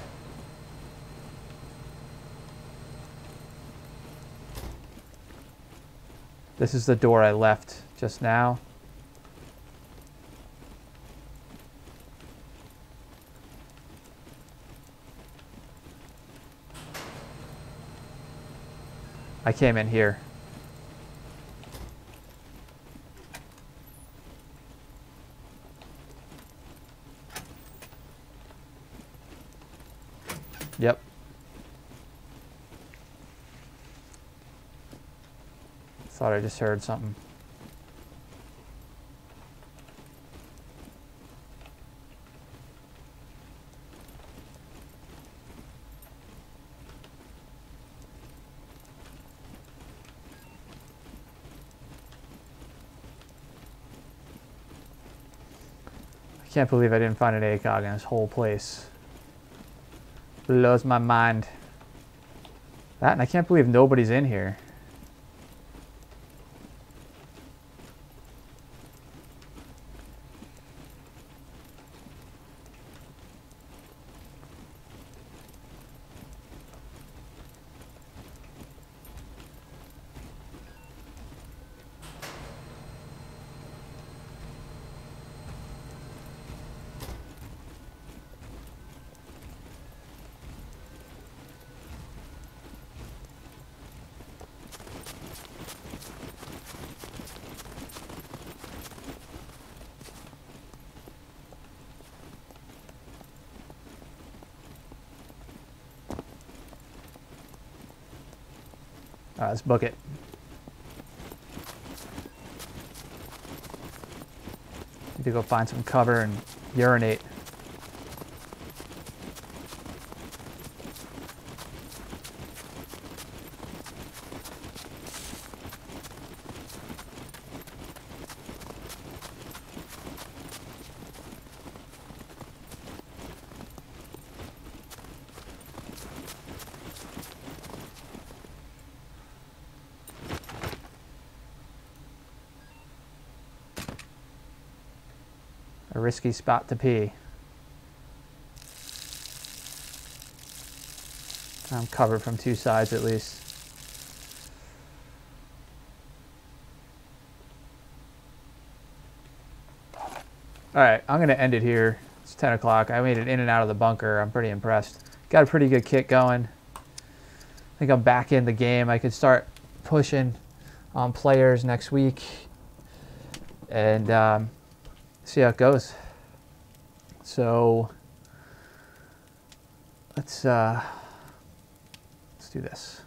This is the door I left just now. I came in here. Yep. Thought I just heard something. I can't believe I didn't find an ACOG in this whole place. Blows my mind. That, and I can't believe nobody's in here. Let's book it. Need to go find some cover and urinate. A risky spot to pee. I'm covered from two sides at least. Alright, I'm going to end it here. It's 10 o'clock. I made it in and out of the bunker. I'm pretty impressed. Got a pretty good kick going. I think I'm back in the game. I could start pushing on players next week. And see how it goes. So let's do do this.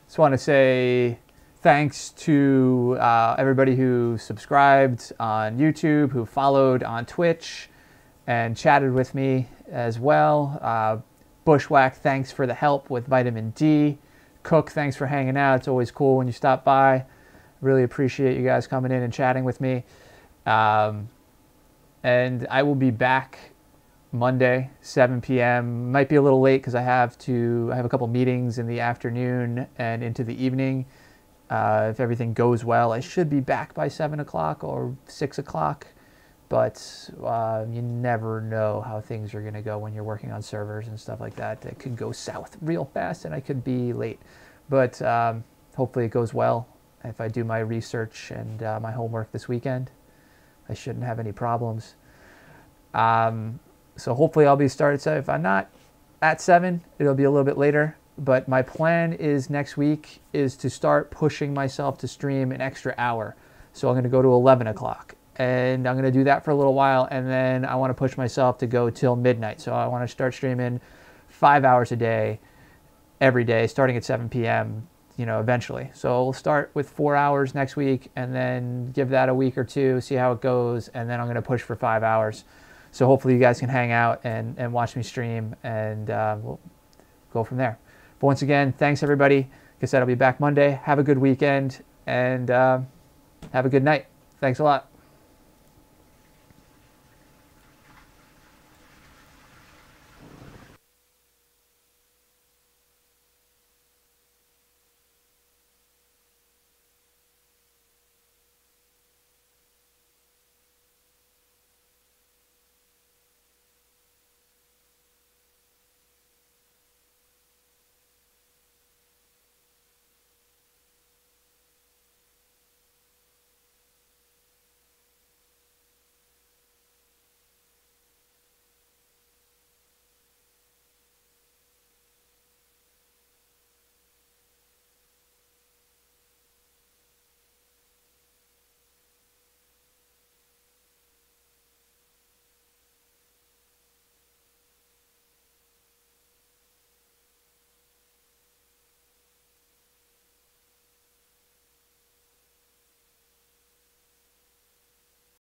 Just want to say thanks to everybody who subscribed on YouTube, who followed on Twitch, and chatted with me as well. Bushwhack, thanks for the help with vitamin D. Cook, thanks for hanging out. It's always cool when you stop by. Really appreciate you guys coming in and chatting with me. And I will be back Monday, 7 p.m. Might be a little late because I have a couple meetings in the afternoon and into the evening. If everything goes well, I should be back by 7 o'clock or 6 o'clock. But you never know how things are going to go when you're working on servers and stuff like that. It could go south real fast and I could be late. But hopefully it goes well. If I do my research and my homework this weekend, I shouldn't have any problems. So hopefully I'll be started. So if I'm not at 7, it'll be a little bit later. But my plan is next week is to start pushing myself to stream an extra hour. So I'm going to go to 11 o'clock. And I'm going to do that for a little while. And then I want to push myself to go till midnight. So I want to start streaming 5 hours a day, every day, starting at 7 p.m., eventually. So we'll start with 4 hours next week and then give that a week or two, see how it goes. And then I'm going to push for 5 hours. So hopefully you guys can hang out and watch me stream, and we'll go from there. But once again, thanks everybody. Like I said, I'll be back Monday. Have a good weekend and have a good night. Thanks a lot.